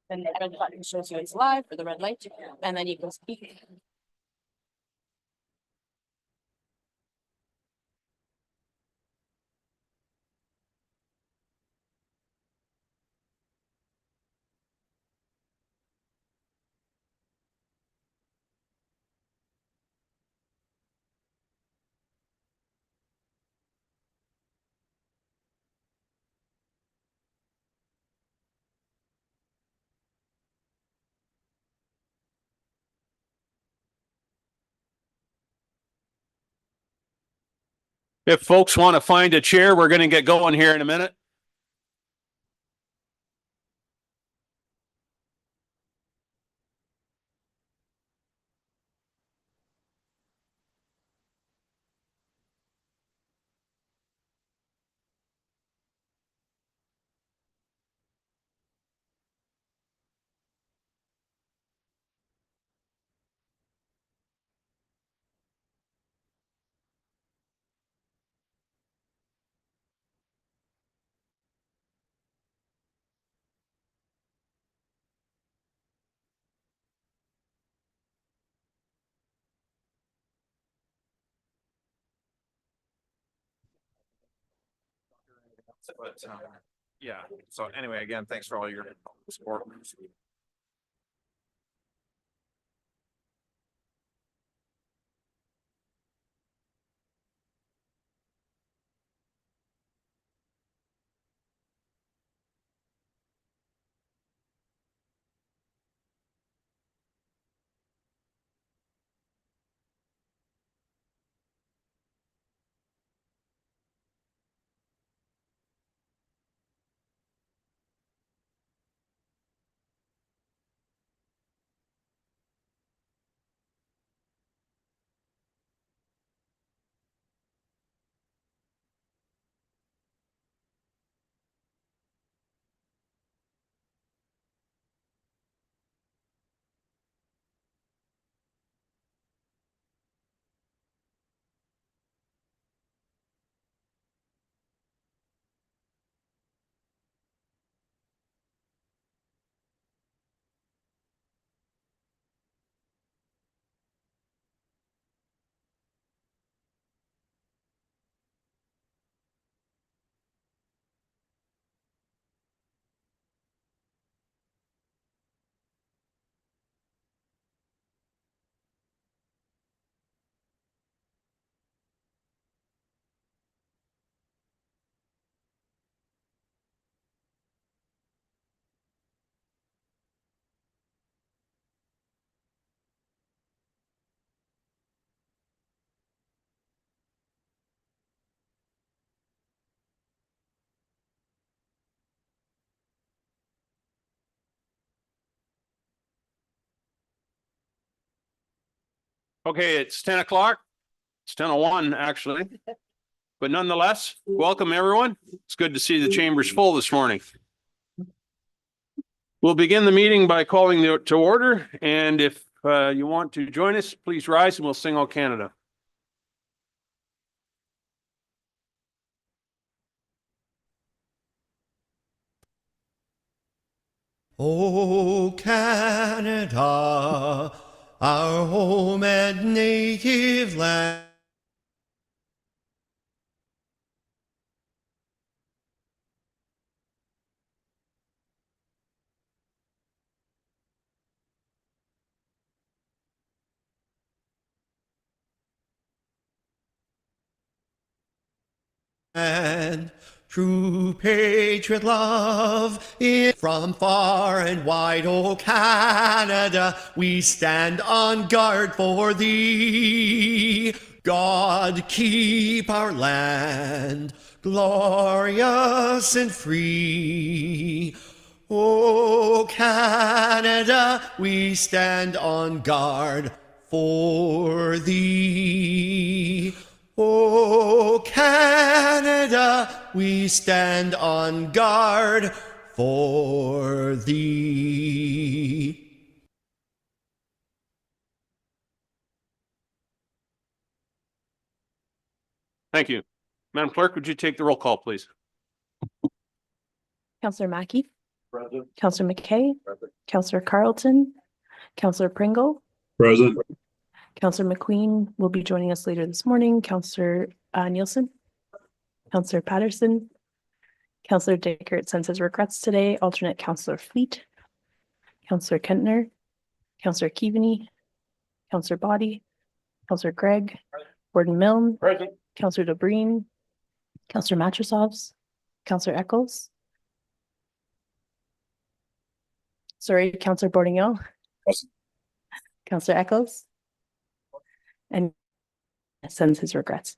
Then the red button shows you it's live for the red light, and then you can speak. If folks want to find a chair, we're going to get going here in a minute. But yeah, so anyway, again, thanks for all your support. Okay, it's 10 o'clock. It's 10:01 actually. But nonetheless, welcome everyone. It's good to see the chambers full this morning. We'll begin the meeting by calling to order. And if you want to join us, please rise and we'll sing "O Canada." O Canada, our home and native land. And true patriot love from far and wide, O Canada, we stand on guard for thee. God keep our land glorious and free. O Canada, we stand on guard for thee. O Canada, we stand on guard for thee. Thank you. Madam Clerk, would you take the roll call, please? Councillor Mackey, Counselor McKay, Counselor Carlton, Counselor Pringle, Present. Counselor McQueen will be joining us later this morning, Counselor Nielsen, Counselor Patterson, Counselor Dickert sends his regrets today, alternate Counselor Fleet, Counselor Kentner, Counselor Keaveney, Counselor Body, Counselor Gregg, Warden Milne, Present. Counselor DeBreen, Counselor Matrosovs, Counselor Eccles. Sorry, Counselor Bordignon. Present. Counselor Eccles. And sends his regrets.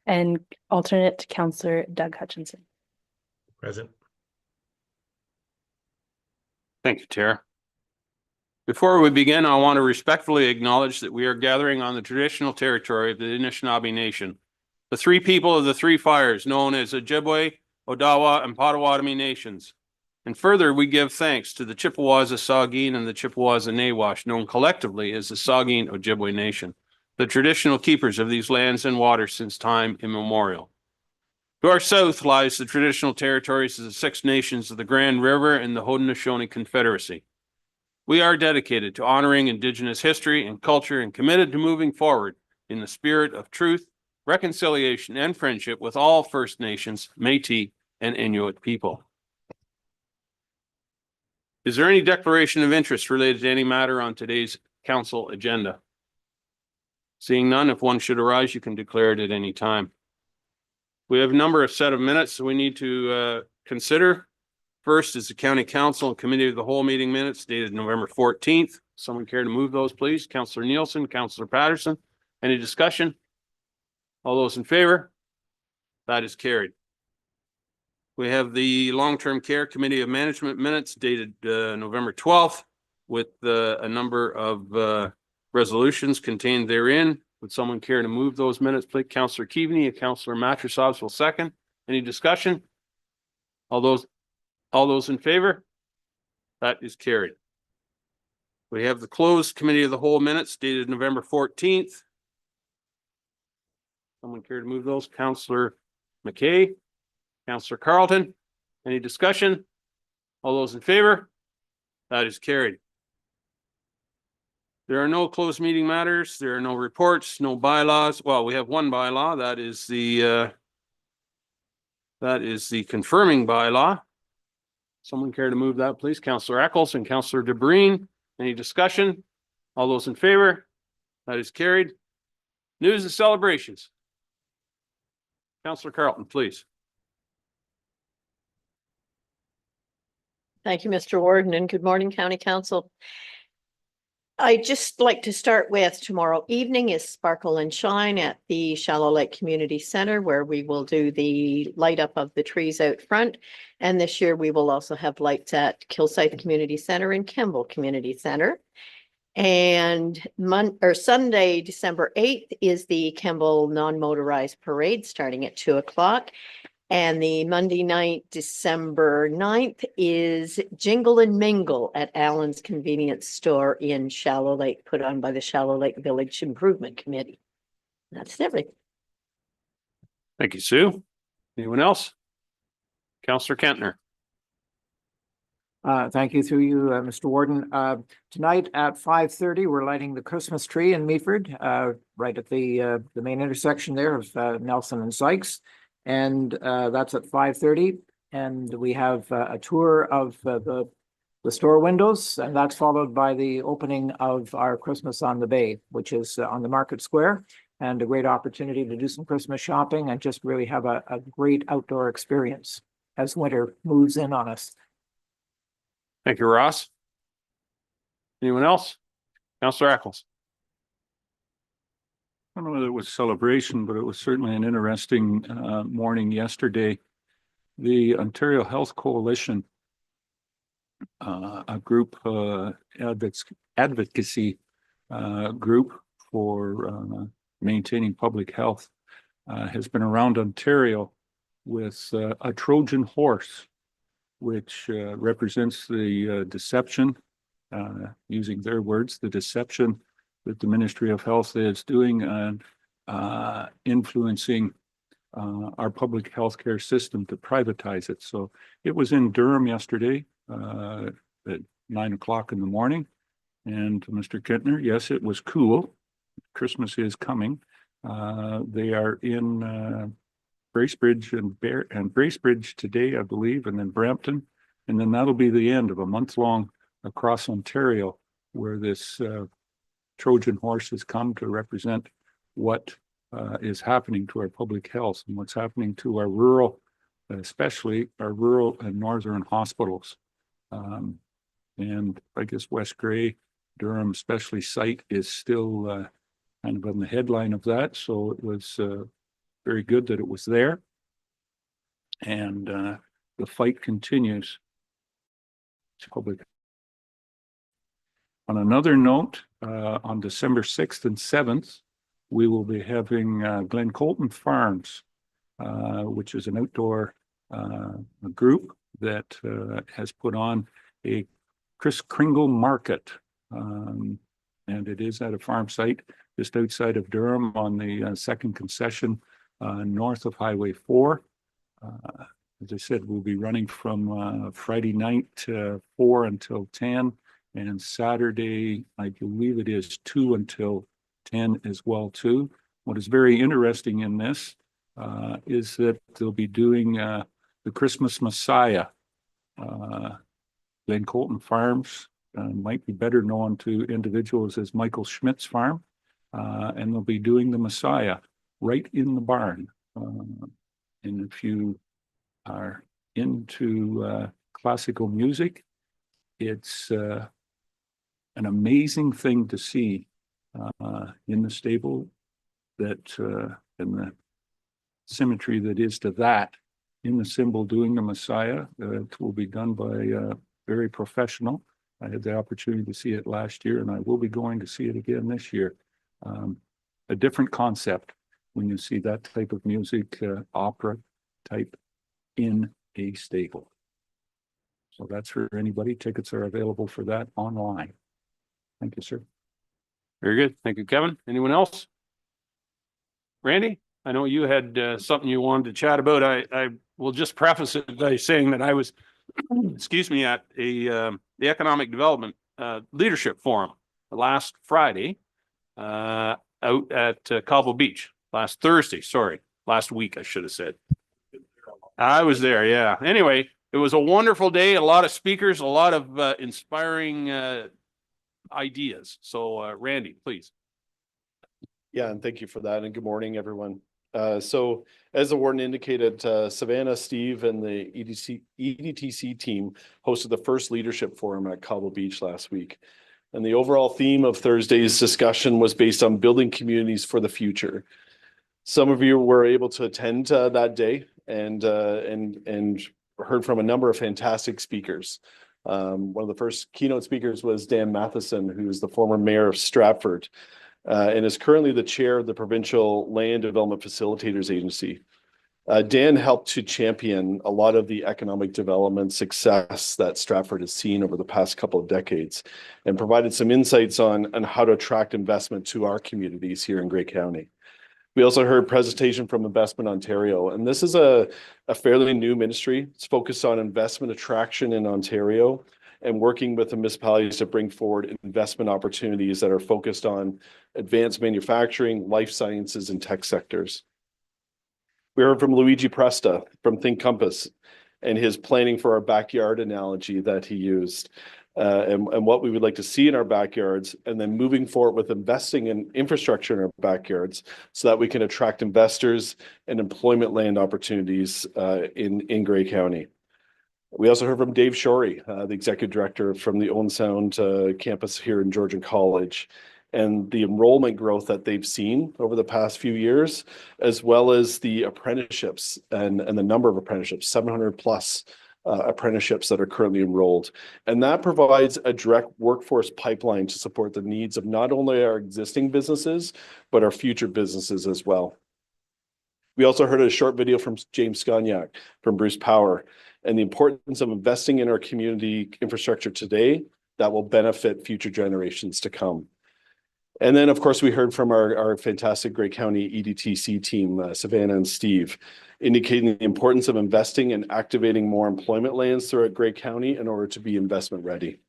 And alternate Counselor Doug Hutchinson. Present. Thank you, Tara. Before we begin, I want to respectfully acknowledge that we are gathering on the traditional territory of the Anishinaabe Nation, the three people of the three fires known as Ojibwe, Odawa, and Potawatomi nations. And further, we give thanks to the Chippewas of Saugeen and the Chippewas of Nawash, known collectively as the Saugeen Ojibwe Nation, the traditional keepers of these lands and waters since time immemorial. To our south lies the traditional territories of the Six Nations of the Grand River and the Haudenosaunee Confederacy. We are dedicated to honoring Indigenous history and culture and committed to moving forward in the spirit of truth, reconciliation, and friendship with all First Nations, Métis, and Inuit people. Is there any declaration of interest related to any matter on today's council agenda? Seeing none, if one should arise, you can declare it at any time. We have a number of set of minutes we need to consider. First is the County Council and Committee of the Whole meeting minutes dated November 14th. Someone care to move those, please? Counselor Nielsen, Counselor Patterson. Any discussion? All those in favor? That is carried. We have the Long-Term Care Committee of Management minutes dated November 12th with a number of resolutions contained therein. Would someone care to move those minutes, please? Counselor Keaveney and Counselor Matrosovs will second. Any discussion? All those in favor? That is carried. We have the closed Committee of the Whole minutes dated November 14th. Someone care to move those? Counselor McKay, Counselor Carlton. Any discussion? All those in favor? That is carried. There are no closed meeting matters. There are no reports, no bylaws. Well, we have one bylaw. That is the confirming bylaw. Someone care to move that, please? Counselor Eccles and Counselor DeBreen. Any discussion? All those in favor? That is carried. News and celebrations. Counselor Carlton, please. Thank you, Mr. Warden, and good morning, County Council. I'd just like to start with tomorrow evening is Sparkle and Shine at the Shallow Lake Community Center, where we will do the light up of the trees out front. And this year we will also have lights at Kilsyth Community Center and Kemble Community Center. And Sunday, December 8th is the Kemble non-motorized parade starting at 2 o'clock. And the Monday night, December 9th is Jingle and Mingle at Allen's Convenience Store in Shallow Lake, put on by the Shallow Lake Village Improvement Committee. That's everything. Thank you, Sue. Anyone else? Counselor Kentner. Thank you through you, Mr. Warden. Tonight at 5:30, we're lighting the Christmas tree in Meaford, right at the main intersection there of Nelson and Sykes. And that's at 5:30. And we have a tour of the store windows, and that's followed by the opening of our Christmas on the Bay, which is on the Market Square, and a great opportunity to do some Christmas shopping and just really have a great outdoor experience as winter moves in on us. Thank you, Ross. Anyone else? Counselor Eccles. I don't know whether it was celebration, but it was certainly an interesting morning yesterday. The Ontario Health Coalition, a group advocacy group for maintaining public health, has been around Ontario with a Trojan horse, which represents the deception, using their words, the deception that the Ministry of Health is doing on influencing our public healthcare system to privatize it. So it was in Durham yesterday at 9 o'clock in the morning. And Mr. Kentner, yes, it was cool. Christmas is coming. They are in Bracebridge and Bracebridge today, I believe, and then Brampton. And then that'll be the end of a month-long across Ontario where this Trojan horse has come to represent what is happening to our public health and what's happening to our rural, especially our rural and northern hospitals. And I guess West Grey, Durham, especially site, is still kind of on the headline of that. So it was very good that it was there. And the fight continues. It's public. On another note, on December 6th and 7th, we will be having Glen Colton Farms, which is an outdoor group that has put on a Kris Kringle market. And it is at a farm site just outside of Durham on the second concession north of Highway 4. As I said, we'll be running from Friday night 4 until 10, and Saturday, I believe it is 2 until 10 as well too. What is very interesting in this is that they'll be doing the Christmas Messiah. Glen Colton Farms might be better known to individuals as Michael Schmidt's farm, and they'll be doing the Messiah right in the barn. And if you are into classical music, it's an amazing thing to see in the stable that and the symmetry that is to that in the symbol doing the Messiah. It will be done by very professional. I had the opportunity to see it last year, and I will be going to see it again this year. A different concept when you see that type of music, opera type in a stable. So that's for anybody. Tickets are available for that online. Thank you, sir. Very good. Thank you, Kevin. Anyone else? Randy, I know you had something you wanted to chat about. I will just preface it by saying that I was, excuse me, at the Economic Development Leadership Forum last Friday out at Cobble Beach. Last week, I should have said. I was there, yeah. Anyway, it was a wonderful day, a lot of speakers, a lot of inspiring ideas. So Randy, please. Yeah, and thank you for that. And good morning, everyone. So as the warden indicated, Savannah, Steve, and the EDTC team hosted the first leadership forum at Cobble Beach last week. And the overall theme of Thursday's discussion was based on building communities for the future. Some of you were able to attend that day and heard from a number of fantastic speakers. One of the first keynote speakers was Dan Matheson, who's the former mayor of Stratford, and is currently the chair of the Provincial Land Development Facilitators Agency. Dan helped to champion a lot of the economic development success that Stratford has seen over the past couple of decades and provided some insights on how to attract investment to our communities here in Grey County. We also heard a presentation from Investment Ontario, and this is a fairly new ministry. It's focused on investment attraction in Ontario and working with the municipalities to bring forward investment opportunities that are focused on advanced manufacturing, life sciences, and tech sectors. We heard from Luigi Presta from Think Compass and his planning for our backyard analogy that he used. And what we would like to see in our backyards, and then moving forward with investing in infrastructure in our backyards so that we can attract investors and employment land opportunities in Grey County. We also heard from Dave Shorey, the executive director from the Owen Sound campus here in Georgian College, and the enrollment growth that they've seen over the past few years, as well as the apprenticeships and the number of apprenticeships, 700 plus apprenticeships that are currently enrolled. And that provides a direct workforce pipeline to support the needs of not only our existing businesses, but our future businesses as well. We also heard a short video from James Sconiak from Bruce Power and the importance of investing in our community infrastructure today that will benefit future generations to come. And then, of course, we heard from our fantastic Grey County EDTC team, Savannah and Steve, indicating the importance of investing and activating more employment lands throughout Grey County in order to be investment ready.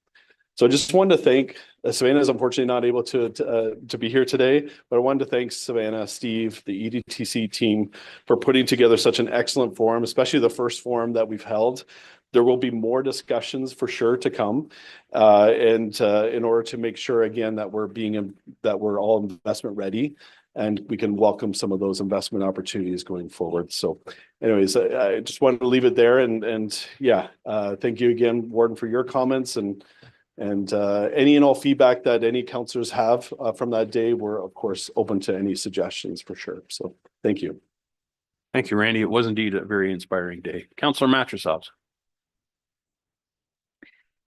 So I just wanted to thank, Savannah is unfortunately not able to be here today, but I wanted to thank Savannah, Steve, the EDTC team for putting together such an excellent forum, especially the first forum that we've held. There will be more discussions for sure to come, and in order to make sure again that we're all investment ready, and we can welcome some of those investment opportunities going forward. So, anyways, I just wanted to leave it there, and yeah, thank you again, Warden, for your comments and any and all feedback that any councillors have from that day. We're of course open to any suggestions for sure. So, thank you. Thank you, Randy. It was indeed a very inspiring day. Councillor Mattresshouse.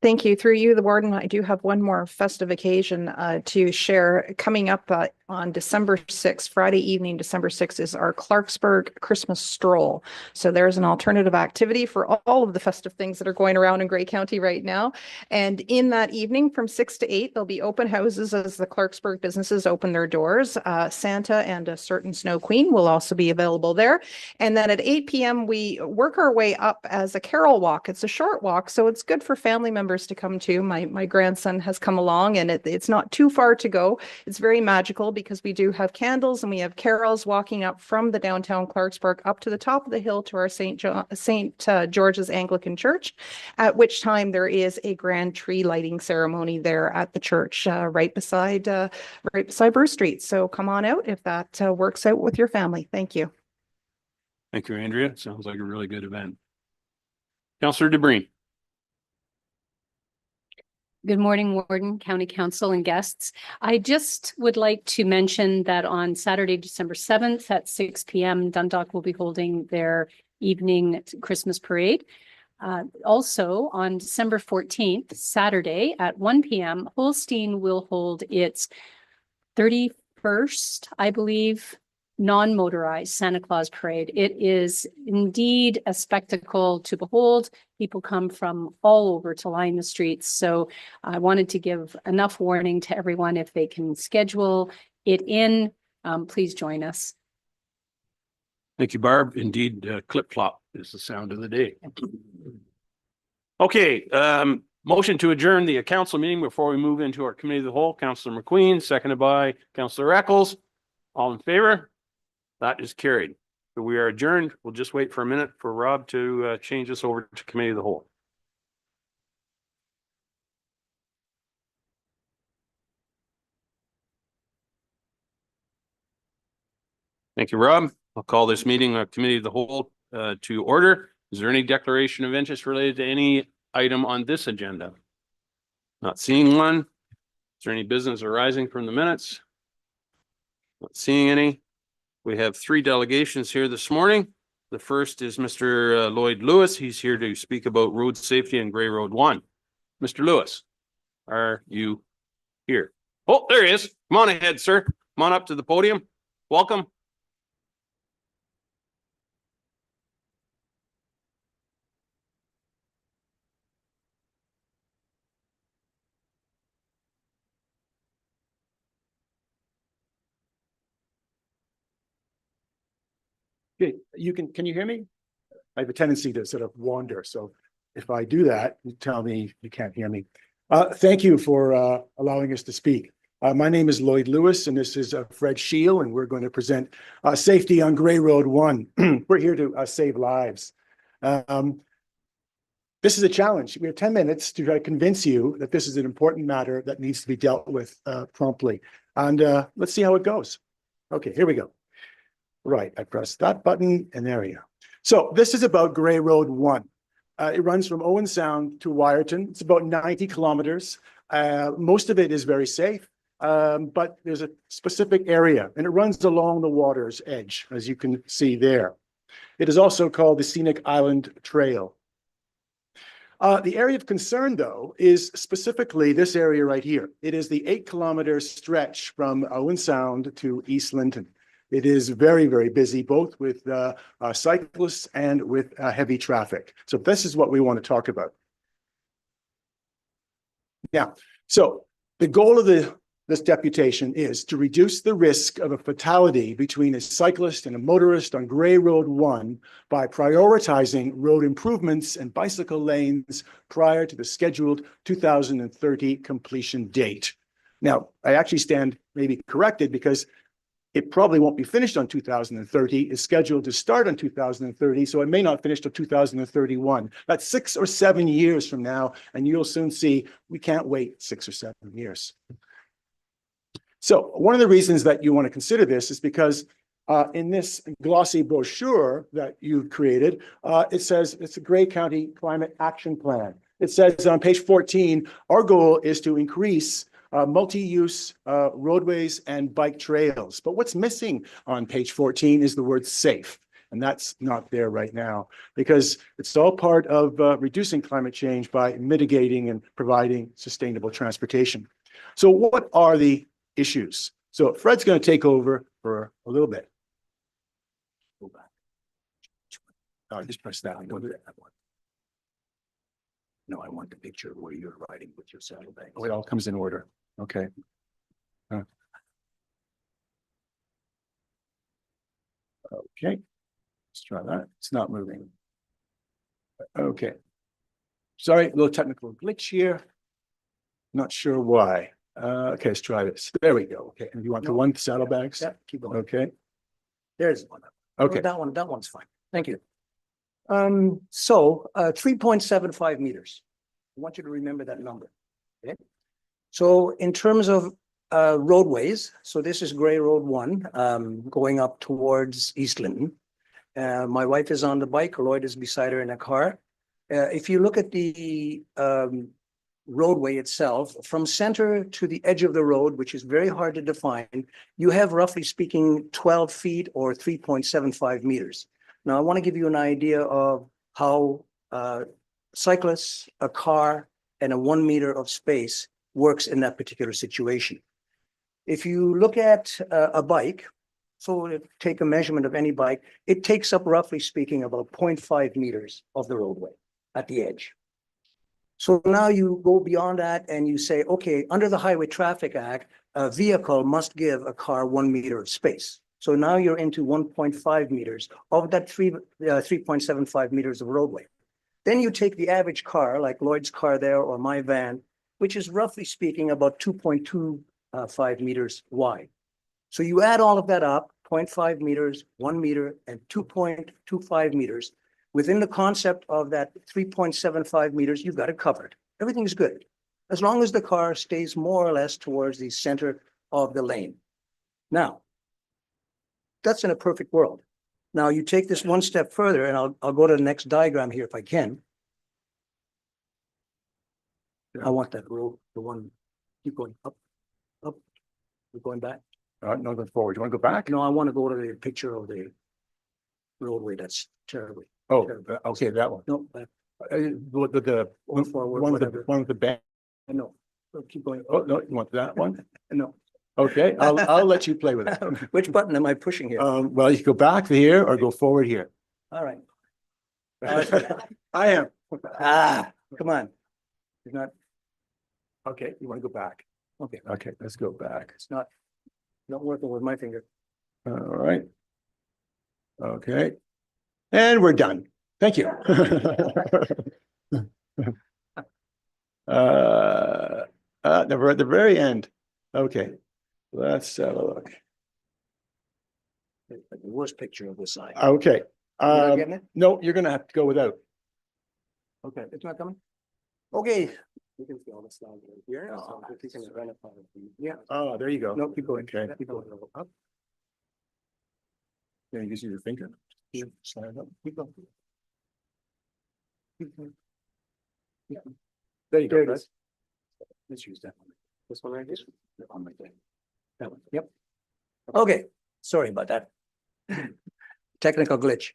Thank you. Through you, the warden, I do have one more festive occasion to share. Coming up on December 6th, Friday evening, December 6th, is our Clarksburg Christmas stroll. So there's an alternative activity for all of the festive things that are going around in Grey County right now. And in that evening from 6 to 8, there'll be open houses as the Clarksburg businesses open their doors. Santa and a certain Snow Queen will also be available there. And then at 8 p.m., we work our way up as a carol walk. It's a short walk, so it's good for family members to come to. My grandson has come along, and it's not too far to go. It's very magical because we do have candles and we have carols walking up from the downtown Clarksburg up to the top of the hill to our St. George's Anglican Church, at which time there is a grand tree lighting ceremony there at the church, right beside Bruce Street. So come on out if that works out with your family. Thank you. Thank you, Andrea. Sounds like a really good event. Councillor DeBreen. Good morning, Warden, County Council, and guests. I just would like to mention that on Saturday, December 7th at 6 p.m., Dundalk will be holding their evening Christmas parade. Also, on December 14th, Saturday at 1 p.m., Holstein will hold its 31st, I believe, non-motorized Santa Claus parade. It is indeed a spectacle to behold. People come from all over to line the streets. So I wanted to give enough warning to everyone. If they can schedule it in, please join us. Thank you, Barb. Indeed, clip-clop is the sound of the day. Okay, motion to adjourn the council meeting before we move into our committee of the whole. Councillor McQueen, seconded by Councillor Eccles. All in favor? That is carried. So we are adjourned. We'll just wait for a minute for Rob to change us over to committee of the whole. Thank you, Rob. I'll call this meeting of committee of the whole to order. Is there any declaration of interest related to any item on this agenda? Not seeing one. Is there any business arising from the minutes? Not seeing any. We have 3 delegations here this morning. The first is Mr. Lloyd Lewis. He's here to speak about road safety and Grey Road 1. Mr. Lewis, are you here? Oh, there he is. Come on ahead, sir. Come on up to the podium. Welcome. Okay, can you hear me? I have a tendency to sort of wander, so if I do that, you tell me you can't hear me. Thank you for allowing us to speak. My name is Lloyd Lewis, and this is Fred Scheel, and we're going to present safety on Grey Road 1. We're here to save lives. This is a challenge. We have 10 minutes to try to convince you that this is an important matter that needs to be dealt with promptly. And let's see how it goes. Okay, here we go. Right, I press that button and there we go. So this is about Grey Road 1. It runs from Owen Sound to Wyerton. It's about 90 kilometers. Most of it is very safe, but there's a specific area and it runs along the water's edge, as you can see there. It is also called the Scenic Island Trail. The area of concern, though, is specifically this area right here. It is the 8-kilometer stretch from Owen Sound to East Linton. It is very, very busy, both with cyclists and with heavy traffic. So this is what we want to talk about. Yeah. So the goal of the this deputation is to reduce the risk of a fatality between a cyclist and a motorist on Gray Road 1 by prioritizing road improvements and bicycle lanes prior to the scheduled 2030 completion date. Now, I actually stand maybe corrected because it probably won't be finished on 2030. It's scheduled to start on 2030, so it may not finish till 2031. That's 6 or 7 years from now, and you'll soon see we can't wait 6 or 7 years. So one of the reasons that you want to consider this is because in this glossy brochure that you've created, it says it's a Grey County Climate Action Plan. It says on page 14, our goal is to increase multi-use roadways and bike trails. But what's missing on page 14 is the word safe. And that's not there right now because it's all part of reducing climate change by mitigating and providing sustainable transportation. So what are the issues? So Fred's going to take over for a little bit. Go back. Just press that one. Don't do that one. No, I want the picture where you're riding with your saddlebags. Oh, it all comes in order. Okay. Okay. Let's try that. It's not moving. Okay. Sorry, a little technical glitch here. Not sure why. Okay, let's try this. There we go. Okay, and you want the one saddlebags? Yeah, keep going. Okay, There's one. okay. That one's fine. Thank you. 3.75 meters. I want you to remember that number. Okay. So in terms of roadways, so this is Gray Road 1, going up towards East Linton. My wife is on the bike, Lloyd is beside her in a car. If you look at the roadway itself, from center to the edge of the road, which is very hard to define, you have roughly speaking 12 feet or 3.75 meters. Now, I want to give you an idea of how cyclists, a car, and a 1 meter of space works in that particular situation. If you look at a bike, so take a measurement of any bike, it takes up roughly speaking about 0.5 meters of the roadway at the edge. So now you go beyond that and you say, okay, under the Highway Traffic Act, a vehicle must give a car 1 meter of space. So now you're into 1.5 meters of that 3.75 meters of roadway. Then you take the average car, like Lloyd's car there or my van, which is roughly speaking about 2.25 meters wide. So you add all of that up, 0.5 meters, 1 meter, and 2.25 meters. Within the concept of that 3.75 meters, you've got it covered. Everything's good. As long as the car stays more or less towards the center of the lane. Now, that's in a perfect world. Now you take this one step further, and I'll go to the next diagram here if I can. I want that road, the one, keep going up, up, we're going back. No, going forward. You want to go back? No, I want to go to the picture of the roadway. That's terribly. Oh, okay, that one. No, back. The Or forward, one with the whatever. one with the band. No, keep going. Oh, no, you want that one? No. Okay, I'll let you play with it. Which button am I pushing here? Well, you can go back here or go forward here. All right. I am. Come on. It's not, Okay, you want to go back? okay, Okay, let's go back. it's not working with my finger. All right. Okay. And we're done. Thank you. We're at the very end. Okay, let's have a look. The worst picture of this side. Okay. You're not getting it? No, you're gonna have to go without. Okay, it's not coming? Okay. You can see all the slides right here. So if you can identify the- Yeah. Oh, there you go. No, keep going. Okay. Keep going. Up. Yeah, you use your finger. Slide up. Keep going. Keep going. Yeah. There you There go. it is. Let's use that one. This one right here? That one right there. That one, yep. Okay, sorry about that. Technical glitch.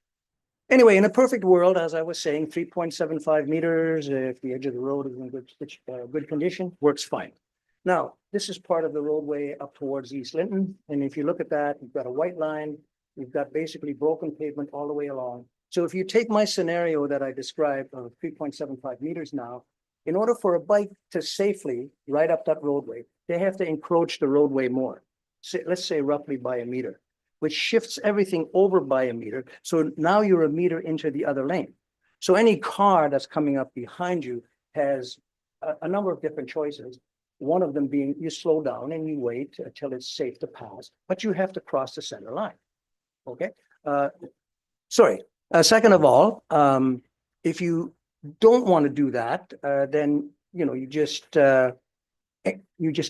Anyway, in a perfect world, as I was saying, 3.75 meters, if the edge of the road is in good condition, works fine. Now, this is part of the roadway up towards East Linton, and if you look at that, you've got a white line, you've got basically broken pavement all the way along. So if you take my scenario that I described of 3.75 meters now, in order for a bike to safely ride up that roadway, they have to encroach the roadway more. Let's say roughly by a meter, which shifts everything over by a meter. So now you're a meter into the other lane. So any car that's coming up behind you has a number of different choices. One of them being you slow down and you wait until it's safe to pass, but you have to cross the center line. Okay. Second of all, if you don't want to do that, then you just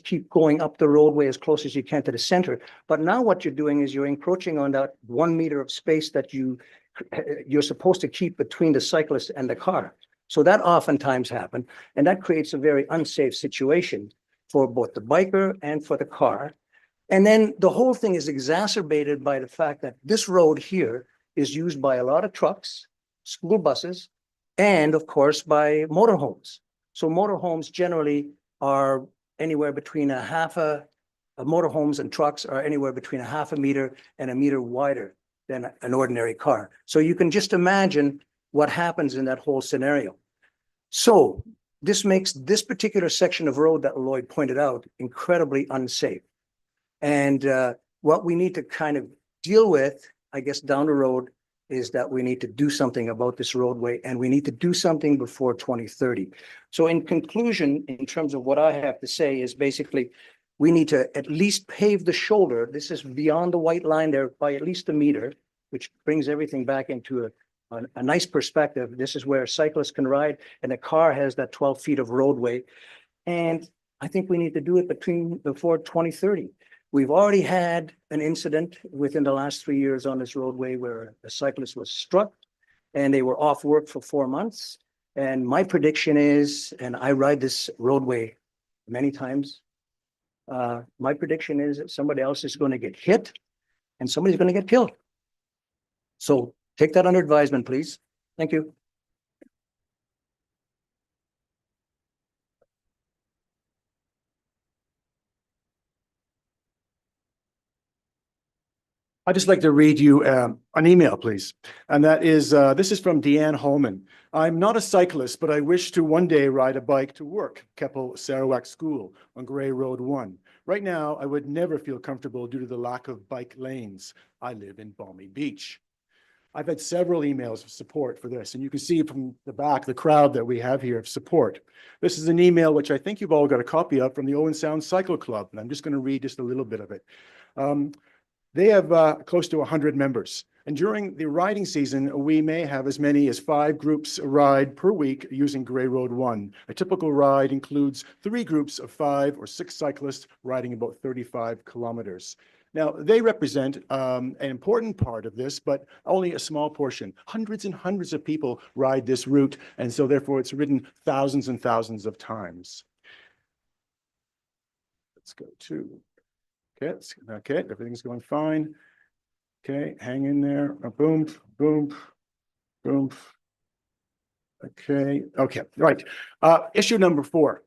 keep going up the roadway as close as you can to the center. But now what you're doing is you're encroaching on that 1 meter of space that you're supposed to keep between the cyclist and the car. So that oftentimes happens, and that creates a very unsafe situation for both the biker and for the car. And then the whole thing is exacerbated by the fact that this road here is used by a lot of trucks, school buses, and of course by motorhomes. So motorhomes generally are anywhere between motorhomes and trucks are anywhere between 1/2 meter and 1 meter wider than an ordinary car. So you can just imagine what happens in that whole scenario. So this makes this particular section of road that Lloyd pointed out incredibly unsafe. And what we need to kind of deal with, I guess, down the road is that we need to do something about this roadway, and we need to do something before 2030. So in conclusion, in terms of what I have to say is basically, we need to at least pave the shoulder. This is beyond the white line there by at least 1 meter, which brings everything back into a nice perspective. This is where cyclists can ride and a car has that 12 feet of roadway. And I think we need to do it before 2030. We've already had an incident within the last 3 years on this roadway where a cyclist was struck and they were off work for 4 months. And my prediction is, and I ride this roadway many times, my prediction is that somebody else is going to get hit and somebody's going to get killed. So take that under advisement, please. Thank you. I'd just like to read you an email, please. And that is, this is from Deanne Holman. I'm not a cyclist, but I wish to one day ride a bike to work, Keppel Sarawak School on Grey Road 1. Right now, I would never feel comfortable due to the lack of bike lanes. I live in Balmy Beach. I've had several emails of support for this, and you can see from the back, the crowd that we have here of support. This is an email which I think you've all got a copy of from the Owen Sound Cycle Club, and I'm just going to read just a little bit of it. They have close to 100 members. And during the riding season, we may have as many as 5 groups ride per week using Grey Road 1. A typical ride includes 3 groups of 5 or 6 cyclists riding about 35 kilometers. Now, they represent an important part of this, but only a small portion. Hundreds and hundreds of people ride this route, and so therefore it's ridden thousands and thousands of times. Let's go to... Okay, everything's going fine. Okay, hang in there. Boom, boom, boom. Okay, right. Issue number 4.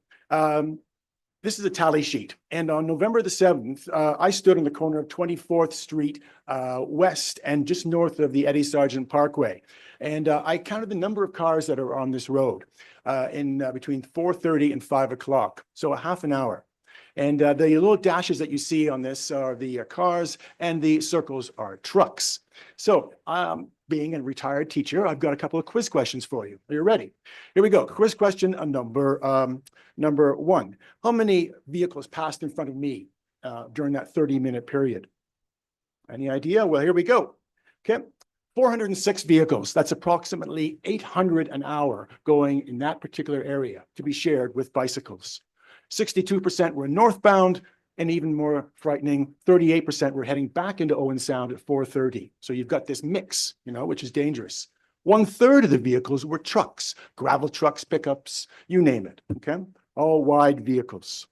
This is a tally sheet. And on November the 7th, I stood on the corner of 24th Street West and just north of the Eddie Sargent Parkway. And I counted the number of cars that are on this road in between 4:30 and 5 o'clock. So a half an hour. And the little dashes that you see on this are the cars, and the circles are trucks. So being a retired teacher, I've got a couple of quiz questions for you. Are you ready? Here we go. Quiz question number 1. How many vehicles passed in front of me during that 30-minute period? Any idea? Well, here we go. Okay. 406 vehicles. That's approximately 800 an hour going in that particular area to be shared with bicycles. 62% were northbound, and even more frightening, 38% were heading back into Owen Sound at 4:30. So you've got this mix, which is dangerous. 1/3 of the vehicles were trucks, gravel trucks, pickups, you name it, okay? All wide vehicles.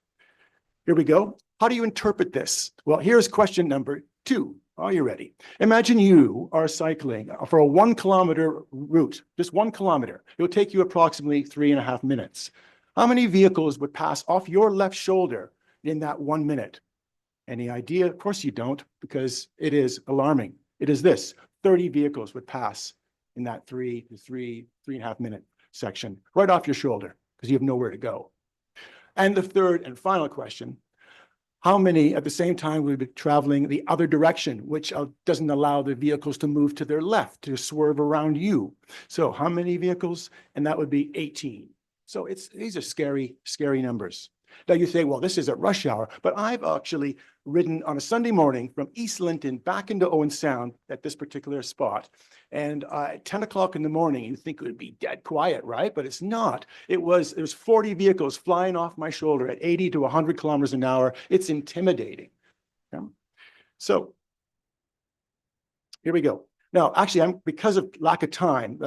Here we go. How do you interpret this? Well, here's question number 2. Are you ready? Imagine you are cycling for a 1 kilometer route, just 1 kilometer. It'll take you approximately 3.5 minutes. How many vehicles would pass off your left shoulder in that 1 minute? Any idea? Of course you don't, because it is alarming. It is this: 30 vehicles would pass in that 3.5 minute section right off your shoulder because you have nowhere to go. And the third and final question, How many at the same time would be traveling the other direction, which doesn't allow the vehicles to move to their left, to swerve around you? So how many vehicles? And that would be 18. So these are scary, scary numbers. Now you say, well, this is at rush hour, but I've actually ridden on a Sunday morning from East Linton back into Owen Sound at this particular spot. And at 10 o'clock in the morning, you think it would be dead quiet, right? But it's not. It was 40 vehicles flying off my shoulder at 80 to 100 kilometers an hour. It's intimidating. Okay? So here we go. Now, actually, because of lack of time,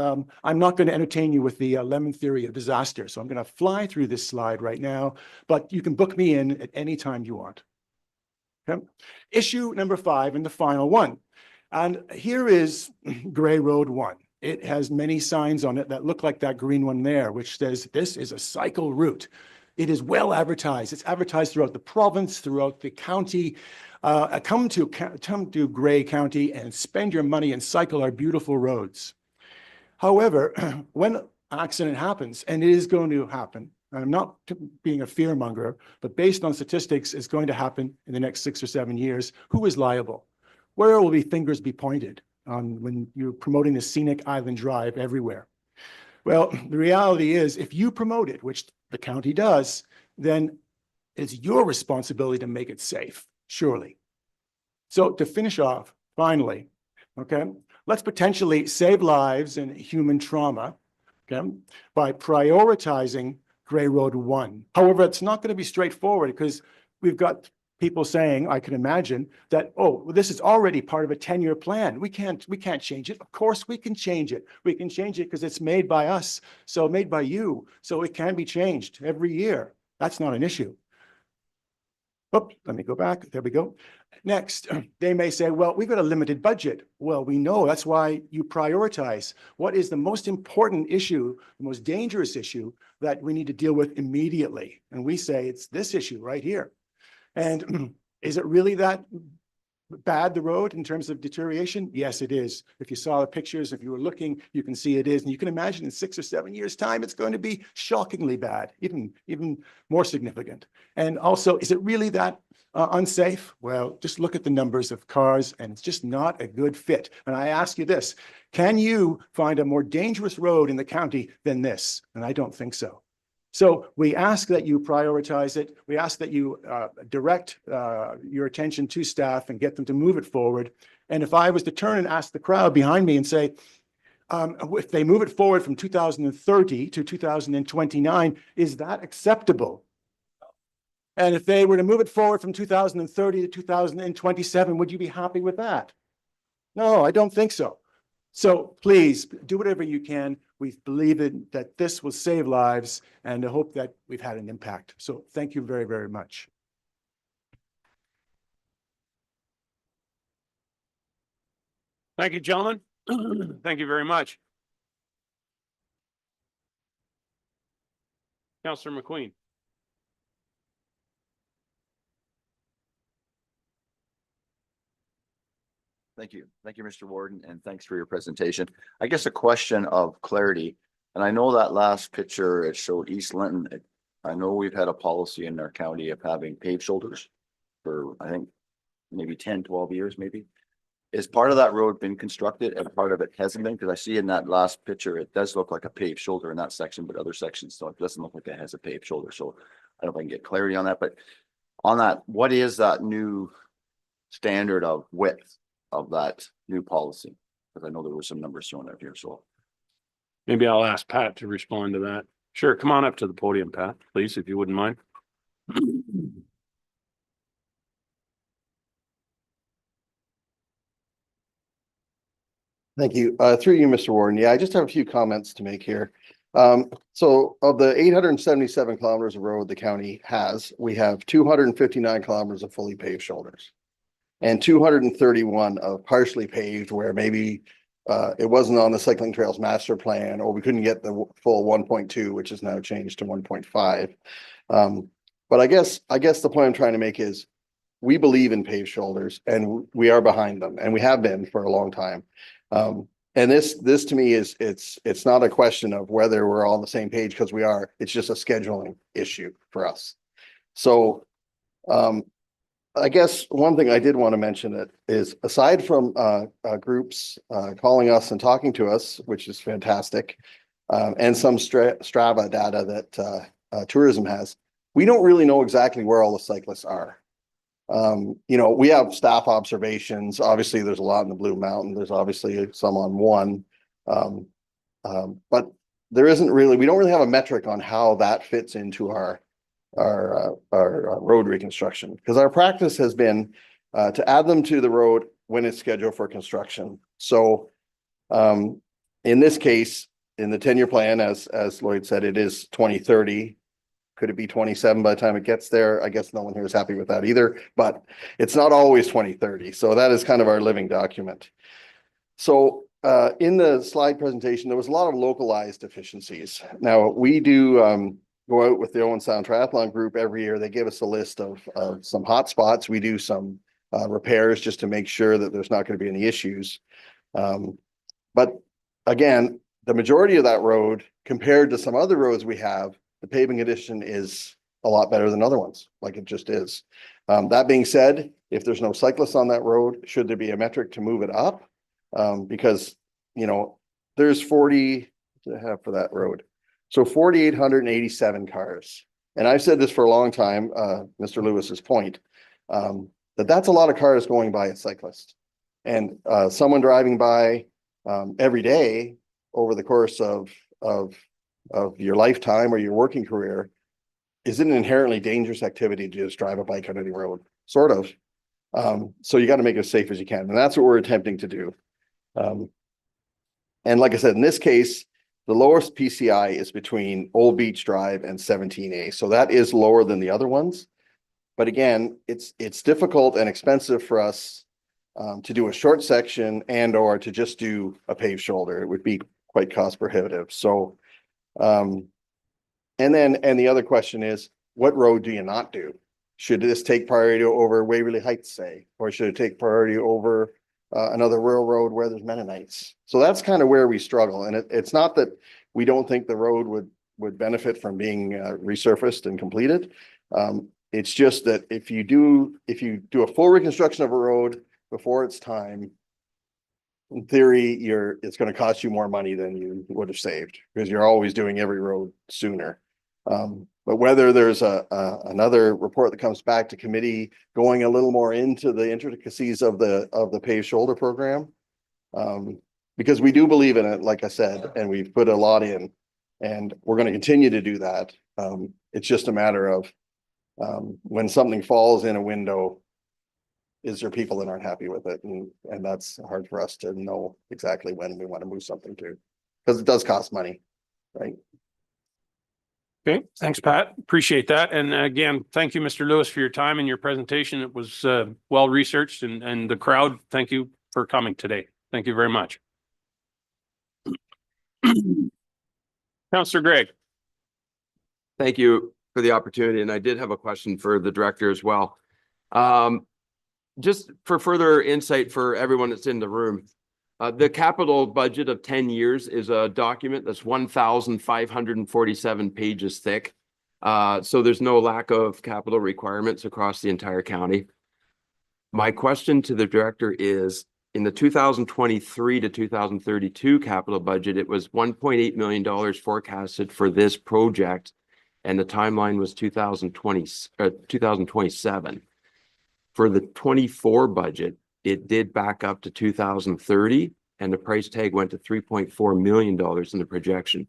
I'm not going to entertain you with the lemon theory of disaster. So I'm going to fly through this slide right now, but you can book me in at any time you want. Okay. Issue number 5 and the final one. And here is Grey Road 1. It has many signs on it that look like that green one there, which says this is a cycle route. It is well advertised. It's advertised throughout the province, throughout the county. Come to Grey County and spend your money and cycle our beautiful roads. However, when an accident happens, and it is going to happen, and I'm not being a fearmonger, but based on statistics, it's going to happen in the next 6 or 7 years. Who is liable? Where will fingers be pointed on when you're promoting the scenic island drive everywhere? Well, the reality is, if you promote it, which the county does, then it's your responsibility to make it safe. Surely. So to finish off, finally, okay, let's potentially save lives and human trauma, okay, by prioritizing Grey Road 1. However, it's not going to be straightforward because we've got people saying, I can imagine, that, oh, well, this is already part of a 10-year plan. We can't change it. Of course, we can change it. We can change it because it's made by us, so made by you. So it can be changed every year. That's not an issue. Oh, let me go back. There we go. Next, they may say, well, we've got a limited budget. Well, we know that's why you prioritize. What is the most important issue, the most dangerous issue that we need to deal with immediately? And we say it's this issue right here. And is it really that bad, the road, in terms of deterioration? Yes, it is. If you saw the pictures, if you were looking, you can see it is. And you can imagine in 6 or 7 years' time, it's going to be shockingly bad, even more significant. And also, is it really that unsafe? Well, just look at the numbers of cars, and it's just not a good fit. And I ask you this, can you find a more dangerous road in the county than this? And I don't think so. So we ask that you prioritize it. We ask that you direct your attention to staff and get them to move it forward. And if I was to turn and ask the crowd behind me and say, if they move it forward from 2030 to 2029, is that acceptable? And if they were to move it forward from 2030 to 2027, would you be happy with that? No, I don't think so. So please do whatever you can. We believe that this will save lives, and I hope that we've had an impact. So thank you very, very much. Thank you, gentlemen. Thank you very much. Councillor McQueen. Thank you. Thank you, Mr. Warden, and thanks for your presentation. I guess a question of clarity, and I know that last picture, it showed East Linton. I know we've had a policy in our county of having paved shoulders for, I think, maybe 10, 12 years, maybe. Is part of that road been constructed and part of it hasn't been? Because I see in that last picture, it does look like a paved shoulder in that section, but other sections, so it doesn't look like it has a paved shoulder. So I don't know if I can get clarity on that, but on that, what is that new standard of width of that new policy? Because I know there were some numbers shown up here, so. Maybe I'll ask Pat to respond to that. Sure, come on up to the podium, Pat, please, if you wouldn't mind. Thank you. Through you, Mr. Warden. Yeah, I just have a few comments to make here. So of the 877 kilometers of road the county has, we have 259 kilometers of fully paved shoulders and 231 of partially paved where maybe it wasn't on the cycling trails master plan, or we couldn't get the full 1.2, which is now changed to 1.5. But I guess the point I'm trying to make is we believe in paved shoulders and we are behind them, and we have been for a long time. And this to me is it's not a question of whether we're all on the same page, because we are. It's just a scheduling issue for us. So I guess one thing I did want to mention that is aside from groups calling us and talking to us, which is fantastic, and some Strava data that tourism has, we don't really know exactly where all the cyclists are. We have staff observations. Obviously, there's a lot in the Blue Mountain. There's obviously some on one. But there isn't really, we don't really have a metric on how that fits into our road reconstruction, because our practice has been to add them to the road when it's scheduled for construction. So in this case, in the 10-year plan, as Lloyd said, it is 2030. Could it be 27 by the time it gets there? I guess no one here is happy with that either, but it's not always 2030. So that is kind of our living document. So in the slide presentation, there was a lot of localized deficiencies. Now we do go out with the Owen Sound Triathlon Group every year. They give us a list of some hot spots. We do some repairs just to make sure that there's not going to be any issues. But again, the majority of that road compared to some other roads we have, the paving condition is a lot better than other ones, like it just is. That being said, if there's no cyclists on that road, should there be a metric to move it up? Because, there's 40 to have for that road. So 4,887 cars. And I've said this for a long time, Mr. Lewis's point, that's a lot of cars going by a cyclist. And someone driving by every day over the course of your lifetime or your working career is an inherently dangerous activity to just drive a bike on any road, sort of. So you got to make it as safe as you can. And that's what we're attempting to do. And like I said, in this case, the lowest PCI is between Old Beach Drive and 17A. So that is lower than the other ones. But again, it's difficult and expensive for us to do a short section and or to just do a paved shoulder. It would be quite cost prohibitive. So and the other question is, what road do you not do? Should this take priority over Waverly Heights, say, or should it take priority over another rural road where there's Mennonites? So that's kind of where we struggle. And it's not that we don't think the road would benefit from being resurfaced and completed. It's just that if you do a full reconstruction of a road before its time, in theory, it's going to cost you more money than you would have saved, because you're always doing every road sooner. But whether there's another report that comes back to committee going a little more into the intricacies of the paved shoulder program, because we do believe in it, like I said, and we've put a lot in, and we're going to continue to do that. It's just a matter of when something falls in a window, is there people that aren't happy with it? And that's hard for us to know exactly when we want to move something to, because it does cost money, right? Okay, thanks, Pat. Appreciate that. And again, thank you, Mr. Lewis, for your time and your presentation. It was well researched, and the crowd, thank you for coming today. Thank you very much. Councillor Gregg. Thank you for the opportunity. And I did have a question for the director as well. Just for further insight for everyone that's in the room, the capital budget of 10 years is a document that's 1,547 pages thick. So there's no lack of capital requirements across the entire county. My question to the director is, in the 2023 to 2032 capital budget, it was $1.8 million forecasted for this project, and the timeline was 2027. For the 24 budget, it did back up to 2030, and the price tag went to $3.4 million in the projection.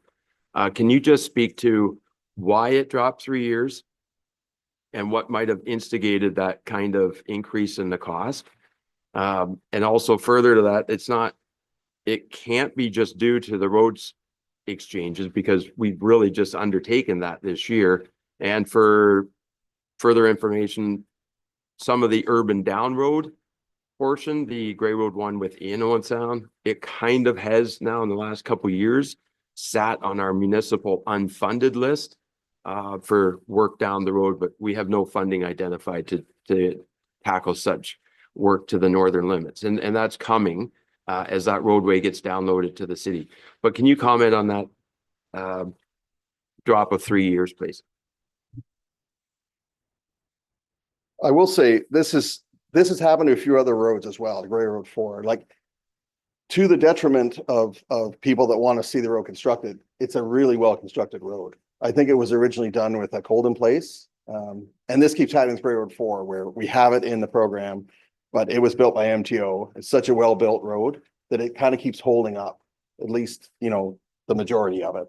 Can you just speak to why it dropped 3 years and what might have instigated that kind of increase in the cost? And also further to that, it can't be just due to the roads exchanges, because we've really just undertaken that this year. And for further information, some of the urban down road portion, the Grey Road 1 within Owen Sound, it kind of has now in the last couple of years sat on our municipal unfunded list for work down the road, but we have no funding identified to tackle such work to the northern limits. And that's coming as that roadway gets downloaded to the city. But can you comment on that drop of 3 years, please? I will say, this has happened to a few other roads as well, Gray Road 4, like to the detriment of people that want to see the road constructed. It's a really well-constructed road. I think it was originally done with a cold in place. And this keeps happening with Gray Road 4, where we have it in the program, but it was built by MTO. It's such a well-built road that it kind of keeps holding up, at least, you know, the majority of it.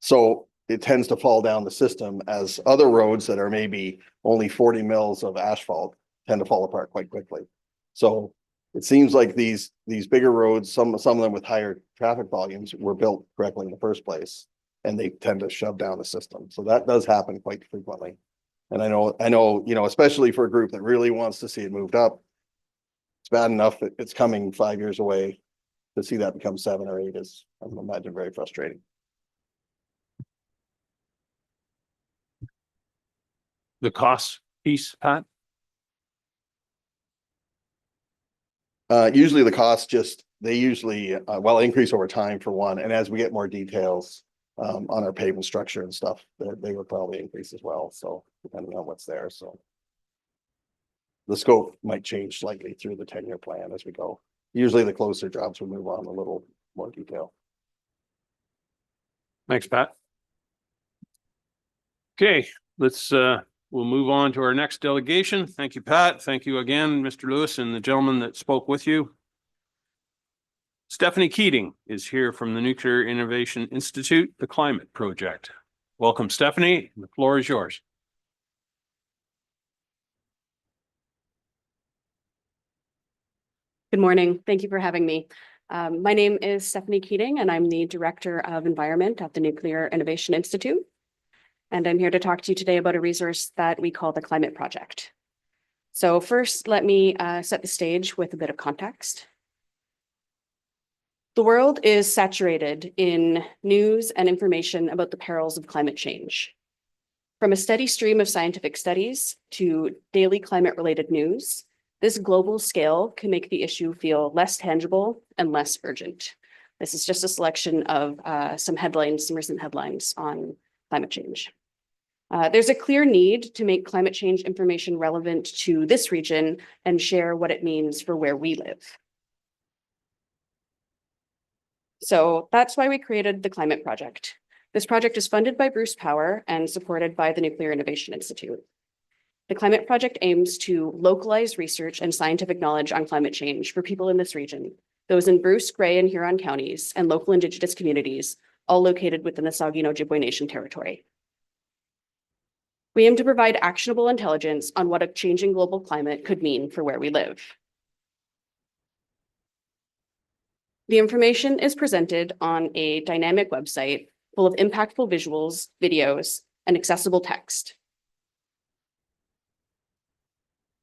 So it tends to fall down the system, as other roads that are maybe only 40 mils of asphalt tend to fall apart quite quickly. So it seems like these bigger roads, some of them with higher traffic volumes, were built correctly in the first place, and they tend to shove down the system. So that does happen quite frequently. And I know, you know, especially for a group that really wants to see it moved up, it's bad enough that it's coming 5 years away. To see that become 7 or 8 is, I can imagine, very frustrating. The cost piece, Pat? Usually the costs they usually, increase over time for one. And as we get more details on our pavement structure and stuff, they would probably increase as well. So depending on what's there, so. The scope might change slightly through the 10-year plan as we go. Usually the closer jobs will move on a little more detail. Thanks, Pat. Okay, we'll move on to our next delegation. Thank you, Pat. Thank you again, Mr. Lewis, and the gentleman that spoke with you. Stephanie Keating is here from the Nuclear Innovation Institute, the Climate Project. Welcome, Stephanie. The floor is yours. Good morning. Thank you for having me. My name is Stephanie Keating, and I'm the Director of Environment at the Nuclear Innovation Institute. And I'm here to talk to you today about a resource that we call the Climate Project. So first, let me set the stage with a bit of context. The world is saturated in news and information about the perils of climate change. From a steady stream of scientific studies to daily climate-related news, this global scale can make the issue feel less tangible and less urgent. This is just a selection of some recent headlines on climate change. There's a clear need to make climate change information relevant to this region and share what it means for where we live. So that's why we created the Climate Project. This project is funded by Bruce Power and supported by the Nuclear Innovation Institute. The Climate Project aims to localize research and scientific knowledge on climate change for people in this region, those in Bruce, Grey, and Huron counties, and local Indigenous communities, all located within the Saugeen Ojibwe Nation territory. We aim to provide actionable intelligence on what a changing global climate could mean for where we live. The information is presented on a dynamic website full of impactful visuals, videos, and accessible text.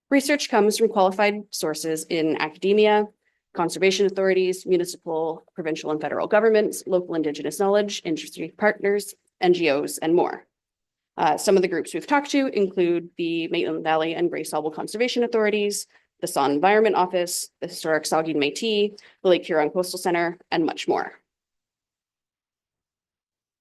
Research comes from qualified sources in academia, conservation authorities, municipal, provincial, and federal governments, local Indigenous knowledge, industry partners, NGOs, and more. Some of the groups we've talked to include the Maitland Valley and Grey Sauble Conservation Authorities, the Son Environment Office, the Historic Saugeen Métis, the Lake Huron Coastal Center, and much more.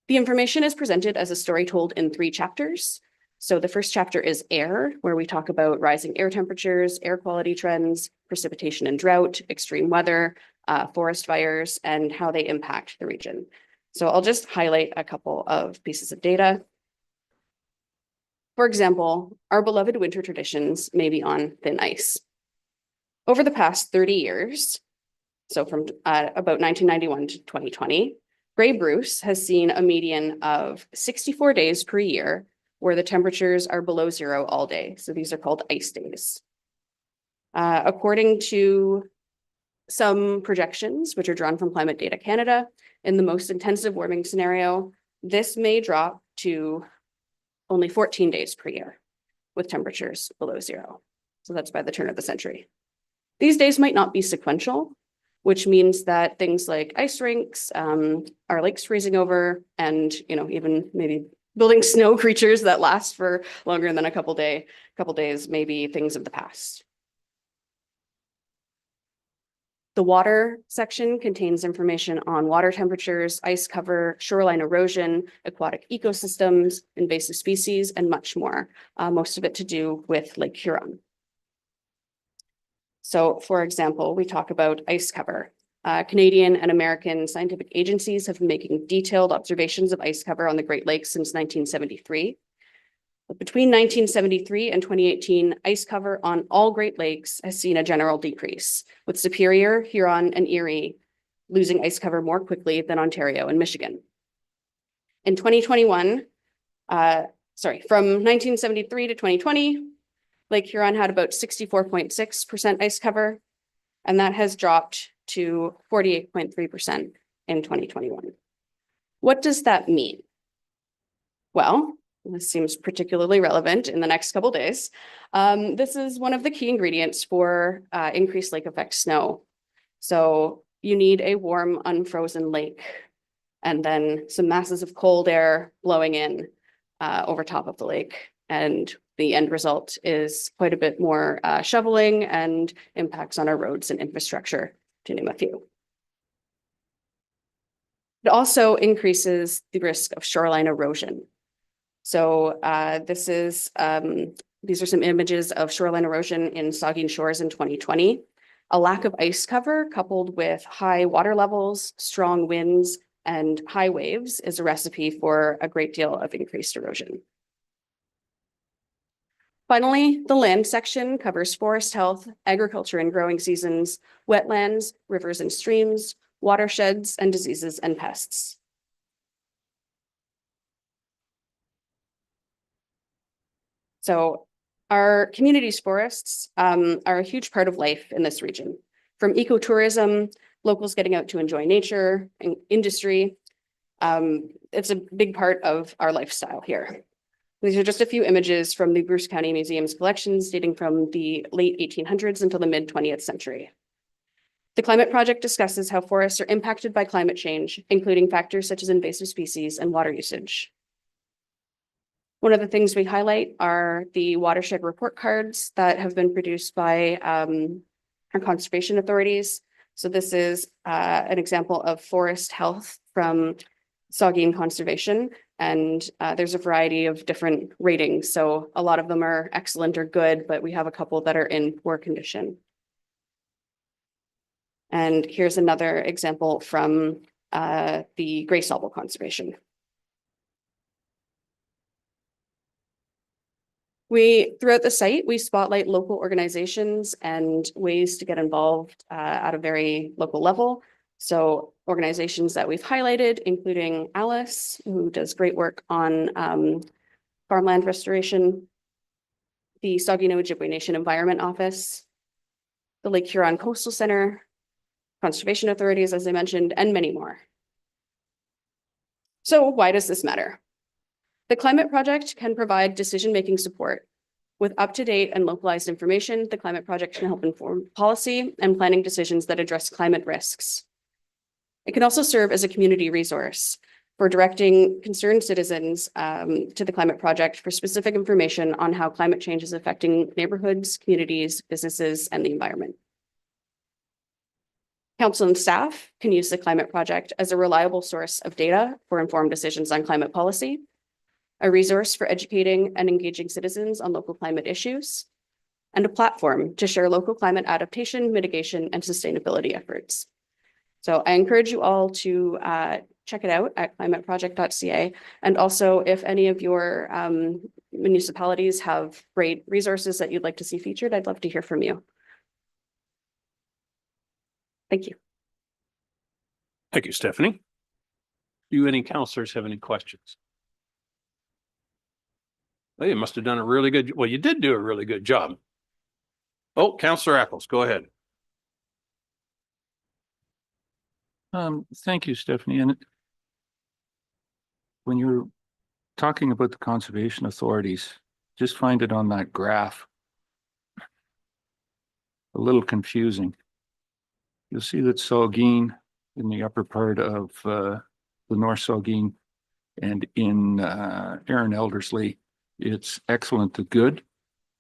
The information is presented as a story told in 3 chapters. So the first chapter is air, where we talk about rising air temperatures, air quality trends, precipitation and drought, extreme weather, forest fires, and how they impact the region. So I'll just highlight a couple of pieces of data. For example, our beloved winter traditions may be on thin ice. Over the past 30 years, so from about 1991 to 2020, Grey Bruce has seen a median of 64 days per year where the temperatures are below 0 all day. So these are called ice days. According to some projections, which are drawn from Climate Data Canada, in the most intensive warming scenario, this may drop to only 14 days per year with temperatures below 0. So that's by the turn of the century. These days might not be sequential, which means that things like ice rinks, our lakes freezing over, and even maybe building snow creatures that last for longer than a couple days may be things of the past. The water section contains information on water temperatures, ice cover, shoreline erosion, aquatic ecosystems, invasive species, and much more. Most of it to do with Lake Huron. So, for example, we talk about ice cover. Canadian and American scientific agencies have been making detailed observations of ice cover on the Great Lakes since 1973. But between 1973 and 2018, ice cover on all Great Lakes has seen a general decrease, with Superior, Huron, and Erie losing ice cover more quickly than Ontario and Michigan. In 2021, from 1973 to 2020, Lake Huron had about 64.6% ice cover, and that has dropped to 48.3% in 2021. What does that mean? Well, this seems particularly relevant in the next couple of days. This is one of the key ingredients for increased lake effect snow. So you need a warm, unfrozen lake, and then some masses of cold air blowing in over top of the lake. And the end result is quite a bit more shoveling and impacts on our roads and infrastructure, to name a few. It also increases the risk of shoreline erosion. So these are some images of shoreline erosion in Saugeen Shores in 2020. A lack of ice cover coupled with high water levels, strong winds, and high waves is a recipe for a great deal of increased erosion. Finally, the land section covers forest health, agriculture and growing seasons, wetlands, rivers and streams, watersheds, and diseases and pests. So our community's forests are a huge part of life in this region. From ecotourism, locals getting out to enjoy nature, and industry, it's a big part of our lifestyle here. These are just a few images from the Bruce County Museum's collections dating from the late 1800s until the mid-20th century. The Climate Project discusses how forests are impacted by climate change, including factors such as invasive species and water usage. One of the things we highlight are the watershed report cards that have been produced by our conservation authorities. So this is an example of forest health from Saugeen Conservation, and there's a variety of different ratings. So a lot of them are excellent or good, but we have a couple that are in poor condition. And here's another example from the Gray Sauble Conservation. Throughout the site, we spotlight local organizations and ways to get involved at a very local level. So organizations that we've highlighted, including Alice, who does great work on farmland restoration, the Saugeen Ojibwe Nation Environment Office, the Lake Huron Coastal Center, conservation authorities, as I mentioned, and many more. So why does this matter? The Climate Project can provide decision-making support. With up-to-date and localized information, the Climate Project can help inform policy and planning decisions that address climate risks. It can also serve as a community resource for directing concerned citizens to the Climate Project for specific information on how climate change is affecting neighborhoods, communities, businesses, and the environment. Council and staff can use the Climate Project as a reliable source of data for informed decisions on climate policy, a resource for educating and engaging citizens on local climate issues, and a platform to share local climate adaptation, mitigation, and sustainability efforts. So I encourage you all to check it out at climateproject.ca. And also, if any of your municipalities have great resources that you'd like to see featured, I'd love to hear from you. Thank you. Thank you, Stephanie. Do any councillors have any questions? Well, you must have done a really good, well, you did do a really good job. Oh, Councillor Eccles, go ahead. Thank you, Stephanie. And when you're talking about the conservation authorities, just find it on that graph a little confusing. You'll see that Saugeen in the upper part of the North Saugeen and in Aaron Eldersley, it's excellent to good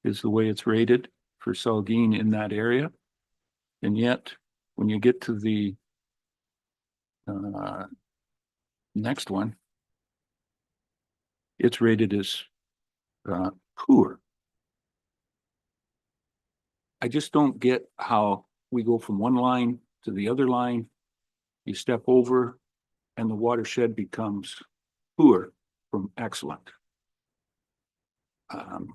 is the way it's rated for Saugeen in that area. And yet when you get to the next one, it's rated as poor. I just don't get how we go from one line to the other line. You step over and the watershed becomes poor from excellent. Am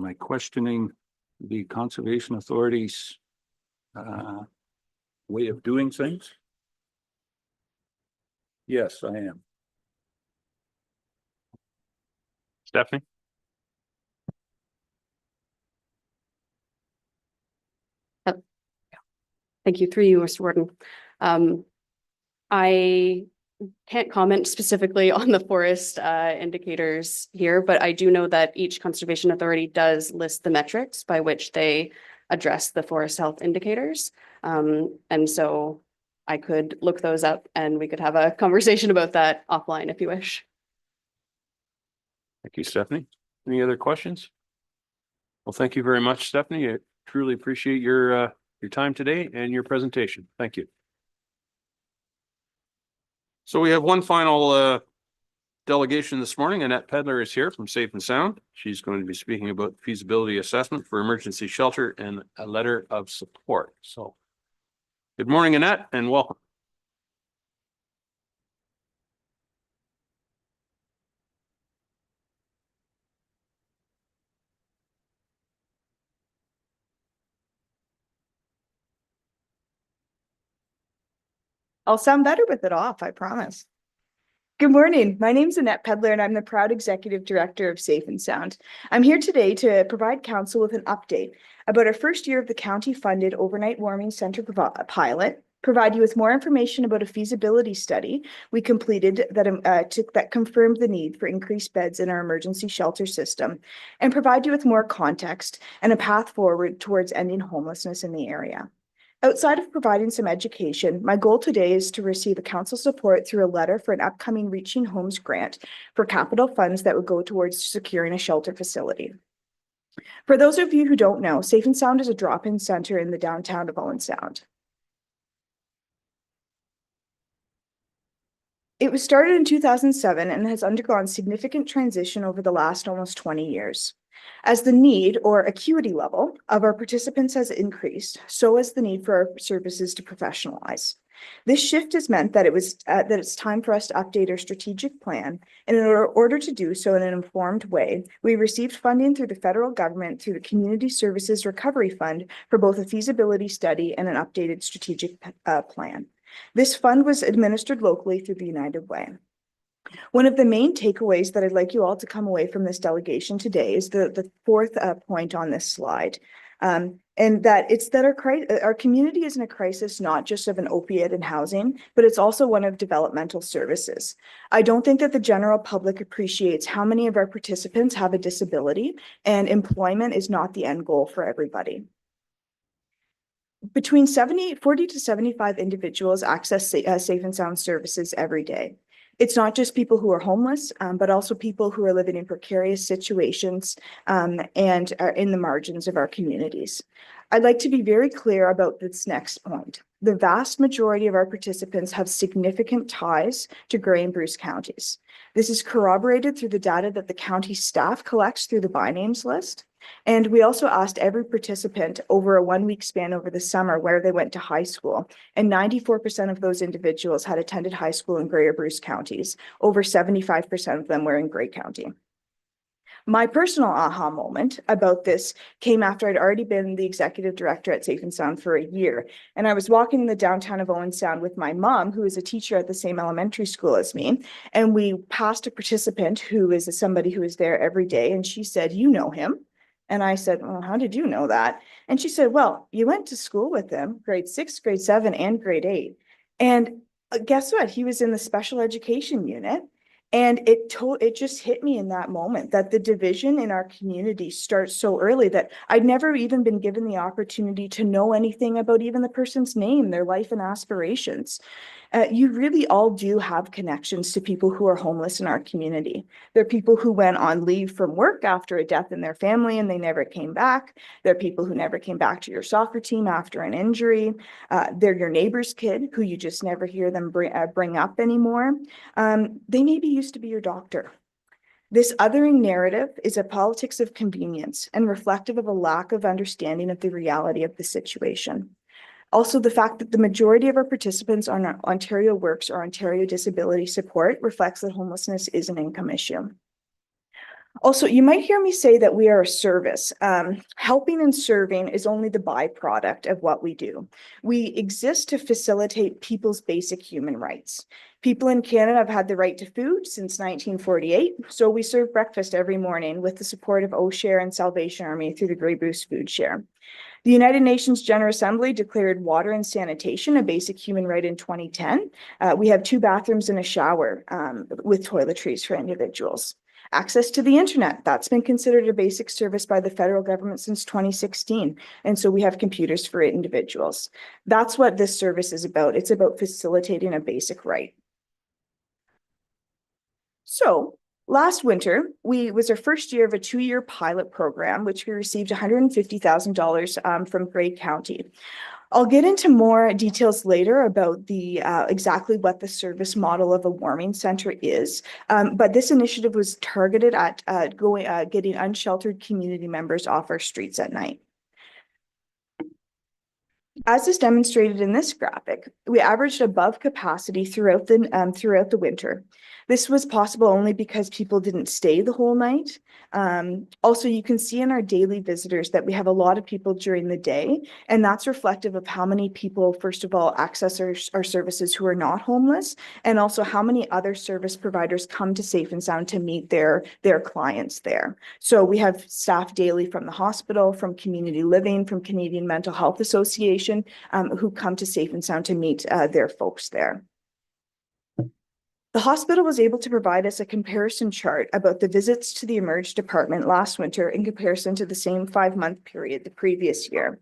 I questioning the conservation authorities' way of doing things? Yes, I am. Stephanie? Thank you, through you, Mr. Warden. I can't comment specifically on the forest indicators here, but I do know that each conservation authority does list the metrics by which they address the forest health indicators. And so I could look those up and we could have a conversation about that offline if you wish. Thank you, Stephanie. Any other questions? Well, thank you very much, Stephanie. I truly appreciate your time today and your presentation. Thank you. So we have one final delegation this morning. Annette Pedler is here from Safe and Sound. She's going to be speaking about feasibility assessment for emergency shelter and a letter of support. So good morning, Annette, and welcome. I'll sound better with it off, I promise. Good morning. My name's Annette Pedler and I'm the proud executive director of Safe and Sound. I'm here today to provide council with an update about our first year of the county funded overnight warming center pilot, provide you with more information about a feasibility study we completed that confirmed the need for increased beds in our emergency shelter system, and provide you with more context and a path forward towards ending homelessness in the area. Outside of providing some education, my goal today is to receive a council support through a letter for an upcoming Reaching Homes grant for capital funds that would go towards securing a shelter facility. For those of you who don't know, Safe and Sound is a drop-in center in the downtown of Owen Sound. It was started in 2007 and has undergone significant transition over the last almost 20 years. As the need or acuity level of our participants has increased, so has the need for our services to professionalize. This shift has meant that it's time for us to update our strategic plan, and in order to do so in an informed way, we received funding through the federal government through the Community Services Recovery Fund for both a feasibility study and an updated strategic plan. This fund was administered locally through the United Way. One of the main takeaways that I'd like you all to come away from this delegation today is the fourth point on this slide. And that it's that our community is in a crisis, not just of an opiate and housing, but it's also one of developmental services. I don't think that the general public appreciates how many of our participants have a disability, and employment is not the end goal for everybody. Between 40 to 75 individuals access Safe and Sound services every day. It's not just people who are homeless, but also people who are living in precarious situations and are in the margins of our communities. I'd like to be very clear about this next point. The vast majority of our participants have significant ties to Grey and Bruce counties. This is corroborated through the data that the county staff collects through the by names list. And we also asked every participant over a 1-week span over the summer where they went to high school. And 94% of those individuals had attended high school in Grey or Bruce counties. Over 75% of them were in Grey County. My personal aha moment about this came after I'd already been the executive director at Safe and Sound for a year. And I was walking in the downtown of Owen Sound with my mom, who is a teacher at the same elementary school as me. And we passed a participant who is somebody who is there every day. And she said, "You know him." And I said, "Well, how did you know that?" And she said, "Well, you went to school with him, grade 6, grade 7, and grade 8. And guess what? He was in the special education unit." And it just hit me in that moment that the division in our community starts so early that I'd never even been given the opportunity to know anything about even the person's name, their life and aspirations. You really all do have connections to people who are homeless in our community. There are people who went on leave from work after a death in their family and they never came back. There are people who never came back to your soccer team after an injury. They're your neighbor's kid who you just never hear them bring up anymore. They maybe used to be your doctor. This othering narrative is a politics of convenience and reflective of a lack of understanding of the reality of the situation. Also, the fact that the majority of our participants on our Ontario Works or Ontario Disability Support reflects that homelessness is an income issue. Also, you might hear me say that we are a service. Helping and serving is only the byproduct of what we do. We exist to facilitate people's basic human rights. People in Canada have had the right to food since 1948, so we serve breakfast every morning with the support of OSHARE and Salvation Army through the Grey Bruce Food Share. The United Nations General Assembly declared water and sanitation a basic human right in 2010. We have 2 bathrooms and a shower with toiletries for individuals. Access to the internet, that's been considered a basic service by the federal government since 2016. And so we have computers for individuals. That's what this service is about. It's about facilitating a basic right. So last winter, was our first year of a 2-year pilot program, which we received $150,000 from Grey County. I'll get into more details later about the exactly what the service model of a warming center is, but this initiative was targeted at getting unsheltered community members off our streets at night. As is demonstrated in this graphic, we averaged above capacity throughout the winter. This was possible only because people didn't stay the whole night. Also, you can see in our daily visitors that we have a lot of people during the day, and that's reflective of how many people, first of all, access our services who are not homeless, and also how many other service providers come to Safe and Sound to meet their clients there. So we have staff daily from the hospital, from community living, from Canadian Mental Health Association, who come to Safe and Sound to meet their folks there. The hospital was able to provide us a comparison chart about the visits to the Emerge department last winter in comparison to the same 5-month period the previous year.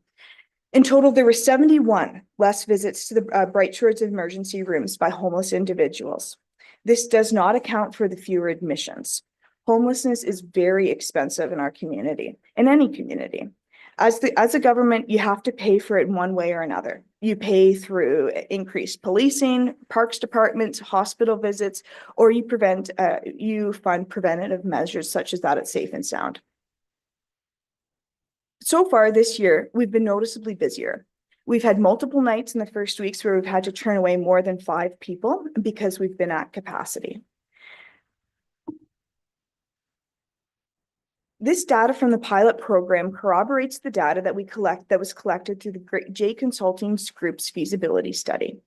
In total, there were 71 less visits to the Bright Shores emergency rooms by homeless individuals. This does not account for the fewer admissions. Homelessness is very expensive in our community, in any community. As a government, you have to pay for it in one way or another. You pay through increased policing, parks departments, hospital visits, or you fund preventative measures such as that at Safe and Sound. So far this year, we've been noticeably busier. We've had multiple nights in the first weeks where we've had to turn away more than 5 people because we've been at capacity. This data from the pilot program corroborates the data that was collected through the J Consulting Group's feasibility study.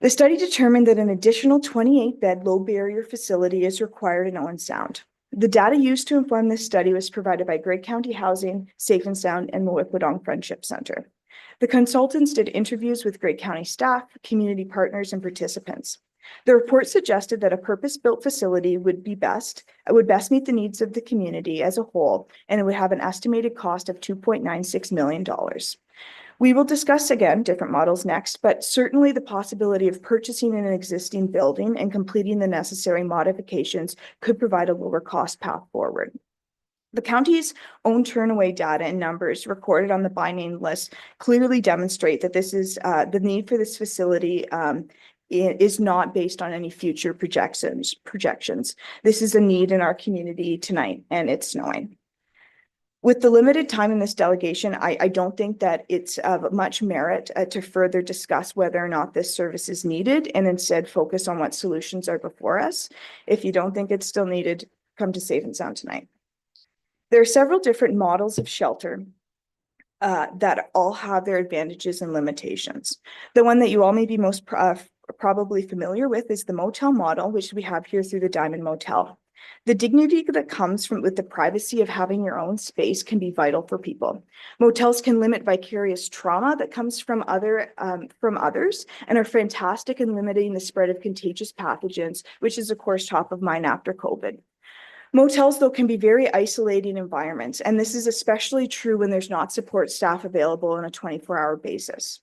The study determined that an additional 28-bed low-barrier facility is required in Owen Sound. The data used to inform this study was provided by Grey County Housing, Safe and Sound, and Mawickwodong Friendship Center. The consultants did interviews with Grey County staff, community partners, and participants. The report suggested that a purpose-built facility would best meet the needs of the community as a whole, and it would have an estimated cost of $2.96 million. We will discuss again different models next, but certainly the possibility of purchasing an existing building and completing the necessary modifications could provide a lower cost path forward. The county's own turnaway data and numbers recorded on the by name list clearly demonstrate that this is the need for this facility is not based on any future projections. This is a need in our community tonight, and it's snowing. With the limited time in this delegation, I don't think that it's of much merit to further discuss whether or not this service is needed, and instead focus on what solutions are before us. If you don't think it's still needed, come to Safe and Sound tonight. There are several different models of shelter that all have their advantages and limitations. The one that you all may be most probably familiar with is the motel model, which we have here through the Diamond Motel. The dignity that comes with the privacy of having your own space can be vital for people. Motels can limit vicarious trauma that comes from others and are fantastic in limiting the spread of contagious pathogens, which is of course top of mind after COVID. Motels, though, can be very isolating environments, and this is especially true when there's not support staff available on a 24-hour basis.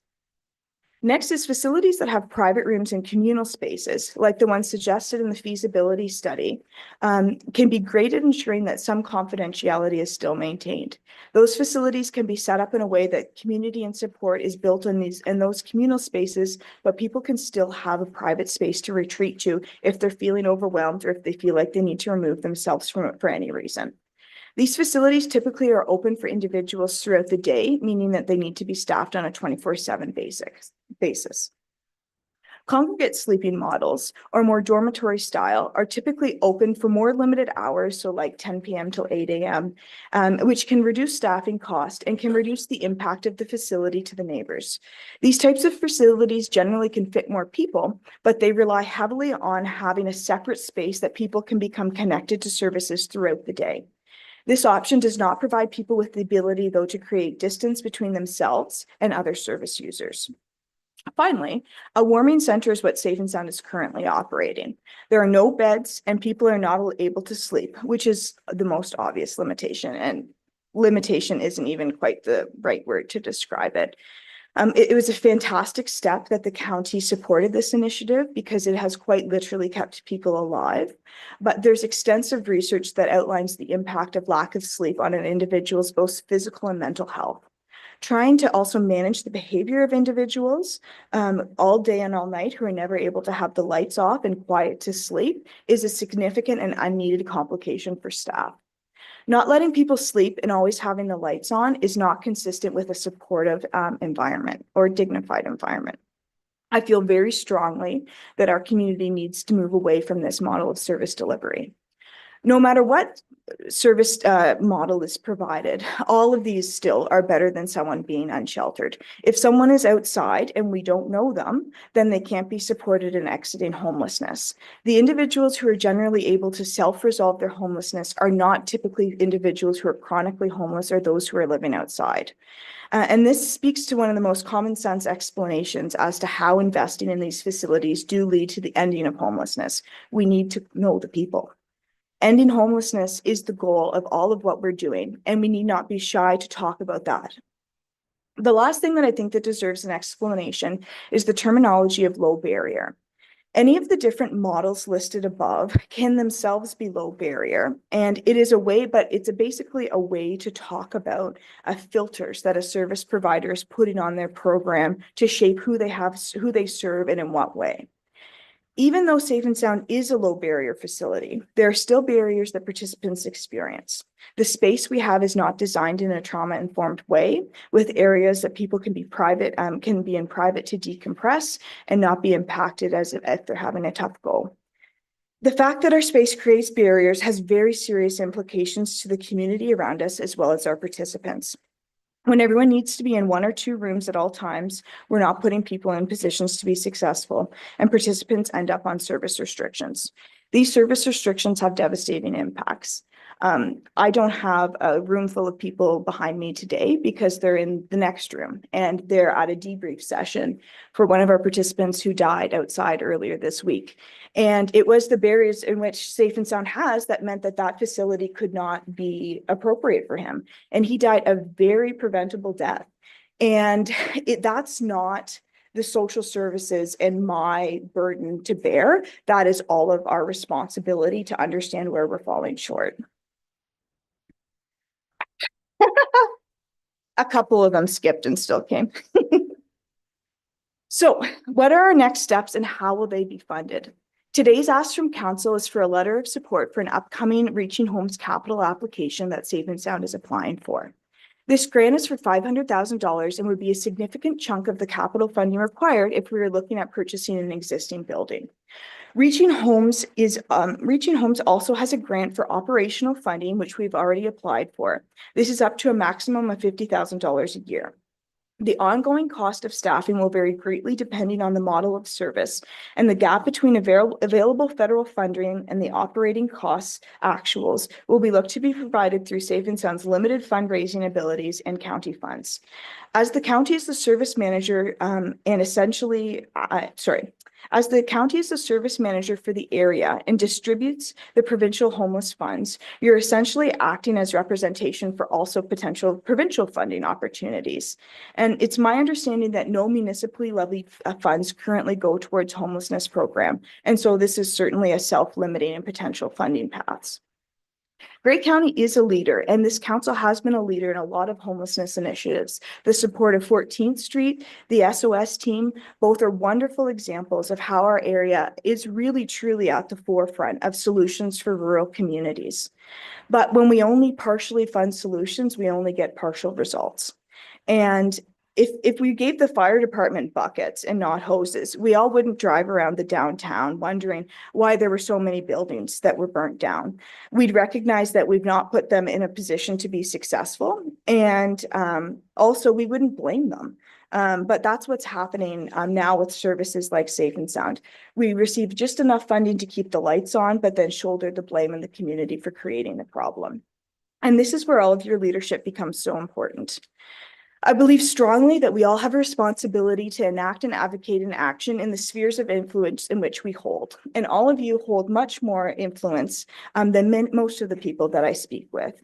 Next is facilities that have private rooms and communal spaces, like the ones suggested in the feasibility study, can be great at ensuring that some confidentiality is still maintained. Those facilities can be set up in a way that community and support is built in those communal spaces, but people can still have a private space to retreat to if they're feeling overwhelmed or if they feel like they need to remove themselves from it for any reason. These facilities typically are open for individuals throughout the day, meaning that they need to be staffed on a 24/7 basis. Congregate sleeping models, or more dormitory style, are typically open for more limited hours, so like 10 p.m. till 8 a.m., which can reduce staffing cost and can reduce the impact of the facility to the neighbors. These types of facilities generally can fit more people, but they rely heavily on having a separate space that people can become connected to services throughout the day. This option does not provide people with the ability, though, to create distance between themselves and other service users. Finally, a warming center is what Safe and Sound is currently operating. There are no beds and people are not able to sleep, which is the most obvious limitation, and limitation isn't even quite the right word to describe it. It was a fantastic step that the county supported this initiative because it has quite literally kept people alive. But there's extensive research that outlines the impact of lack of sleep on an individual's both physical and mental health. Trying to also manage the behavior of individuals all day and all night who are never able to have the lights off and quiet to sleep is a significant and unneeded complication for staff. Not letting people sleep and always having the lights on is not consistent with a supportive environment or dignified environment. I feel very strongly that our community needs to move away from this model of service delivery. No matter what service model is provided, all of these still are better than someone being unsheltered. If someone is outside and we don't know them, then they can't be supported in exiting homelessness. The individuals who are generally able to self-resolve their homelessness are not typically individuals who are chronically homeless or those who are living outside. And this speaks to one of the most common sense explanations as to how investing in these facilities do lead to the ending of homelessness. We need to know the people. Ending homelessness is the goal of all of what we're doing, and we need not be shy to talk about that. The last thing that I think that deserves an explanation is the terminology of low barrier. Any of the different models listed above can themselves be low barrier, and it is a way, but it's basically a way to talk about filters that a service provider is putting on their program to shape who they serve and in what way. Even though Safe and Sound is a low barrier facility, there are still barriers that participants experience. The space we have is not designed in a trauma-informed way, with areas that people can be in private to decompress and not be impacted as if they're having a tough go. The fact that our space creates barriers has very serious implications to the community around us as well as our participants. When everyone needs to be in one or two rooms at all times, we're not putting people in positions to be successful, and participants end up on service restrictions. These service restrictions have devastating impacts. I don't have a room full of people behind me today because they're in the next room and they're at a debrief session for one of our participants who died outside earlier this week. And it was the barriers in which Safe and Sound has that meant that that facility could not be appropriate for him. And he died a very preventable death. And that's not the social services and my burden to bear. That is all of our responsibility to understand where we're falling short. A couple of them skipped and still came. So what are our next steps and how will they be funded? Today's ask from council is for a letter of support for an upcoming Reaching Homes capital application that Safe and Sound is applying for. This grant is for $500,000 and would be a significant chunk of the capital funding required if we were looking at purchasing an existing building. Reaching Homes also has a grant for operational funding, which we've already applied for. This is up to a maximum of $50,000 a year. The ongoing cost of staffing will vary greatly depending on the model of service, and the gap between available federal funding and the operating costs actuals will be looked to be provided through Safe and Sound's limited fundraising abilities and county funds. As the county is the service manager As the county is a service manager for the area and distributes the provincial homeless funds, you're essentially acting as representation for also potential provincial funding opportunities. And it's my understanding that no municipally levied funds currently go towards homelessness program. And so this is certainly a self-limiting and potential funding paths. Grey County is a leader, and this council has been a leader in a lot of homelessness initiatives. The support of 14th Street, the SOS team, both are wonderful examples of how our area is really truly at the forefront of solutions for rural communities. But when we only partially fund solutions, we only get partial results. And if we gave the fire department buckets and not hoses, we all wouldn't drive around the downtown wondering why there were so many buildings that were burnt down. We'd recognize that we've not put them in a position to be successful. And also we wouldn't blame them. But that's what's happening now with services like Safe and Sound. We receive just enough funding to keep the lights on, but then shoulder the blame in the community for creating the problem. And this is where all of your leadership becomes so important. I believe strongly that we all have a responsibility to enact and advocate in action in the spheres of influence in which we hold. And all of you hold much more influence than most of the people that I speak with.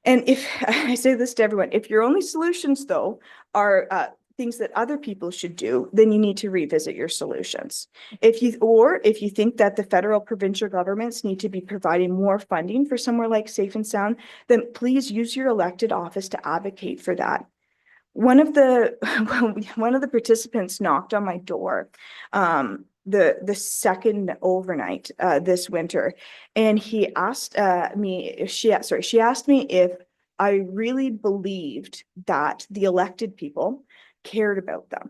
And if I say this to everyone, if your only solutions though are things that other people should do, then you need to revisit your solutions. If you think that the federal provincial governments need to be providing more funding for somewhere like Safe and Sound, then please use your elected office to advocate for that. One of the participants knocked on my door the second overnight this winter, and she asked me if I really believed that the elected people cared about them.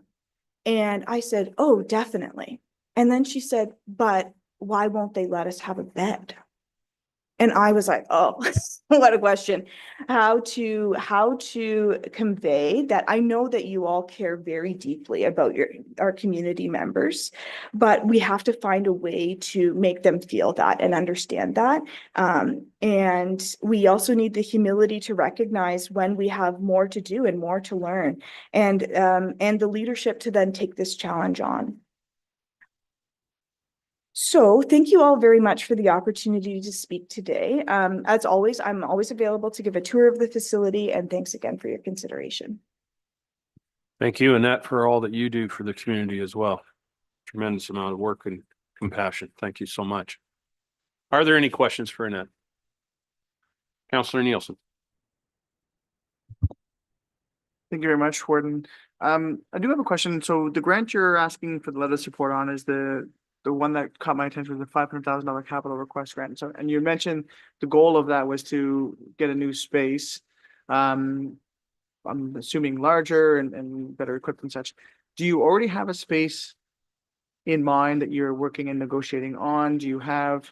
And I said, oh, definitely. And then she said, but why won't they let us have a bed? And I was like, oh, what a question. How to convey that I know that you all care very deeply about our community members, but we have to find a way to make them feel that and understand that. And we also need the humility to recognize when we have more to do and more to learn, and the leadership to then take this challenge on. So thank you all very much for the opportunity to speak today. As always, I'm always available to give a tour of the facility, and thanks again for your consideration. Thank you, Annette, for all that you do for the community as well. Tremendous amount of work and compassion. Thank you so much. Are there any questions for Annette? Councillor Nielsen. Thank you very much, Warden. I do have a question. So the grant you're asking for the letter of support on is the one that caught my attention was the $500,000 capital request grant. So, and you mentioned the goal of that was to get a new space. I'm assuming larger and better equipped and such. Do you already have a space in mind that you're working and negotiating on? Do you have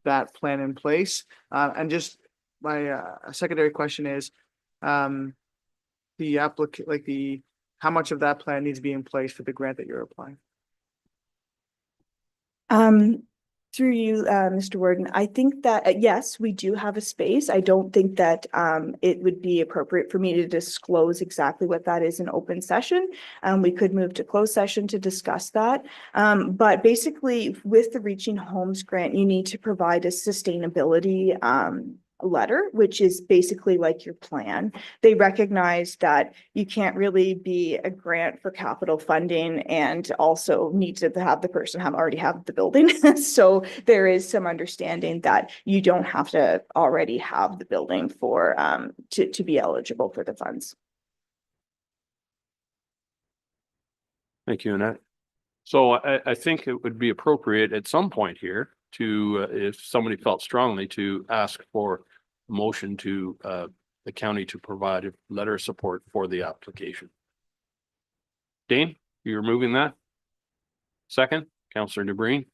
that plan in place? And just my secondary question is, how much of that plan needs to be in place for the grant that you're applying? Through you, Mr. Warden, I think that, yes, we do have a space. I don't think that it would be appropriate for me to disclose exactly what that is in open session. We could move to closed session to discuss that. But basically, with the Reaching Homes grant, you need to provide a sustainability letter, which is basically like your plan. They recognize that you can't really be a grant for capital funding and also need to have the person already have the building. So there is some understanding that you don't have to already have the building for to be eligible for the funds. Thank you, Annette. So I think it would be appropriate at some point here to, if somebody felt strongly, to ask for a motion to the county to provide a letter of support for the application. Dane, you're moving that? Second, Councillor DeBreen.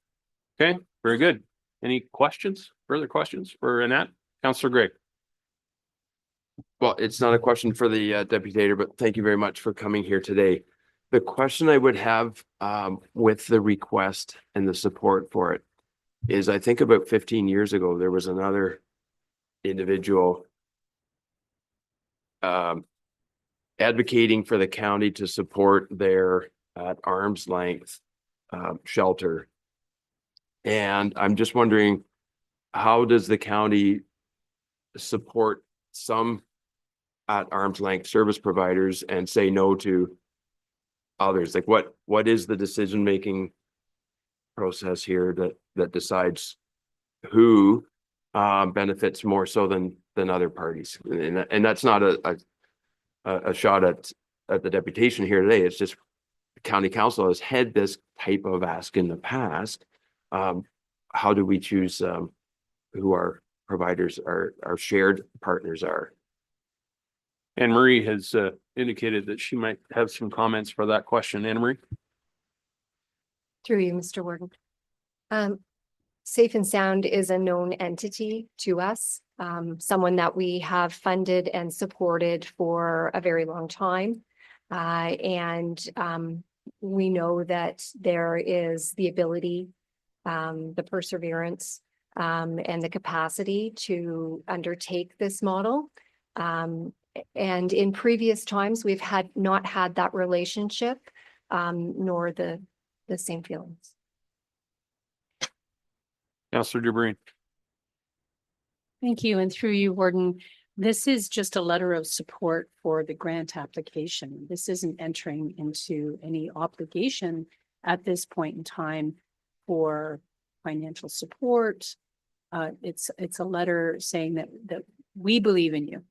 Okay, very good. Any questions, further questions for Annette? Councillor Gray. Well, it's not a question for the deputator, but thank you very much for coming here today. The question I would have with the request and the support for it is, I think about 15 years ago, there was another individual advocating for the county to support their at arm's length shelter. And I'm just wondering, how does the county support some at arm's length service providers and say no to others? Like what is the decision-making process here that decides who benefits more so than other parties? And that's not a shot at the deputation here today. It's just the county council has had this type of ask in the past. How do we choose who our providers are, our shared partners are? Anne Marie has indicated that she might have some comments for that question. Anne Marie? Through you, Mr. Warden. Safe and Sound is a known entity to us, someone that we have funded and supported for a very long time. We know that there is the ability, the perseverance, and the capacity to undertake this model. And in previous times, we've not had that relationship, nor the same feelings. Councillor DeBreen. Thank you. And through you, Warden, this is just a letter of support for the grant application. This isn't entering into any obligation at this point in time for financial support. It's a letter saying that we believe in you.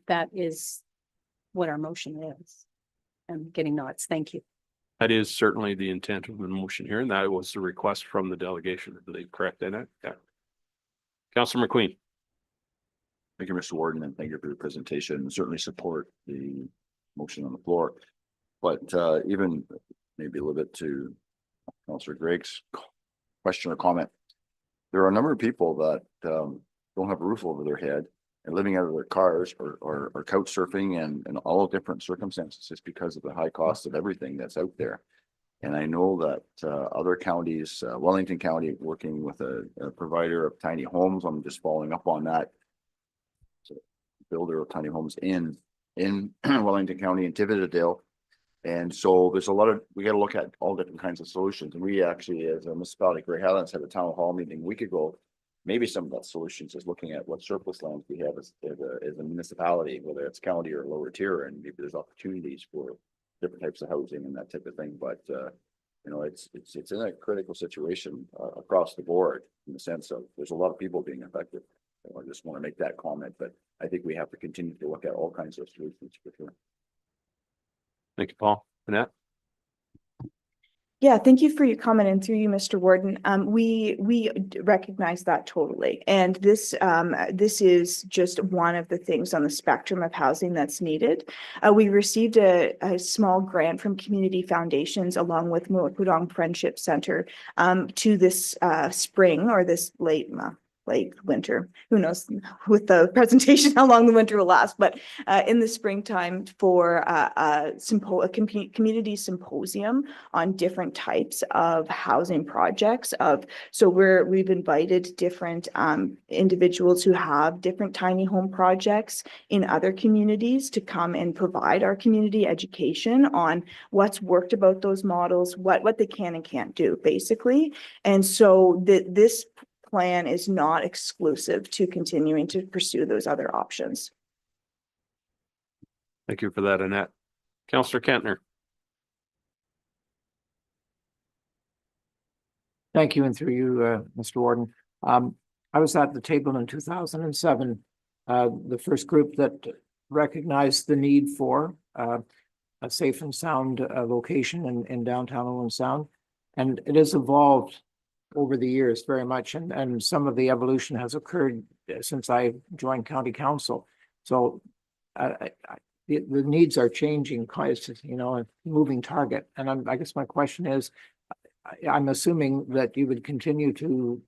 That is what our motion is. I'm getting nods. Thank you. That is certainly the intent of the motion here, and that was the request from the delegation. I believe, correct, in it? Yeah. Councillor McQueen. Thank you, Mr. Warden, and thank you for your presentation. Certainly support the motion on the floor. But even maybe a little bit to Councillor Gregg's question or comment, there are a number of people that don't have a roof over their head and living out of their cars or couch surfing and all different circumstances just because of the high cost of everything that's out there. And I know that other counties, Wellington County, working with a provider of tiny homes, I'm just following up on that. So, builder of tiny homes in Wellington County and Tividendale. And so there's a lot of, we got to look at all different kinds of solutions. And we actually, as a municipality, Grey Highlands, had a town hall meeting a week ago. Maybe some of that solutions is looking at what surplus lands we have as a municipality, whether it's county or lower tier, and maybe there's opportunities for different types of housing and that type of thing. But you know, it's in a critical situation across the board in the sense of there's a lot of people being affected. I just want to make that comment, but I think we have to continue to look at all kinds of solutions for sure. Thank you, Paul. Annette? Yeah, thank you for your comment, and through you, Mr. Warden. We recognize that totally. And this is just one of the things on the spectrum of housing that's needed. We received a small grant from Community Foundations along with Mulakudong Friendship Center to this spring or this late winter, who knows with the presentation how long the winter will last, but in the springtime for a community symposium on different types of housing projects. So we've invited different individuals who have different tiny home projects in other communities to come and provide our community education on what's worked about those models, what they can and can't do, basically. And so this plan is not exclusive to continuing to pursue those other options. Thank you for that, Annette. Councillor Kentner. Thank you, and through you, Mr. Warden. I was at the table in 2007, the first group that recognized the need for a safe and sound location in downtown Owen Sound, and it has evolved over the years very much, and some of the evolution has occurred since I joined county council. So the needs are changing quite, a moving target. And I guess my question is, I'm assuming that you would continue to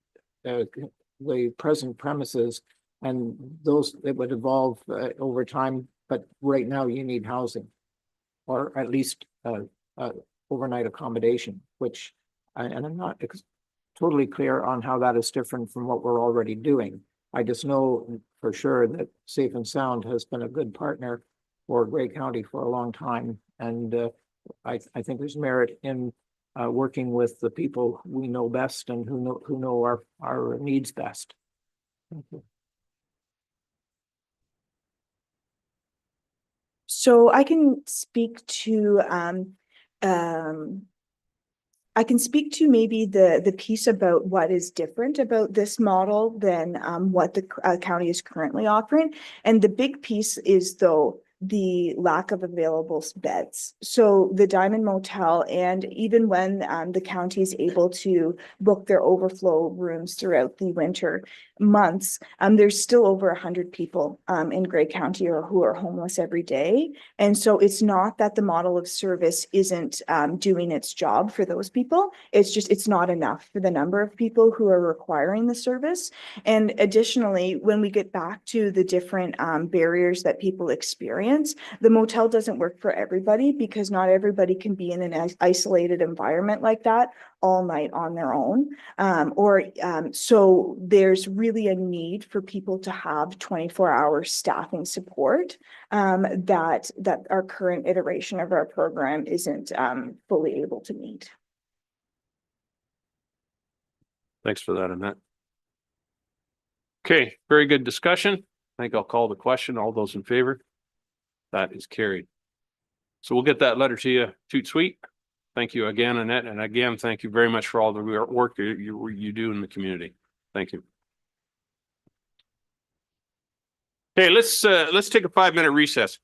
the present premises and those that would evolve over time, but right now you need housing or at least overnight accommodation, which and I'm not totally clear on how that is different from what we're already doing. I just know for sure that Safe and Sound has been a good partner for Grey County for a long time. And I think there's merit in working with the people we know best and who know our needs best. Thank you. So I can speak to I can speak to maybe the piece about what is different about this model than what the county is currently offering. And the big piece is, though, the lack of available beds. So the Diamond Motel, and even when the county is able to book their overflow rooms throughout the winter months, there's still over 100 people in Grey County who are homeless every day. And so it's not that the model of service isn't doing its job for those people. It's just, it's not enough for the number of people who are requiring the service. And additionally, when we get back to the different barriers that people experience, the motel doesn't work for everybody, because not everybody can be in an isolated environment like that all night on their own. So there's really a need for people to have 24-hour staffing support that our current iteration of our program isn't fully able to meet. Thanks for that, Annette. Okay, very good discussion. I think I'll call the question. All those in favor? That is carried. So we'll get that letter to you, toot sweet. Thank you again, Annette, and again, thank you very much for all the work you do in the community. Thank you. Okay, let's take a 5-minute recess.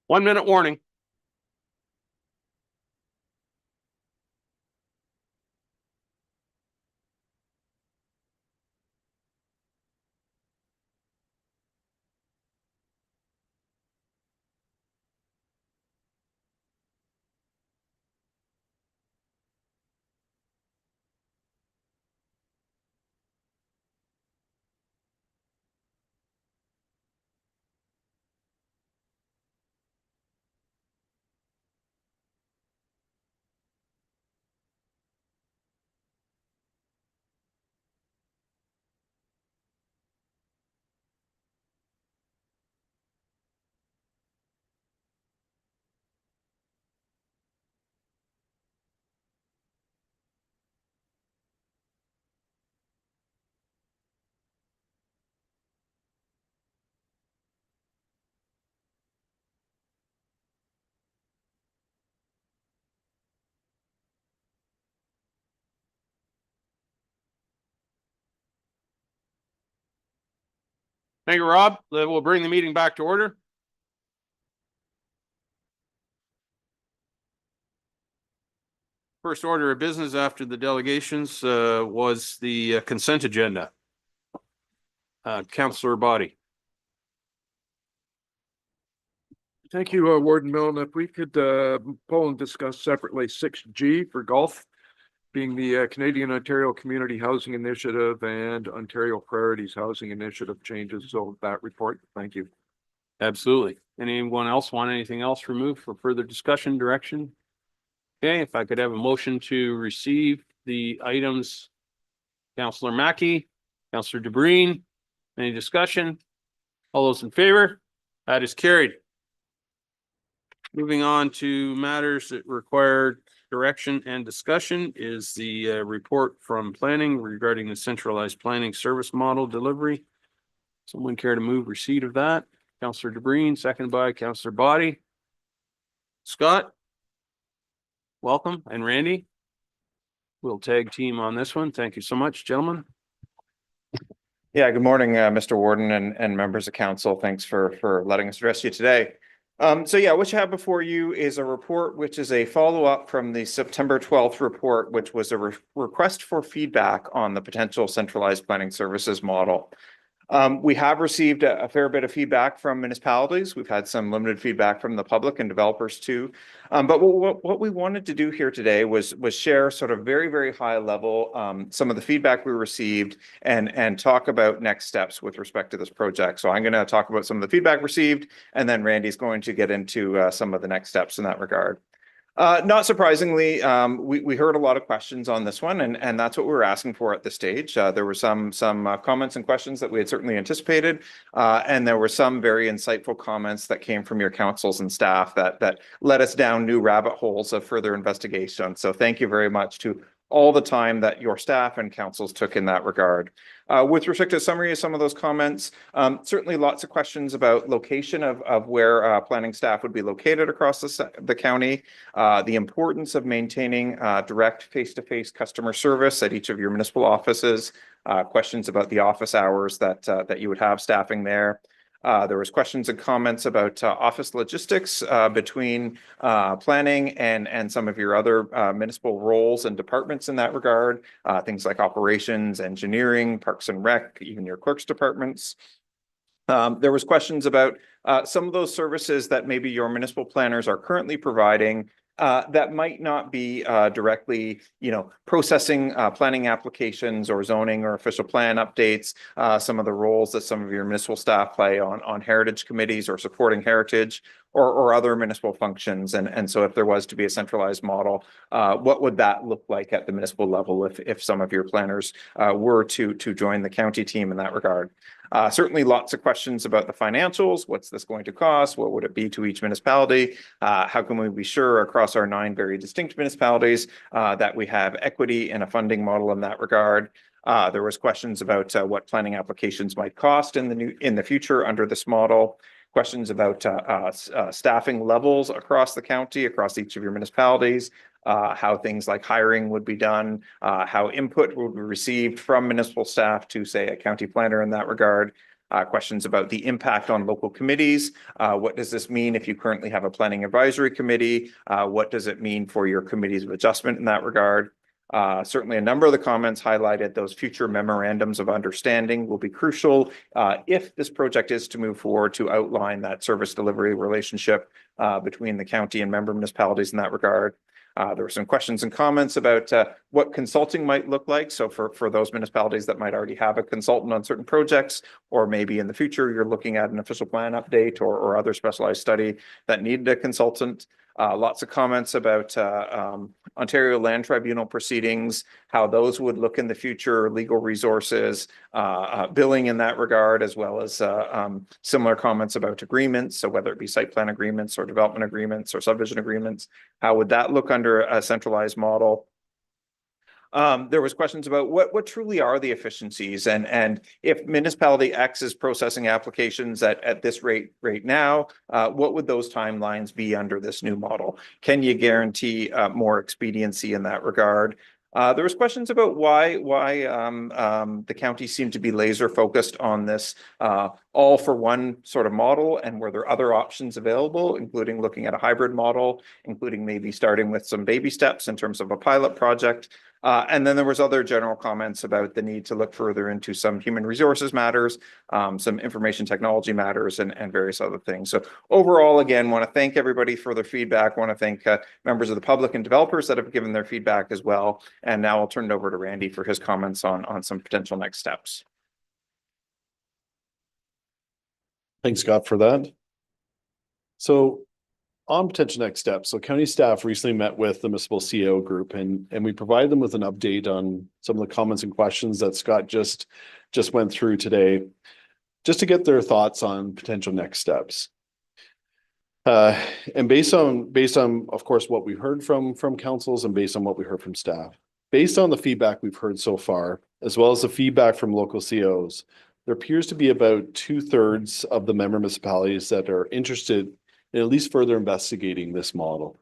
1 minute warning. Thank you, Rob. We'll bring the meeting back to order. First order of business after the delegations was the consent agenda. Councillor Body. Thank you, Warden Milne. If we could pull and discuss separately 6G for golf, being the Canadian Ontario Community Housing Initiative and Ontario Priorities Housing Initiative changes. So that report, thank you. Absolutely. Anyone else want anything else removed for further discussion, direction? Okay, if I could have a motion to receive the items. Councillor Mackey, Councillor DeBreen, any discussion? All those in favor? That is carried. Moving on to matters that require direction and discussion is the report from planning regarding the centralized planning service model delivery. Someone care to move receipt of that? Councillor DeBreen, seconded by Councillor Body. Scott? Welcome, and Randy? We'll tag team on this one. Thank you so much, gentlemen. Yeah, good morning, Mr. Warden and members of council. Thanks for letting us address you today. So yeah, what you have before you is a report which is a follow-up from the September 12th report, which was a request for feedback on the potential centralized planning services model. We have received a fair bit of feedback from municipalities. We've had some limited feedback from the public and developers too. But what we wanted to do here today was share sort of very high level some of the feedback we received and talk about next steps with respect to this project. So I'm going to talk about some of the feedback received, and then Randy's going to get into some of the next steps in that regard. Not surprisingly, we heard a lot of questions on this one, and that's what we were asking for at this stage. There were some comments and questions that we had certainly anticipated, and there were some very insightful comments that came from your councils and staff that led us down new rabbit holes of further investigation. So thank you very much to all the time that your staff and councils took in that regard. With respect to a summary of some of those comments, certainly lots of questions about location of where planning staff would be located across the county, the importance of maintaining direct face-to-face customer service at each of your municipal offices, questions about the office hours that you would have staffing there. There was questions and comments about office logistics between planning and some of your other municipal roles and departments in that regard. Things like operations, engineering, parks and rec, even your clerk's departments. There was questions about some of those services that maybe your municipal planners are currently providing that might not be directly, processing planning applications or zoning or official plan updates, some of the roles that some of your municipal staff play on heritage committees or supporting heritage or other municipal functions. And so if there was to be a centralized model, what would that look like at the municipal level if some of your planners were to join the county team in that regard? Certainly lots of questions about the financials. What's this going to cost? What would it be to each municipality? How can we be sure across our 9 very distinct municipalities that we have equity in a funding model in that regard? There was questions about what planning applications might cost in the future under this model. Questions about staffing levels across the county, across each of your municipalities, how things like hiring would be done, how input would be received from municipal staff to, say, a county planner in that regard. questions about the impact on local committees. What does this mean if you currently have a planning advisory committee? What does it mean for your committees of adjustment in that regard? Certainly a number of the comments highlighted those future memorandums of understanding will be crucial if this project is to move forward, to outline that service delivery relationship between the county and member municipalities in that regard. There were some questions and comments about what consulting might look like. So for those municipalities that might already have a consultant on certain projects, or maybe in the future, you're looking at an official plan update or other specialized study that needed a consultant. Lots of comments about Ontario Land Tribunal proceedings, how those would look in the future, legal resources, billing in that regard, as well as similar comments about agreements. So whether it be site plan agreements or development agreements or subdivision agreements, how would that look under a centralized model? There was questions about what truly are the efficiencies, and if municipality X is processing applications at this rate right now, what would those timelines be under this new model? Can you guarantee more expediency in that regard? There was questions about why the county seemed to be laser focused on this all for one sort of model, and were there other options available, including looking at a hybrid model, including maybe starting with some baby steps in terms of a pilot project. And then there was other general comments about the need to look further into some human resources matters, some information technology matters, and various other things. So overall, again, want to thank everybody for their feedback. Want to thank members of the public and developers that have given their feedback as well. And now I'll turn it over to Randy for his comments on some potential next steps. Thanks, Scott, for that. So on potential next steps, so county staff recently met with the municipal CEO group, and we provided them with an update on some of the comments and questions that Scott just went through today, just to get their thoughts on potential next steps. And based on, of course, what we heard from councils and based on what we heard from staff, based on the feedback we've heard so far, as well as the feedback from local CEOs, there appears to be about 2/3 of the member municipalities that are interested in at least further investigating this model.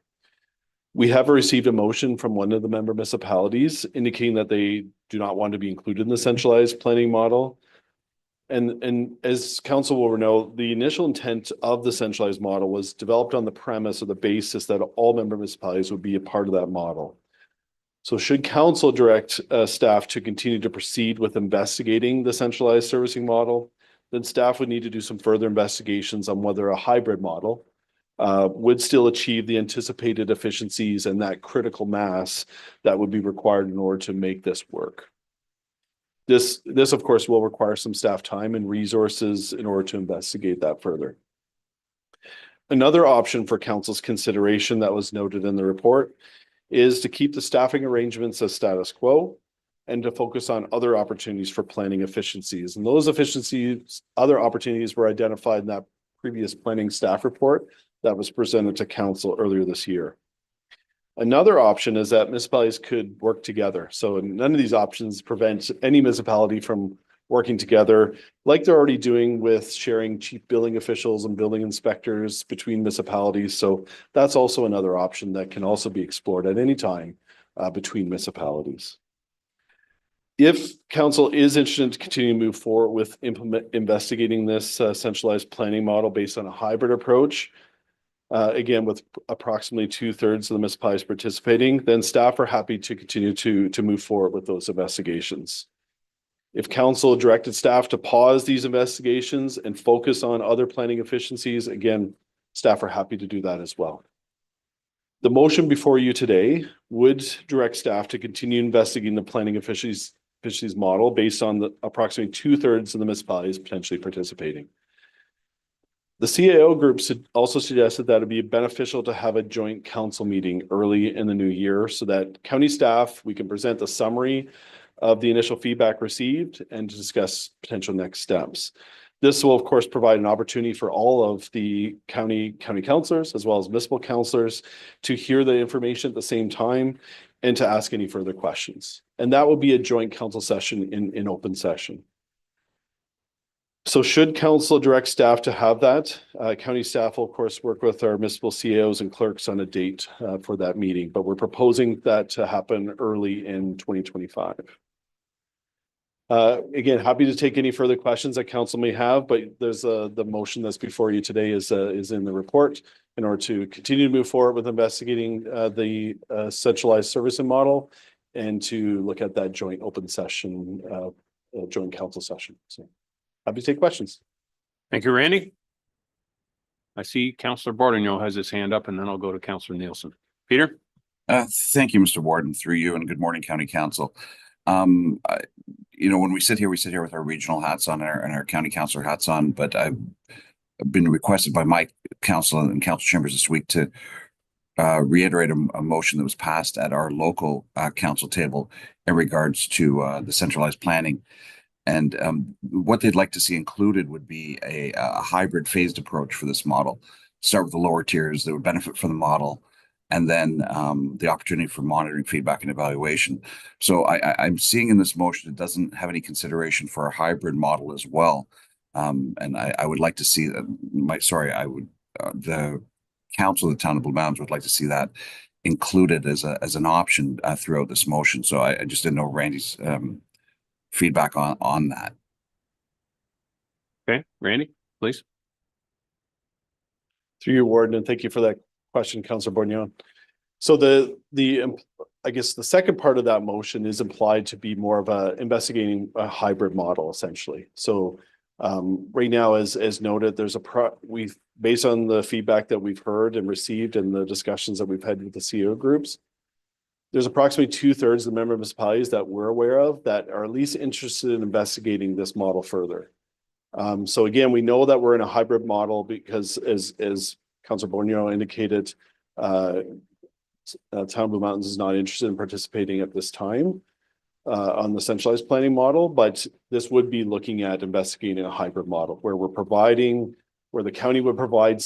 We have received a motion from one of the member municipalities indicating that they do not want to be included in the centralized planning model. And as council will know, the initial intent of the centralized model was developed on the premise or the basis that all member municipalities would be a part of that model. So should council direct staff to continue to proceed with investigating the centralized servicing model, then staff would need to do some further investigations on whether a hybrid model would still achieve the anticipated efficiencies and that critical mass that would be required in order to make this work. This of course will require some staff time and resources in order to investigate that further. Another option for council's consideration that was noted in the report is to keep the staffing arrangements as status quo and to focus on other opportunities for planning efficiencies. And those efficiencies, other opportunities were identified in that previous planning staff report that was presented to council earlier this year. Another option is that municipalities could work together. So none of these options prevent any municipality from working together like they're already doing with sharing chief building officials and building inspectors between municipalities. So that's also another option that can also be explored at any time between municipalities. If council is interested to continue to move forward with investigating this centralized planning model based on a hybrid approach, again, with approximately 2/3 of the municipalities participating, then staff are happy to continue to move forward with those investigations. If council directed staff to pause these investigations and focus on other planning efficiencies, again, staff are happy to do that as well. The motion before you today would direct staff to continue investigating the planning efficiencies model based on the approximately 2/3 of the municipalities potentially participating. The CAO group also suggested that it'd be beneficial to have a joint council meeting early in the new year so that county staff, we can present a summary of the initial feedback received and to discuss potential next steps. This will, of course, provide an opportunity for all of the county councillors as well as municipal councillors to hear the information at the same time and to ask any further questions. And that will be a joint council session in open session. So should council direct staff to have that, county staff will of course work with our municipal CAOs and clerks on a date for that meeting, but we're proposing that to happen early in 2025. Again, happy to take any further questions that council may have, but there's the motion that's before you today is in the report in order to continue to move forward with investigating the centralized servicing model and to look at that joint open session, joint council session. So happy to take questions. Thank you, Randy. I see Councillor Bordigno has his hand up, and then I'll go to Councillor Nielsen. Peter? Thank you, Mr. Warden, through you, and good morning, County Council. When we sit here with our regional hats on and our county councilor hats on, but I've been requested by my council and council chambers this week to reiterate a motion that was passed at our local council table in regards to the centralized planning. And what they'd like to see included would be a hybrid phased approach for this model. Start with the lower tiers that would benefit from the model, and then the opportunity for monitoring, feedback, and evaluation. So I'm seeing in this motion, it doesn't have any consideration for a hybrid model as well. And I would like to see that, the council of the town of Blue Mountains would like to see that included as an option throughout this motion. So I just didn't know Randy's feedback on that. Okay, Randy, please. Through your Warden, and thank you for that question, Councillor Bordigno. So I guess the second part of that motion is implied to be more of investigating a hybrid model, essentially. So right now, as noted, there's based on the feedback that we've heard and received and the discussions that we've had with the CEO groups, there's approximately 2/3 of the member municipalities that we're aware of that are at least interested in investigating this model further. So again, we know that we're in a hybrid model because as Councillor Bordigno indicated, Town of Blue Mountains is not interested in participating at this time on the centralized planning model, but this would be looking at investigating a hybrid model where where the county would provide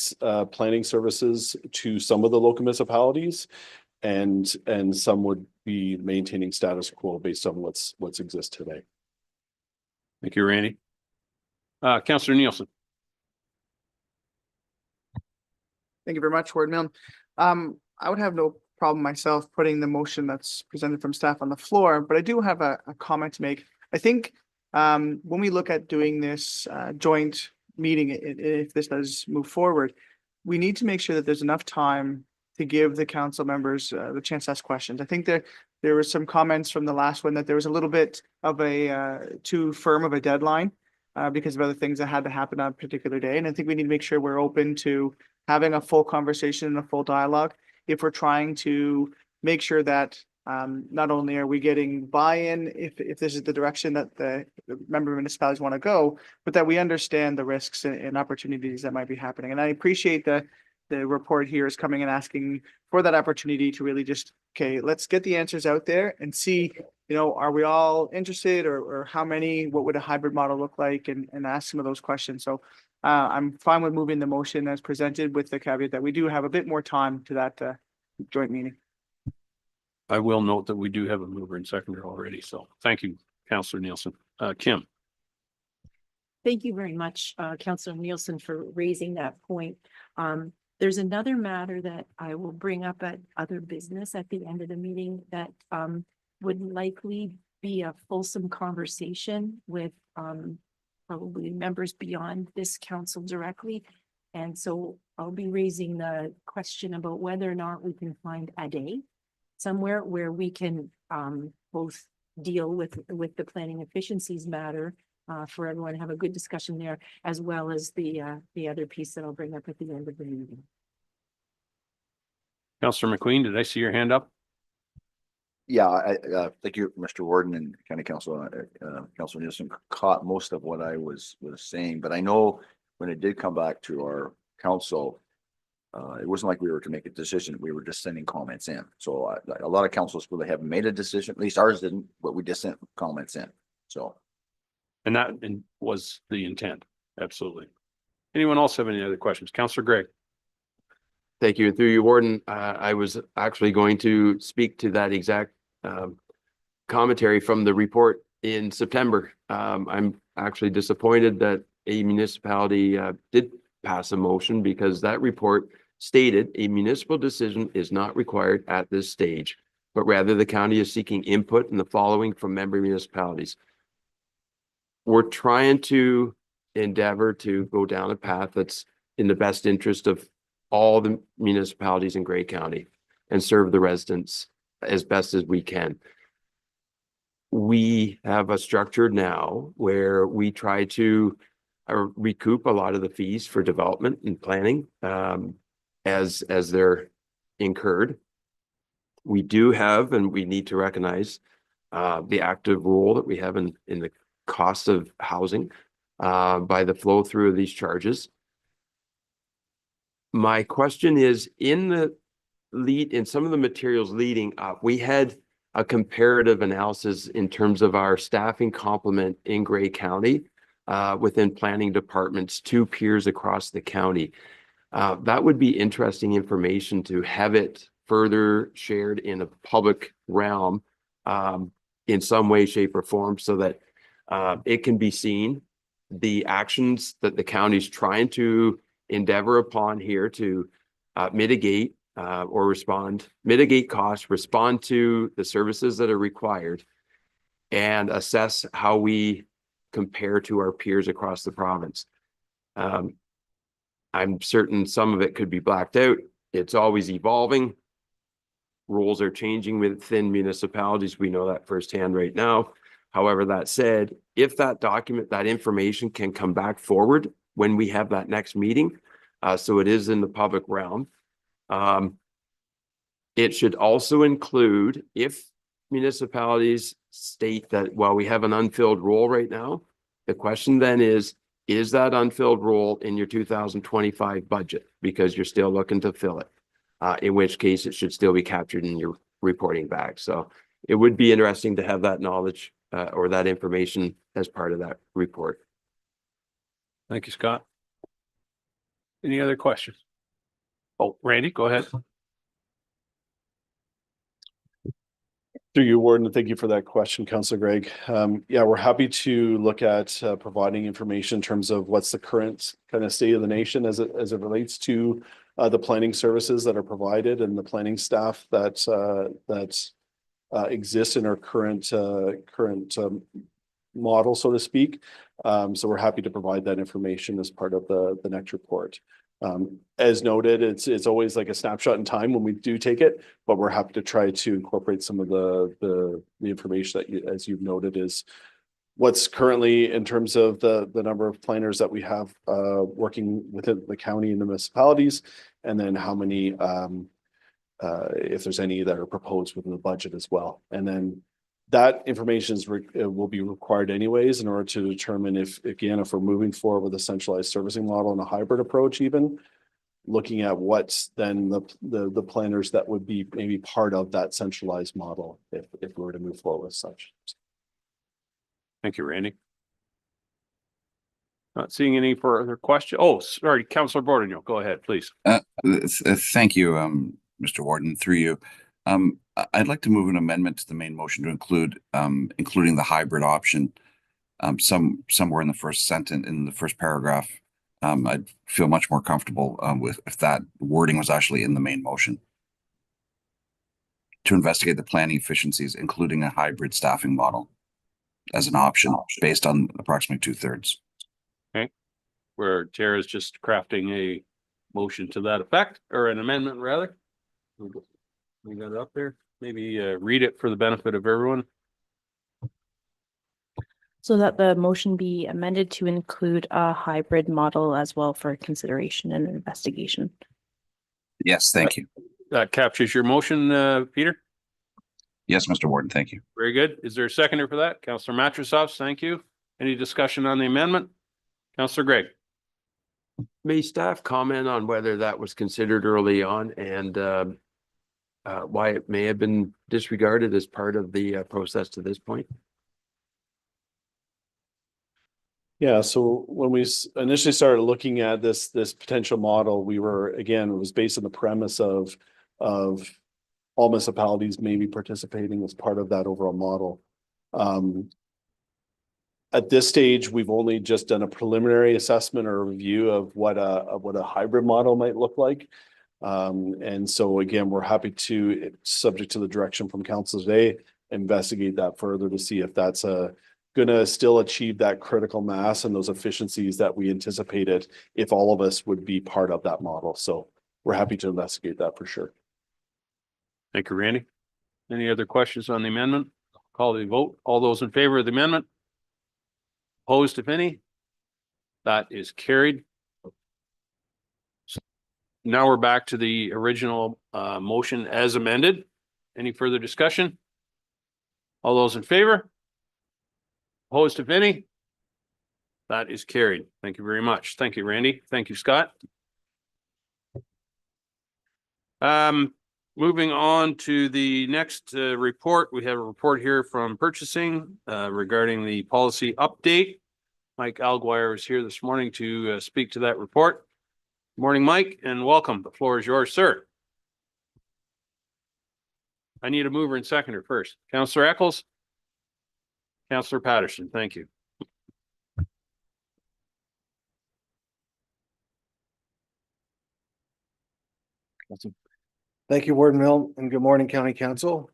planning services to some of the local municipalities, and some would be maintaining status quo based on what's exists today. Thank you, Randy. Councillor Nielsen. Thank you very much, Warden Milne. I would have no problem myself putting the motion that's presented from staff on the floor, but I do have a comment to make. I think when we look at doing this joint meeting, if this does move forward, we need to make sure that there's enough time to give the council members the chance to ask questions. I think there were some comments from the last one that there was a little bit of a too firm of a deadline because of other things that had to happen on a particular day. And I think we need to make sure we're open to having a full conversation and a full dialogue if we're trying to make sure that not only are we getting buy-in if this is the direction that the member municipalities want to go, but that we understand the risks and opportunities that might be happening. And I appreciate the report here is coming and asking for that opportunity to really just, okay, let's get the answers out there and see, are we all interested or how many, what would a hybrid model look like, and ask some of those questions. So I'm fine with moving the motion as presented with the caveat that we do have a bit more time to that joint meeting. I will note that we do have a mover and seconder already. So thank you, Councillor Nielsen. Kim. Thank you very much, Councillor Nielsen, for raising that point. There's another matter that I will bring up at other business at the end of the meeting that would likely be a fulsome conversation with probably members beyond this council directly. And so I'll be raising the question about whether or not we can find a day somewhere where we can both deal with the planning efficiencies matter for everyone to have a good discussion there, as well as the other piece that I'll bring up at the end of the meeting. Councillor McQueen, did I see your hand up? Yeah, thank you, Mr. Warden and County Council. Councilor Nielsen caught most of what I was saying, but I know when it did come back to our council, it wasn't like we were to make a decision. We were just sending comments in. So a lot of councils really haven't made a decision. At least ours didn't, but we just sent comments in. So. And that was the intent. Absolutely. Anyone else have any other questions? Councillor Gray. Thank you. Through you, Warden, I was actually going to speak to that exact commentary from the report in September. I'm actually disappointed that a municipality did pass a motion because that report stated a municipal decision is not required at this stage, but rather the county is seeking input in the following from member municipalities. we're trying to endeavor to go down a path that's in the best interest of all the municipalities in Grey County and serve the residents as best as we can. We have a structure now where we try to recoup a lot of the fees for development and planning as they're incurred. We do have, and we need to recognize the active role that we have in the cost of housing by the flow through of these charges. My question is, in some of the materials leading up, we had a comparative analysis in terms of our staffing complement in Grey County within planning departments, 2 peers across the county. That would be interesting information to have it further shared in a public realm in some way, shape, or form, so that it can be seen the actions that the county's trying to endeavor upon here to mitigate costs, respond to the services that are required, and assess how we compare to our peers across the province. I'm certain some of it could be blacked out. It's always evolving. Rules are changing within municipalities. We know that firsthand right now. However, that said, if that document, that information can come back forward when we have that next meeting, so it is in the public realm. It should also include, if municipalities state that, well, we have an unfilled role right now, the question then is that unfilled role in your 2025 budget? Because you're still looking to fill it, in which case it should still be captured in your reporting back. So it would be interesting to have that knowledge or that information as part of that report. Thank you, Scott. Any other questions? Oh, Randy, go ahead. Through you, Warden, and thank you for that question, Councillor Greg. Yeah, we're happy to look at providing information in terms of what's the current kind of state of the nation as it relates to the planning services that are provided and the planning staff that exists in our current model, so to speak. So we're happy to provide that information as part of the next report. As noted, it's always like a snapshot in time when we do take it, but we're happy to try to incorporate some of the information that as you've noted is what's currently in terms of the number of planners that we have working within the county and the municipalities, and then how many if there's any that are proposed within the budget as well. And then that information will be required anyways in order to determine if we're moving forward with a centralized servicing model and a hybrid approach, even looking at what's then the planners that would be maybe part of that centralized model if we were to move forward with such. Thank you, Randy. Not seeing any further questions. Oh, sorry, Councillor Bordignon, go ahead, please. Thank you, Mr. Warden, through you. I'd like to move an amendment to the main motion to include including the hybrid option somewhere in the first sentence, in the first paragraph. I'd feel much more comfortable with if that wording was actually in the main motion. To investigate the planning efficiencies, including a hybrid staffing model as an option based on approximately 2/3. Okay, where Tara's just crafting a motion to that effect, or an amendment rather. We got it up there. Maybe read it for the benefit of everyone. So that the motion be amended to include a hybrid model as well for consideration and investigation. Yes, thank you. That captures your motion, Peter? Yes, Mr. Warden, thank you. Very good. Is there a seconder for that? Councillor Matrosovs, thank you. Any discussion on the amendment? Councillor Greg. May staff comment on whether that was considered early on and why it may have been disregarded as part of the process to this point? Yeah, so when we initially started looking at this potential model, we were, again, it was based on the premise of all municipalities maybe participating as part of that overall model. At this stage, we've only just done a preliminary assessment or review of what a hybrid model might look like. And so again, we're happy to, subject to the direction from council today, investigate that further to see if that's gonna still achieve that critical mass and those efficiencies that we anticipated if all of us would be part of that model. So we're happy to investigate that for sure. Thank you, Randy. Any other questions on the amendment? Call the vote. All those in favor of the amendment? Opposed, if any? That is carried. Now we're back to the original motion as amended. Any further discussion? All those in favor? Opposed, if any? That is carried. Thank you very much. Thank you, Randy. Thank you, Scott. Moving on to the next report, we have a report here from purchasing regarding the policy update. Mike Alguire is here this morning to speak to that report. Morning, Mike, and welcome. The floor is yours, sir. I need a mover and seconder first. Councillor Eccles. Councillor Patterson, thank you. Awesome. Thank you, Warden Mill, and good morning, County Council.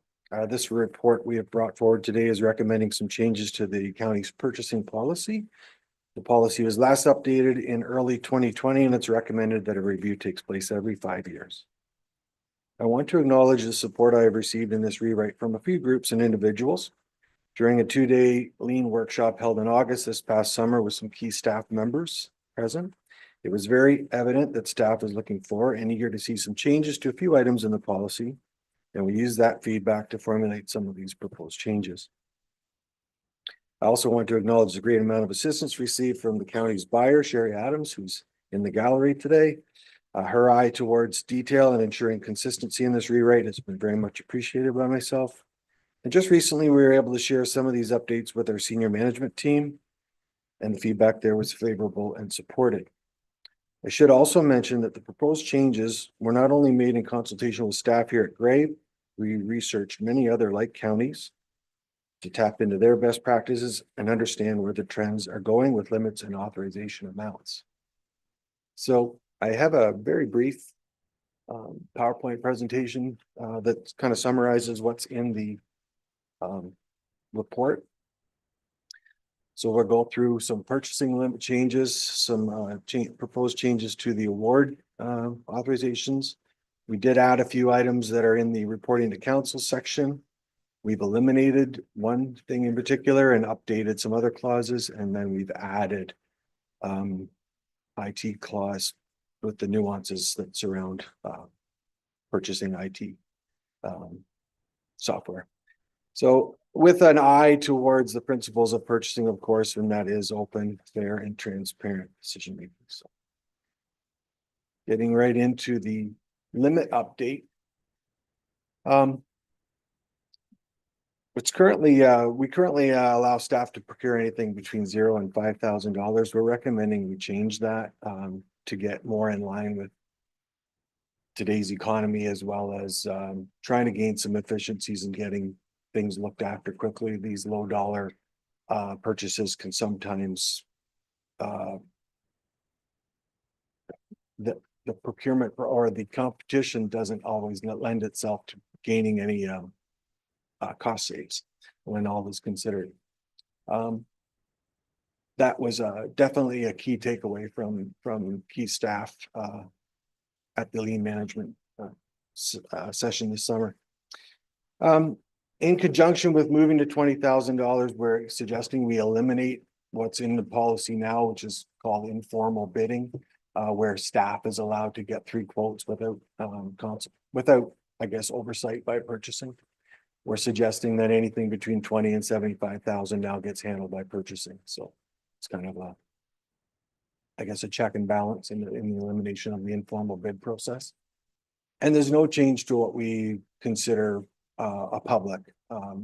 This report we have brought forward today is recommending some changes to the county's purchasing policy. The policy was last updated in early 2020, and it's recommended that a review takes place every 5 years. I want to acknowledge the support I have received in this rewrite from a few groups and individuals. During a 2-day lean workshop held in August this past summer with some key staff members present, it was very evident that staff is looking for and eager to see some changes to a few items in the policy, and we use that feedback to formulate some of these proposed changes. I also want to acknowledge the great amount of assistance received from the county's buyer, Sherry Adams, who's in the gallery today. Her eye towards detail and ensuring consistency in this rewrite has been very much appreciated by myself. And just recently, we were able to share some of these updates with our senior management team, and the feedback there was favorable and supported. I should also mention that the proposed changes were not only made in consultation with staff here at Gray, we researched many other like counties to tap into their best practices and understand where the trends are going with limits and authorization amounts. So I have a very brief PowerPoint presentation that kind of summarizes what's in the report. So we'll go through some purchasing limit changes, some proposed changes to the award authorizations. We did add a few items that are in the reporting to council section. We've eliminated one thing in particular and updated some other clauses, and then we've added IT clause with the nuances that surround purchasing IT software. So with an eye towards the principles of purchasing, of course, and that is open, fair, and transparent decision making. So getting right into the limit update. Which currently, we currently allow staff to procure anything between $0 and $5,000. We're recommending we change that to get more in line with today's economy, as well as trying to gain some efficiencies in getting things looked after quickly. These low dollar purchases can sometimes the procurement or the competition doesn't always lend itself to gaining any cost saves when all is considered. That was definitely a key takeaway from key staff at the lean management session this summer. In conjunction with moving to $20,000, we're suggesting we eliminate what's in the policy now, which is called informal bidding, where staff is allowed to get 3 quotes without I guess, oversight by purchasing. We're suggesting that anything between 20 and 75,000 now gets handled by purchasing. So it's kind of a, I guess, a check and balance in the elimination of the informal bid process. And there's no change to what we consider a public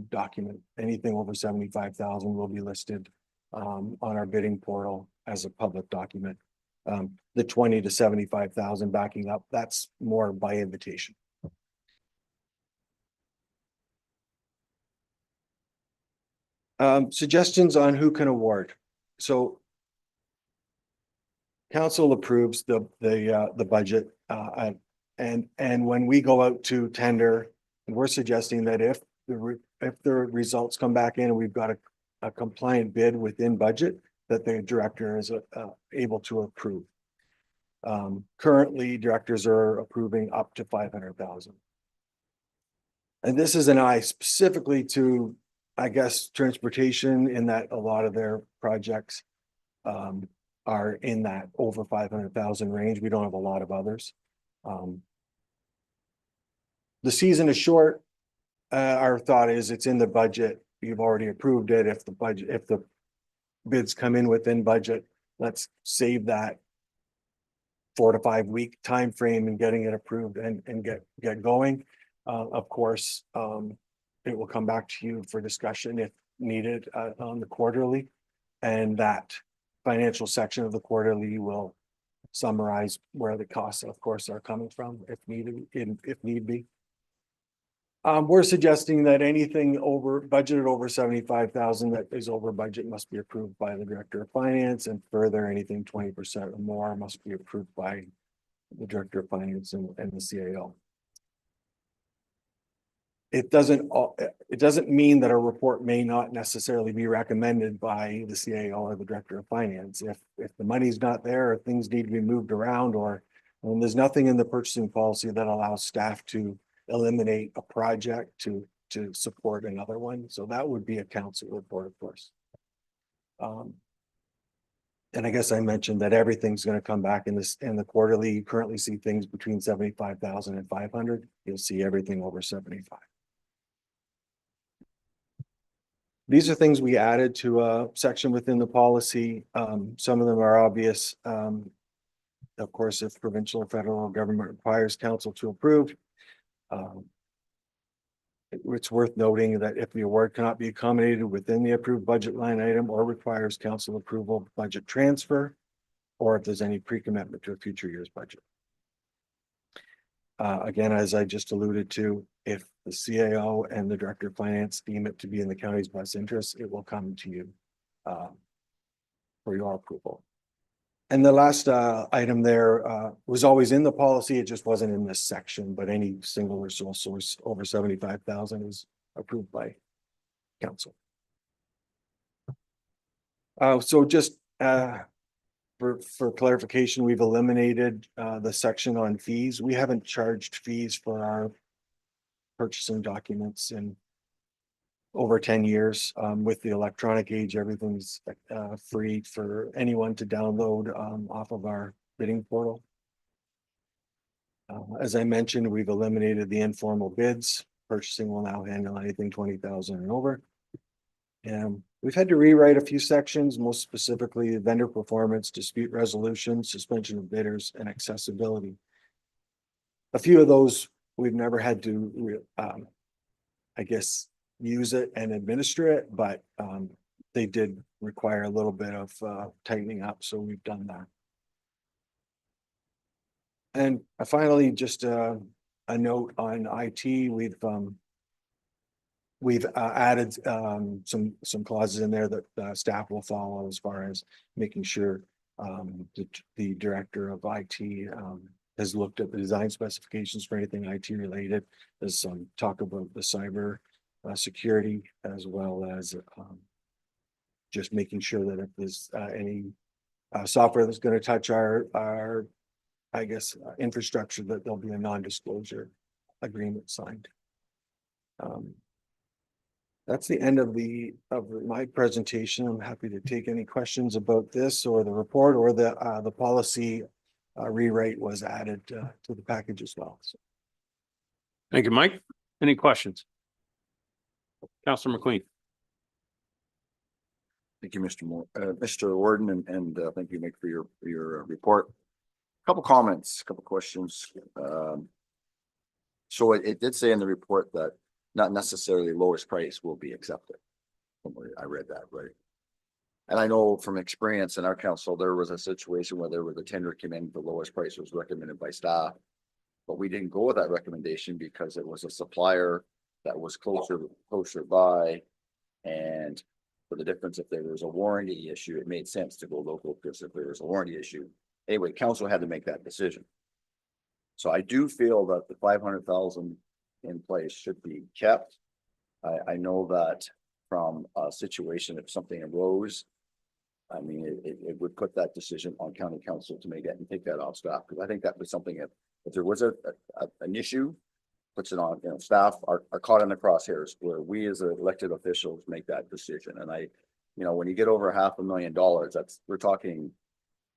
document. Anything over 75,000 will be listed on our bidding portal as a public document. The 20 to 75,000 backing up, that's more by invitation. Suggestions on who can award. So council approves the budget and when we go out to tender, we're suggesting that if the results come back in and we've got a compliant bid within budget that the director is able to approve. Currently, directors are approving up to 500,000. And this is an eye specifically to, I guess, transportation, in that a lot of their projects are in that over 500,000 range. We don't have a lot of others. The season is short. Our thought is it's in the budget. You've already approved it. If the bids come in within budget, let's save that 4 to 5 week time frame in getting it approved and get going. Of course, it will come back to you for discussion if needed on the quarterly, and that financial section of the quarterly will summarize where the costs, of course, are coming from if needed, if need be. We're suggesting that anything budgeted over 75,000 that is over budget must be approved by the Director of Finance, and further, anything 20% or more must be approved by the Director of Finance and the CAO. It doesn't mean that a report may not necessarily be recommended by the CAO or the Director of Finance. If the money's not there, or things need to be moved around, or there's nothing in the purchasing policy that allows staff to eliminate a project to support another one. So that would be a council report, of course. And I guess I mentioned that everything's going to come back in the quarterly. You currently see things between 75,000 and 500. You'll see everything over 75. These are things we added to a section within the policy. Some of them are obvious. Of course, if provincial or federal government requires council to approve, it's worth noting that if the award cannot be accommodated within the approved budget line item, or requires council approval of budget transfer, or if there's any pre-commitment to a future year's budget. Again, as I just alluded to, if the CAO and the Director of Finance deem it to be in the county's best interest, it will come to you for your approval. And the last item there was always in the policy. It just wasn't in this section, but any single or sole source over 75,000 is approved by council. So just for clarification, we've eliminated the section on fees. We haven't charged fees for our purchasing documents in over 10 years. With the electronic age, everything's free for anyone to download off of our bidding portal. As I mentioned, we've eliminated the informal bids. Purchasing will now handle anything 20,000 and over. And we've had to rewrite a few sections, most specifically vendor performance, dispute resolution, suspension of bidders, and accessibility. A few of those we've never had to, I guess, use it and administer it, but they did require a little bit of tightening up, so we've done that. And finally, just a note on IT. We've added some clauses in there that staff will follow, as far as making sure the Director of IT has looked at the design specifications for anything IT related. There's some talk about the cyber security, as well as just making sure that if there's any software that's going to touch our I guess infrastructure, that there'll be a non-disclosure agreement signed. That's the end of my presentation. I'm happy to take any questions about this or the report, or the policy rewrite was added to the package as well. So. Thank you, Mike. Any questions? Councillor McQueen. Thank you, Mr. Warden, and thank you, Mick, for your report. Couple comments, couple questions. So it did say in the report that not necessarily lowest price will be accepted. I read that right. And I know from experience in our council, there was a situation where there was a tender came in, the lowest price was recommended by staff, but we didn't go with that recommendation because it was a supplier that was closer by, and for the difference, if there was a warranty issue, it made sense to go local, because if there was a warranty issue, anyway, council had to make that decision. So I do feel that the 500,000 in place should be kept. I know that from a situation if something arose. I mean, it would put that decision on county council to make that and take that off staff, because I think that was something if there was an issue, puts it on, you know, staff are caught in the crosshairs where we as elected officials make that decision. And you know, when you get over $500,000, we're talking,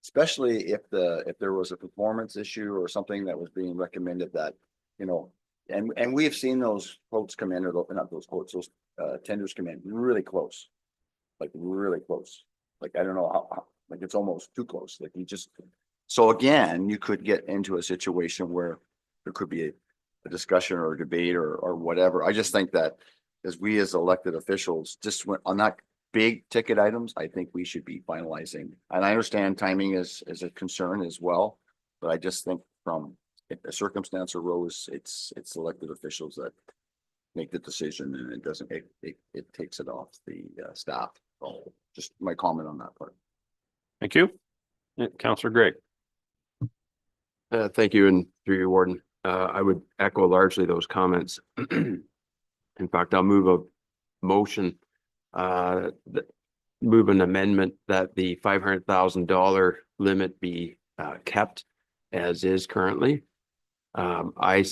especially if there was a performance issue or something that was being recommended that, you know, and we have seen those quotes come in, or not those quotes, those tenders come in really close, like really close. Like, I don't know how, like it's almost too close. Like you just, so again, you could get into a situation where there could be a discussion or a debate or whatever. I just think that as we as elected officials, just on that big ticket items, I think we should be finalizing. And I understand timing is a concern as well, but I just think from if a circumstance arose, it's elected officials that make the decision, and it doesn't, it takes it off the staff. So just my comment on that part. Thank you. Councillor Gregg. Thank you, and through you, Warden. I would echo largely those comments. In fact, I'll move a motion, move an amendment that the $500,000 limit be kept as is currently. I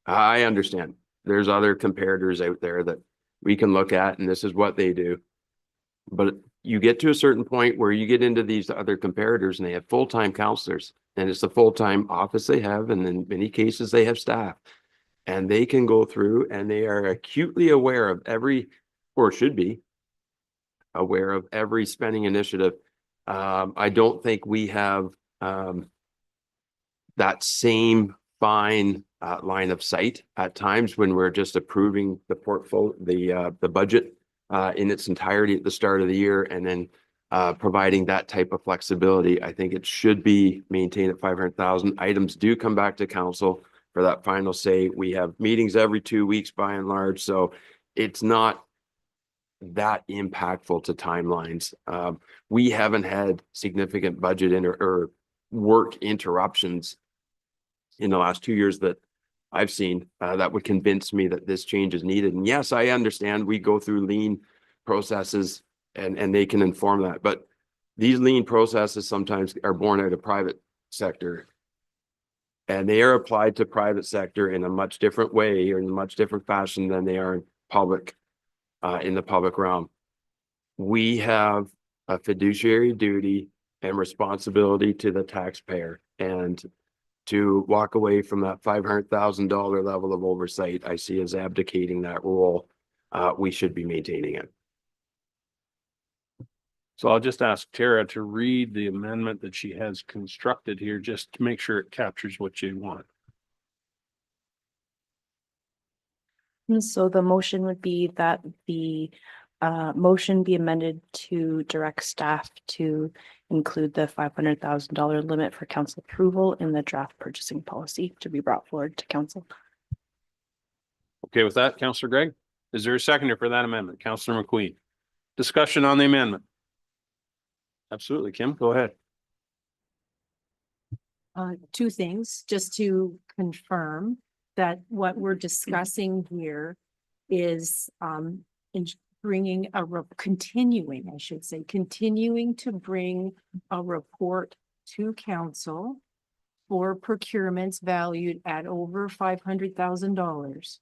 understand there's other comparators out there that we can look at, and this is what they do. But you get to a certain point where you get into these other comparators and they have full-time counselors, and it's the full-time office they have. And in many cases they have staff, and they can go through and they are acutely aware of every, or should be aware of every spending initiative. I don't think we have that same fine line of sight at times when we're just approving the portfolio, the budget in its entirety at the start of the year, and then providing that type of flexibility. I think it should be maintained at 500,000. Items do come back to council for that final say. We have meetings every 2 weeks by and large, so it's not that impactful to timelines. We haven't had significant budget or work interruptions in the last 2 years that I've seen that would convince me that this change is needed. And yes, I understand we go through lean processes and they can inform that, but these lean processes sometimes are born out of private sector, and they are applied to private sector in a much different way or in a much different fashion than they are in public, in the public realm. We have a fiduciary duty and responsibility to the taxpayer, and to walk away from that $500,000 level of oversight, I see as abdicating that role. We should be maintaining it. So I'll just ask Tara to read the amendment that she has constructed here, just to make sure it captures what you want. And so the motion would be that the motion be amended to direct staff to include the $500,000 limit for council approval in the draft purchasing policy to be brought forward to council. Okay with that, Councillor Gregg? Is there a seconder for that amendment? Councillor McQueen. Discussion on the amendment. Absolutely. Kim, go ahead. Two things, just to confirm that what we're discussing here is continuing to bring a report to council for procurements valued at over $500,000,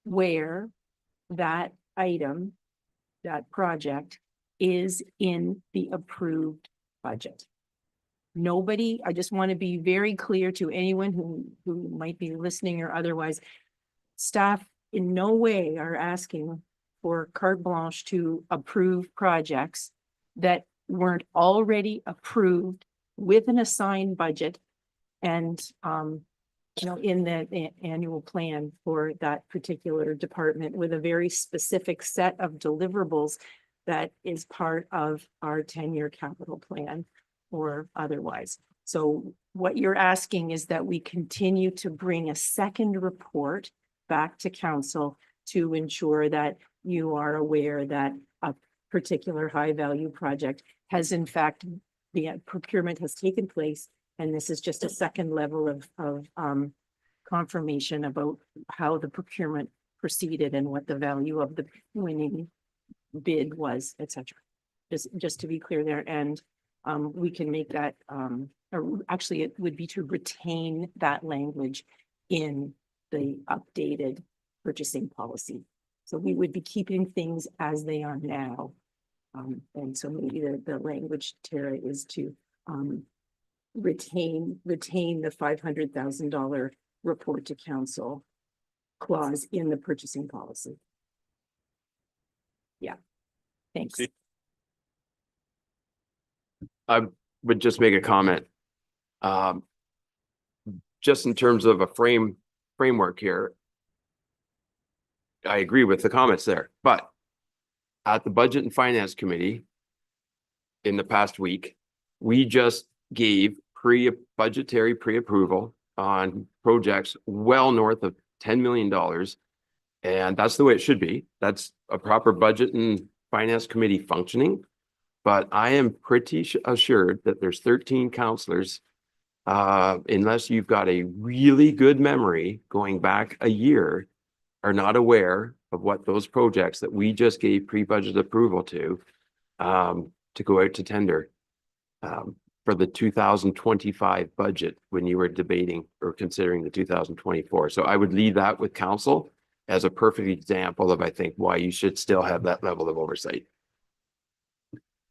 where that item, that project, is in the approved budget. Nobody, I just want to be very clear to anyone who might be listening or otherwise, staff in no way are asking for carte blanche to approve projects that weren't already approved with an assigned budget and in the annual plan for that particular department with a very specific set of deliverables that is part of our 10-year capital plan or otherwise. So what you're asking is that we continue to bring a second report back to council to ensure that you are aware that a particular high-value project has, in fact, the procurement has taken place, and this is just a second level of confirmation about how the procurement proceeded and what the value of the winning bid was, et cetera. Just to be clear there, and we can make that, or actually it would be to retain that language in the updated purchasing policy. So we would be keeping things as they are now. And so maybe the language, Tara, is to retain the $500,000 report to council clause in the purchasing policy. Yeah, thanks. I would just make a comment. Just in terms of a framework here. I agree with the comments there, but at the Budget and Finance Committee in the past week, we just gave budgetary pre-approval on projects well north of $10 million. And that's the way it should be. That's a proper Budget and Finance Committee functioning. But I am pretty assured that there's 13 councillors, unless you've got a really good memory going back a year, are not aware of what those projects that we just gave pre-budget approval to go out to tender for the 2025 budget when you were debating or considering the 2024. So I would leave that with council as a perfect example of, I think, why you should still have that level of oversight.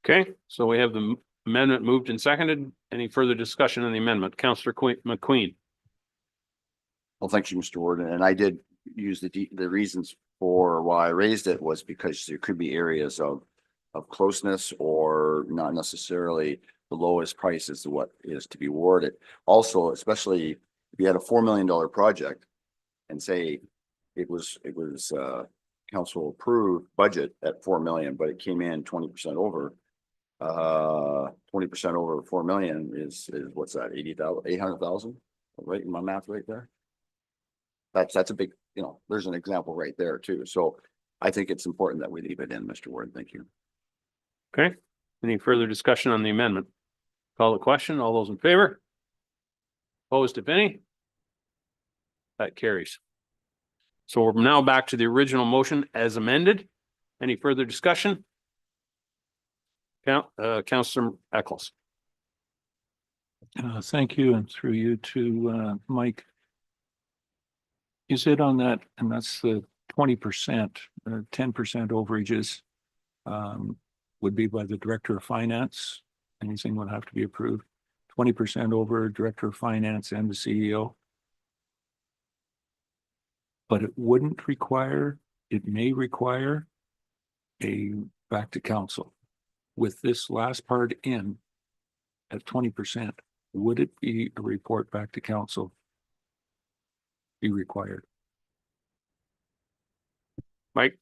Okay, so we have the amendment moved and seconded. Any further discussion on the amendment? Councillor McQueen. Well, thank you, Mr. Warden. And I did use the reasons for why I raised it was because there could be areas of closeness or not necessarily the lowest price is what is to be awarded. Also, especially if you had a $4 million project and say it was council approved budget at 4 million, but it came in 20% over. 20% over 4 million is what's that, 800,000, right? In my math right there. That's a big, there's an example right there too. So I think it's important that we leave it in, Mr. Ward. Thank you. Okay, any further discussion on the amendment? Call the question. All those in favor? Opposed, if any? That carries. So we're now back to the original motion as amended. Any further discussion? Councillor Eccles. Thank you, and through you to Mike. You said on that, and that's the 20%, 10% overages would be by the Director of Finance. Anything would have to be approved. 20% over Director of Finance and the CEO. But it wouldn't require, it may require a back to council. With this last part in at 20%, would it be a report back to council be required? Mike?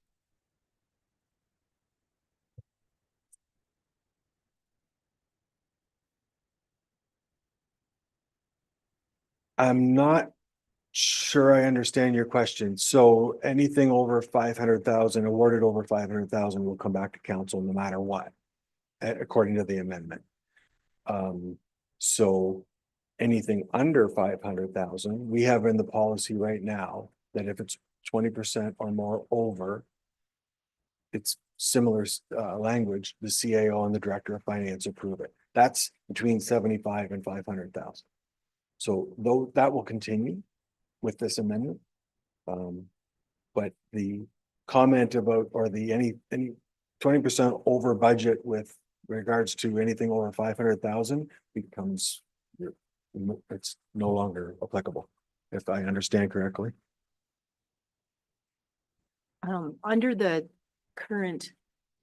I'm not sure I understand your question. So anything over 500,000, awarded over 500,000 will come back to council no matter what, according to the amendment. So anything under 500,000, we have in the policy right now that if it's 20% or more over, it's similar language, the CAO and the Director of Finance approve it. That's between 75 and 500,000. So though that will continue with this amendment. But the comment about, or the any 20% over budget with regards to anything over 500,000 becomes, it's no longer applicable, if I understand correctly. Under the current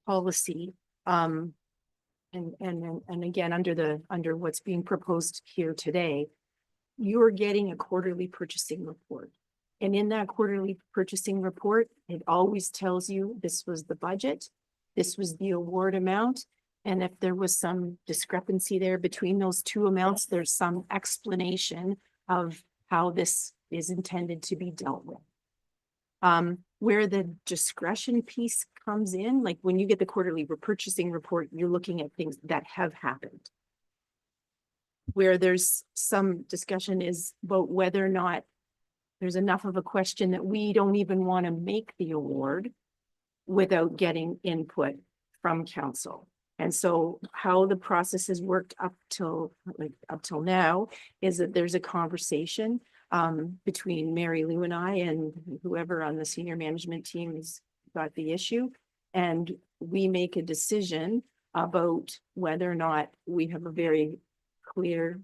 policy, and again, under what's being proposed here today, you're getting a quarterly purchasing report. And in that quarterly purchasing report, it always tells you this was the budget, this was the award amount. And if there was some discrepancy there between those two amounts, there's some explanation of how this is intended to be dealt with. Where the discretion piece comes in, like when you get the quarterly purchasing report, you're looking at things that have happened. Where there's some discussion is about whether or not there's enough of a question that we don't even want to make the award without getting input from council. And so how the process has worked up till now is that there's a conversation between Mary Lou and I and whoever on the senior management team has got the issue. And we make a decision about whether or not we have a very clear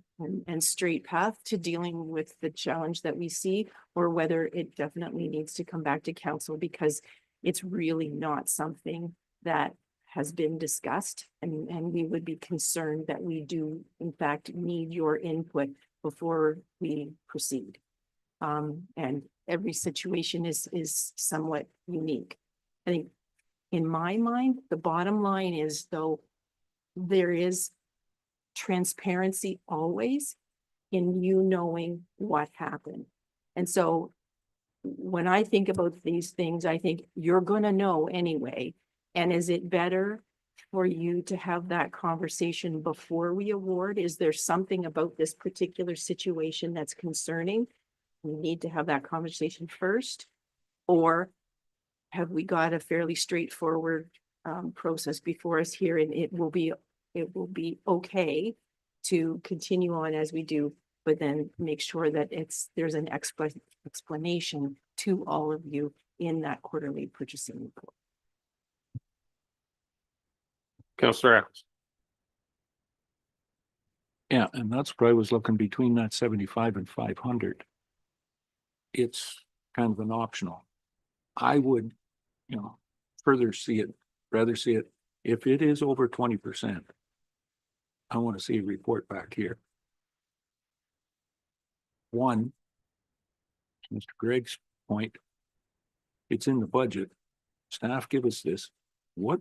and straight path to dealing with the challenge that we see, or whether it definitely needs to come back to council, because it's really not something that has been discussed, and we would be concerned that we do in fact need your input before we proceed. And every situation is somewhat unique. I think in my mind, the bottom line is, though, there is transparency always in you knowing what happened. And so when I think about these things, I think you're going to know anyway. And is it better for you to have that conversation before we award? Is there something about this particular situation that's concerning? We need to have that conversation first. Or have we got a fairly straightforward process before us here, and it will be okay to continue on as we do, but then make sure that there's an explanation to all of you in that quarterly purchasing report. Councillor Adams. Yeah, and that's what I was looking between that 75 and 500. It's kind of an optional. I would, rather see it, if it is over 20%, I want to see a report back here. One, Mr. Gregg's point, it's in the budget. Staff give us this. What,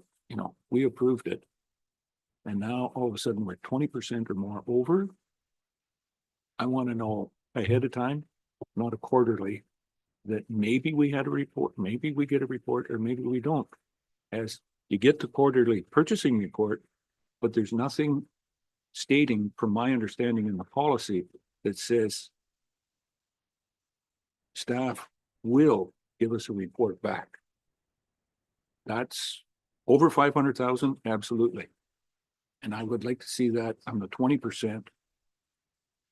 we approved it. And now all of a sudden we're 20% or more over. I want to know ahead of time, not a quarterly, that maybe we had a report, maybe we get a report, or maybe we don't. As you get the quarterly purchasing report, but there's nothing stating, from my understanding in the policy, that says staff will give us a report back. That's over 500,000, absolutely. And I would like to see that on the 20%.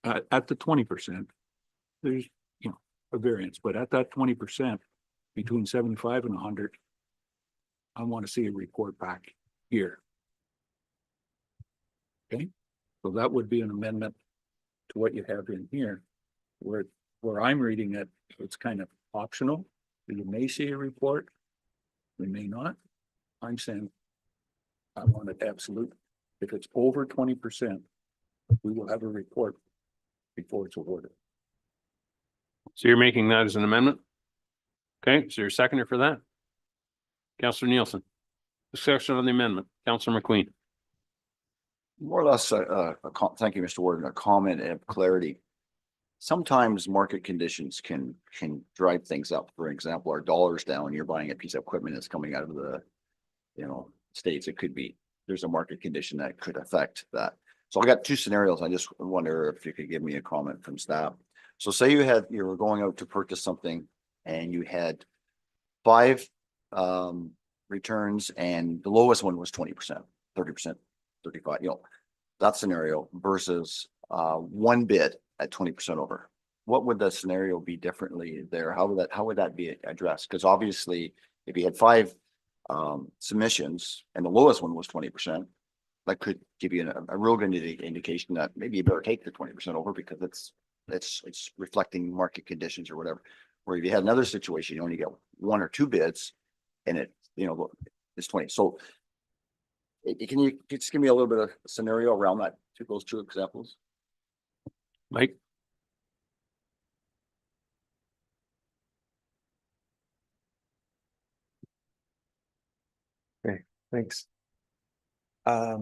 At the 20%, there's a variance, but at that 20%, between 75 and 100, I want to see a report back here. Okay, so that would be an amendment to what you have in here, where I'm reading it, it's kind of optional. You may see a report, we may not. I'm saying I want it absolute. If it's over 20%, we will have a report before it's awarded. So you're making that as an amendment? Okay, so you're a seconder for that? Councillor Nielsen. Discussion on the amendment. Councillor McQueen. More or less, thank you, Mr. Warden, a comment of clarity. Sometimes market conditions can drive things up. For example, our dollar's down, you're buying a piece of equipment that's coming out of the, States. It could be, there's a market condition that could affect that. So I got two scenarios. I just wonder if you could give me a comment from staff. So say you were going out to purchase something and you had 5 returns and the lowest one was 20%, 30%, 35, that scenario versus one bid at 20% over. What would the scenario be differently there? How would that be addressed? Because obviously if you had 5 submissions and the lowest one was 20%, that could give you a real good indication that maybe you better take the 20% over because it's reflecting market conditions or whatever. Where if you had another situation, you only get 1 or 2 bids and it's 20. So can you just give me a little bit of scenario around that, those 2 examples? Mike? Okay, thanks. I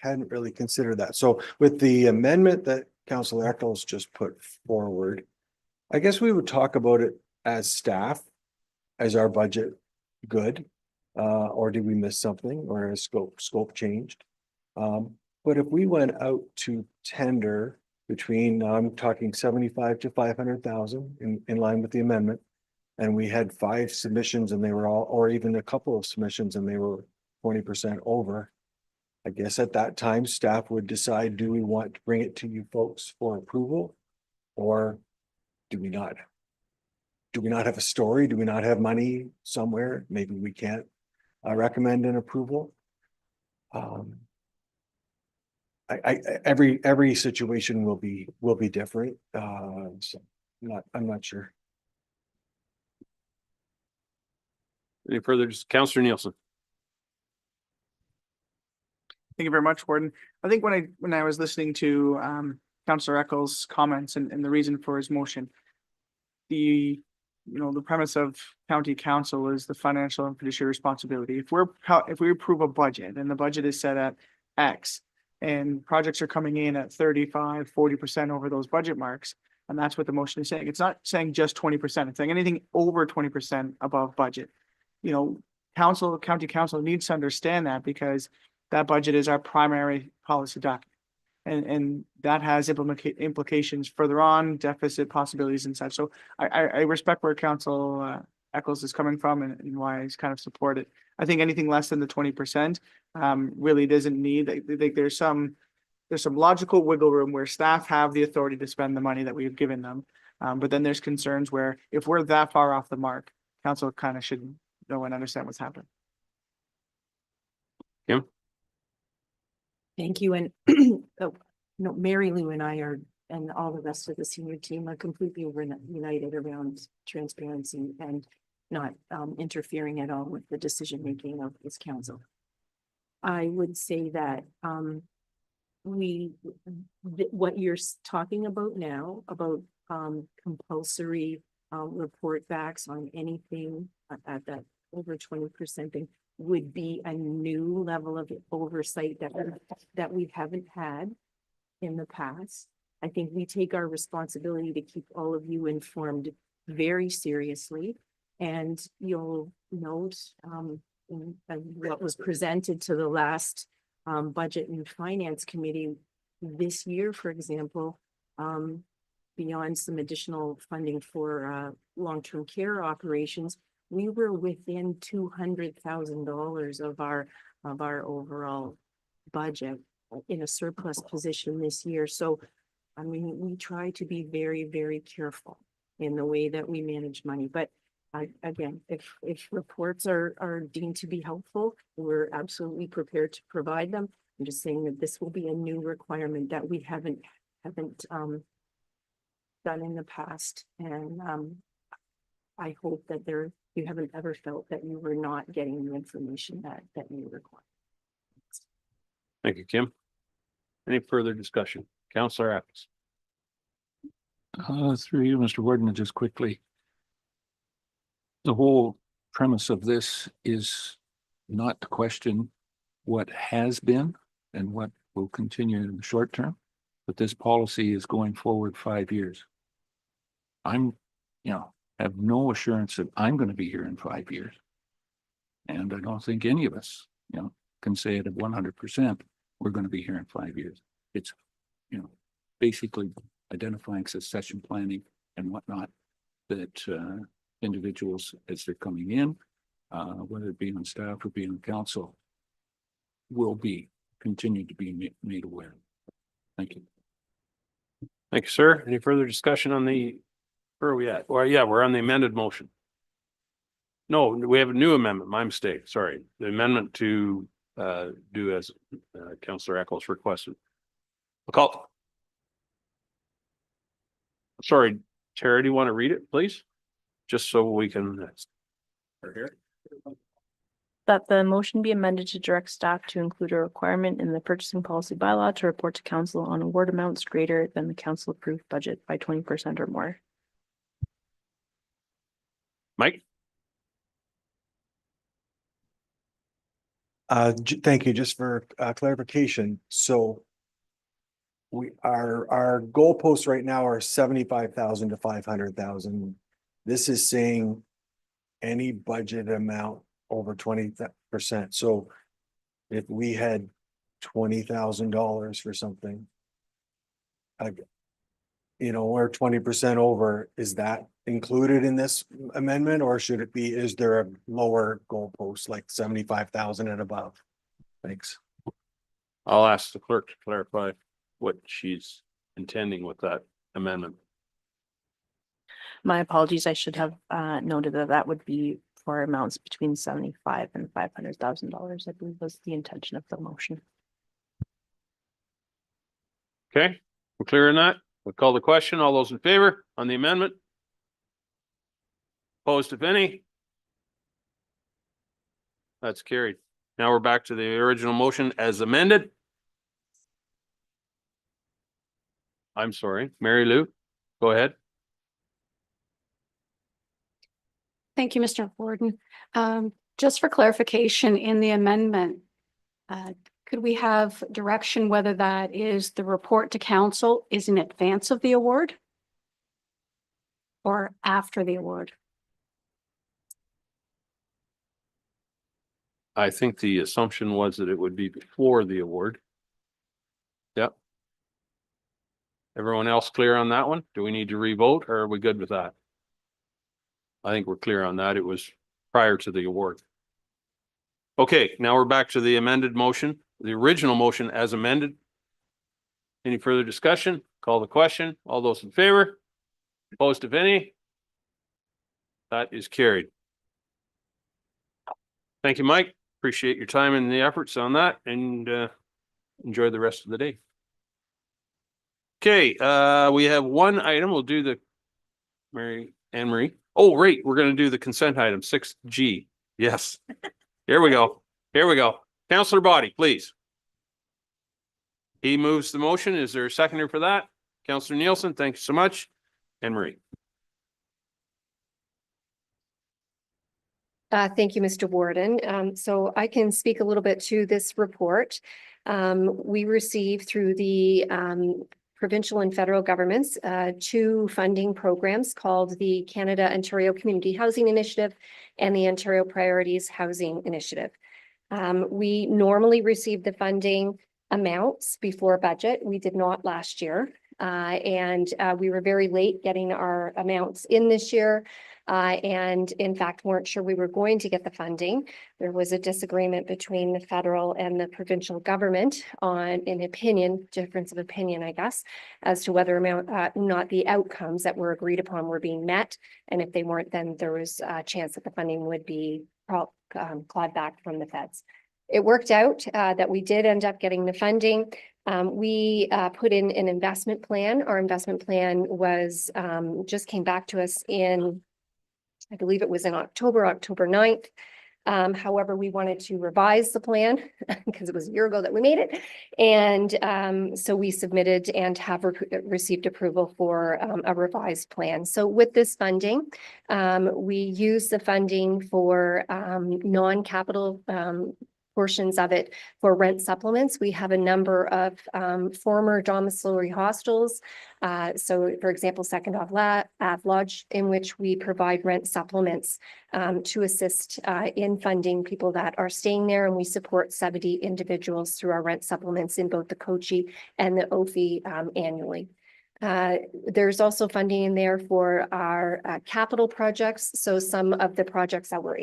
hadn't really considered that. So with the amendment that Councillor Eccles just put forward, I guess we would talk about it as staff. Is our budget good? Or did we miss something, or has scope changed? But if we went out to tender between, I'm talking 75 to 500,000 in line with the amendment. And we had 5 submissions and they were all, or even a couple of submissions and they were 20% over. I guess at that time, staff would decide, do we want to bring it to you folks for approval? Or do we not? Do we not have a story? Do we not have money somewhere? Maybe we can't recommend an approval. Every situation will be different. So I'm not sure. Any further, Councillor Nielsen? Thank you very much, Warden. I think when I was listening to Councillor Eccles' comments and the reason for his motion, the premise of county council is the financial and fiduciary responsibility. If we approve a budget and the budget is set at X and projects are coming in at 35-40% over those budget marks, and that's what the motion is saying. It's not saying just 20%. It's saying anything over 20% above budget. County council needs to understand that because that budget is our primary policy document. And that has implications further on, deficit possibilities and such. So I respect where Council Eccles is coming from and why he's kind of supported. I think anything less than the 20% really doesn't need, I think there's some logical wiggle room where staff have the authority to spend the money that we've given them. But then there's concerns where if we're that far off the mark, council kind of should know and understand what's happening. Kim? Thank you. And Mary Lou and I are, and all the rest of the senior team are completely united around transparency and not interfering at all with the decision-making of this council. I would say that what you're talking about now about compulsory report backs on anything at that over 20% thing would be a new level of oversight that we haven't had in the past. I think we take our responsibility to keep all of you informed very seriously. And you'll note what was presented to the last Budget and Finance Committee this year, for example, beyond some additional funding for long-term care operations, we were within $200,000 of our overall budget in a surplus position this year. So, I mean, we try to be very, very careful in the way that we manage money. But again, if reports are deemed to be helpful, we're absolutely prepared to provide them. I'm just saying that this will be a new requirement that we haven't done in the past. And I hope that you haven't ever felt that you were not getting the information that you require. Thank you, Kim. Any further discussion? Councillor Eccles. Through you, Mr. Warden, just quickly. The whole premise of this is not to question what has been and what will continue in the short term, but this policy is going forward 5 years. Have no assurance that I'm going to be here in 5 years. And I don't think any of us, can say it at 100%, we're going to be here in 5 years. It's, basically identifying succession planning and whatnot that individuals as they're coming in, whether it be on staff or be on council, will continue to be made aware. Thank you. Thank you, sir. Any further discussion on where are we at? Well, yeah, we're on the amended motion. No, we have a new amendment. My mistake. Sorry. The amendment to do as Councillor Eccles requested. Sorry, Tara, do you want to read it, please? Just so we can. That the motion be amended to direct staff to include a requirement in the purchasing policy bylaw to report to council on award amounts greater than the council approved budget by 20% or more. Mike? Thank you. Just for clarification. So our goalposts right now are 75,000 to 500,000. This is saying any budget amount over 20%. So if we had $20,000 for something, we're 20% over, is that included in this amendment, or should it be, is there a lower goalpost, like 75,000 and above? Thanks. I'll ask the clerk to clarify what she's intending with that amendment. My apologies. I should have noted that that would be for amounts between 75 and $500,000, I believe was the intention of the motion. Okay, we're clear on that. We'll call the question. All those in favor on the amendment? Opposed, if any? That's carried. Now we're back to the original motion as amended. I'm sorry, Mary Lou, go ahead. Thank you, Mr. Warden. Just for clarification in the amendment, could we have direction whether that is the report to council is in advance of the award or after the award? I think the assumption was that it would be before the award. Yep. Everyone else clear on that one? Do we need to revote or are we good with that? I think we're clear on that. It was prior to the award. Okay, now we're back to the amended motion, the original motion as amended. Any further discussion? Call the question. All those in favor? Opposed, if any? That is carried. Thank you, Mike. Appreciate your time and the efforts on that, and enjoy the rest of the day. Okay, we have one item. We'll do the Anne Marie. Oh, right. We're going to do the consent item 6G. Yes. Here we go. Here we go. Councillor Body, please. He moves the motion. Is there a seconder for that? Councillor Nielsen, thank you so much. Anne Marie. Thank you, Mr. Warden. So I can speak a little bit to this report. We received through the provincial and federal governments, 2 funding programs called the Canada Ontario Community Housing Initiative and the Ontario Priorities Housing Initiative. We normally receive the funding amounts before budget. We did not last year. And we were very late getting our amounts in this year. And in fact, weren't sure we were going to get the funding. There was a disagreement between the federal and the provincial government on an opinion, difference of opinion, I guess, as to whether or not the outcomes that were agreed upon were being met. And if they weren't, then there was a chance that the funding would be clawed back from the feds. It worked out that we did end up getting the funding. We put in an investment plan. Our investment plan was just came back to us in, I believe it was in October 9th. However, we wanted to revise the plan because it was a year ago that we made it. And so we submitted and have received approval for a revised plan. So with this funding, we use the funding for non-capital portions of it for rent supplements. We have a number of former domiciliary hostels. So for example, Second Ave Lodge, in which we provide rent supplements to assist in funding people that are staying there. And we support 70 individuals through our rent supplements in both the COCHI and the OFI annually. There's also funding in there for our capital projects. So some of the projects that we're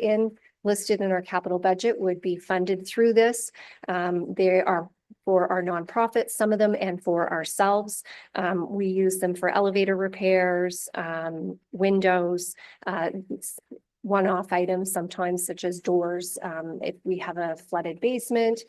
listed in our capital budget would be funded through this. They are for our nonprofits, some of them, and for ourselves. We use them for elevator repairs, windows, one-off items, sometimes such as doors, if we have a flooded basement.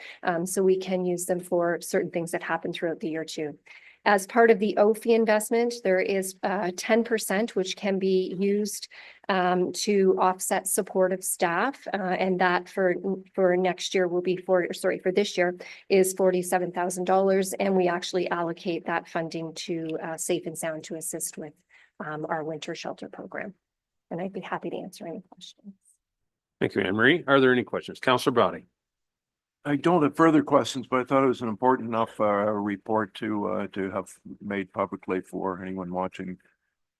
So we can use them for certain things that happen throughout the year too. As part of the OFI investment, there is 10%, which can be used to offset supportive staff. And that for next year will be for this year is $47,000. And we actually allocate that funding to Safe and Sound to assist with our winter shelter program. And I'd be happy to answer any questions. Thank you, Anne Marie. Are there any questions? Councillor Browning. I don't have further questions, but I thought it was an important enough report to have made publicly for anyone watching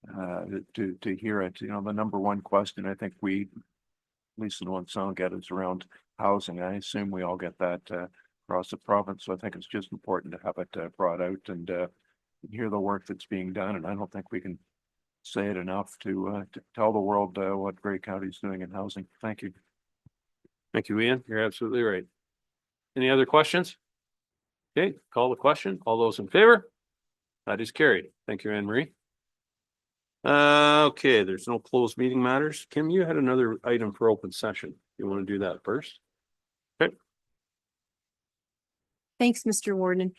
to hear it. You know, the number one question I think we, at least in one song, get is around housing. I assume we all get that across the province. So I think it's just important to have it brought out and hear the work that's being done, and I don't think we can say it enough to tell the world what Grey County is doing in housing. Thank you. Thank you, Ian. You're absolutely right. Any other questions? Okay, call the question. All those in favor? That is carried. Thank you, Anne Marie. Okay, there's no closed meeting matters. Kim, you had another item for open session. You want to do that first? Okay. Thanks, Mr. Warden.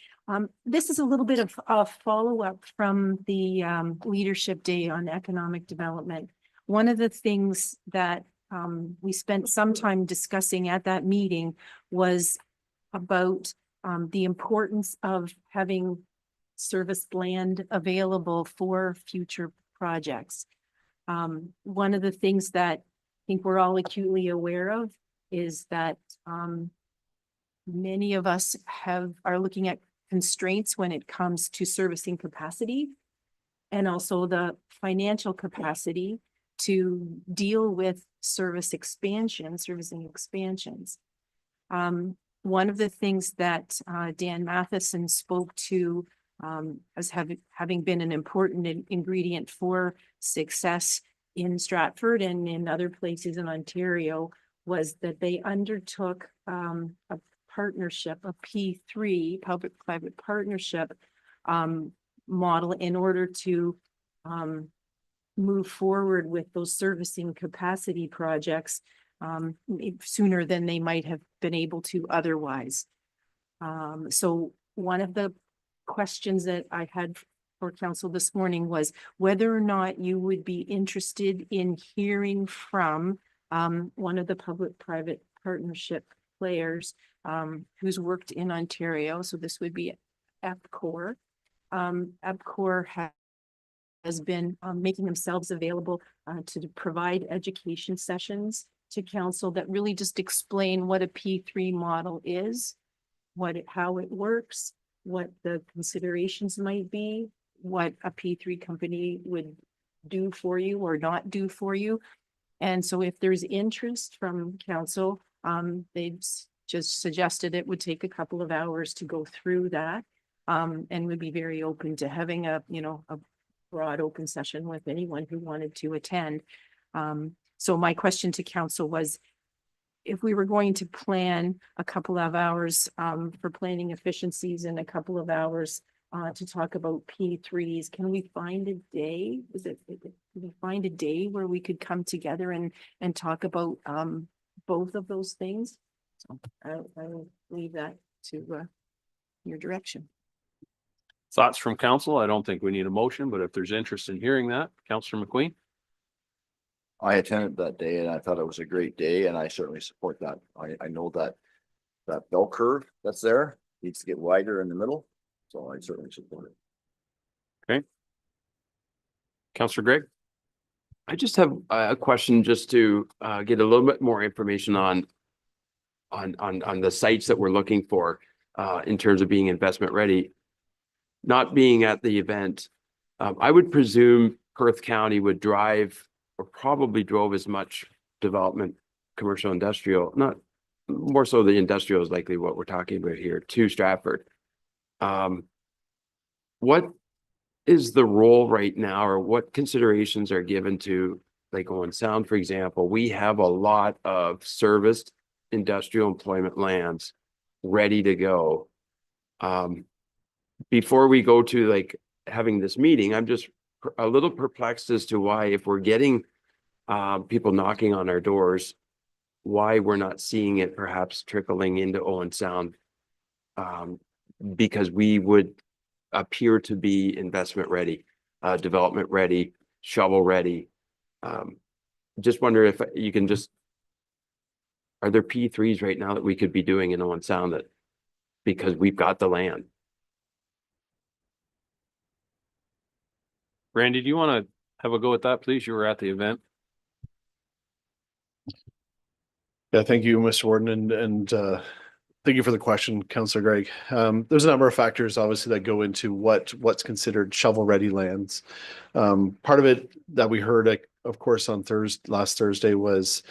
This is a little bit of a follow-up from the Leadership Day on Economic Development. One of the things that we spent some time discussing at that meeting was about the importance of having serviced land available for future projects. One of the things that I think we're all acutely aware of is that many of us are looking at constraints when it comes to servicing capacity and also the financial capacity to deal with servicing expansions. One of the things that Dan Matheson spoke to as having been an important ingredient for success in Stratford and in other places in Ontario was that they undertook a partnership, a P3, public-private partnership model in order to move forward with those servicing capacity projects sooner than they might have been able to otherwise. So one of the questions that I had for council this morning was whether or not you would be interested in hearing from one of the public-private partnership players who's worked in Ontario. So this would be EPCOR. EPCOR has been making themselves available to provide education sessions to council that really just explain what a P3 model is, how it works, what the considerations might be, what a P3 company would do for you or not do for you. And so if there's interest from council, they've just suggested it would take a couple of hours to go through that, and would be very open to having a broad open session with anyone who wanted to attend. So my question to council was, if we were going to plan a couple of hours for planning efficiencies and a couple of hours to talk about P3s, can we find a day? Can we find a day where we could come together and talk about both of those things? So I will leave that to your direction. Thoughts from council? I don't think we need a motion, but if there's interest in hearing that, Councillor McQueen. I attended that day and I thought it was a great day and I certainly support that. I know that bell curve that's there needs to get wider in the middle, so I certainly support it. Okay. Councillor Greg. I just have a question just to get a little bit more information on the sites that we're looking for in terms of being investment ready. Not being at the event, I would presume Perth County would drive or probably drove as much development, commercial, industrial, not more so the industrial is likely what we're talking about here, to Stratford. What is the role right now, or what considerations are given to like Owen Sound, for example? We have a lot of serviced industrial employment lands ready to go. Before we go to like having this meeting, I'm just a little perplexed as to why, if we're getting people knocking on our doors, why we're not seeing it perhaps trickling into Owen Sound, because we would appear to be investment ready, development ready, shovel ready. Just wonder if you can are there P3s right now that we could be doing in Owen Sound that, because we've got the land? Randy, do you want to have a go at that, please? You were at the event. Yeah, thank you, Mr. Warden, and thank you for the question, Councillor Greg. There's a number of factors obviously that go into what's considered shovel-ready lands. Part of it that we heard, of course, on last Thursday was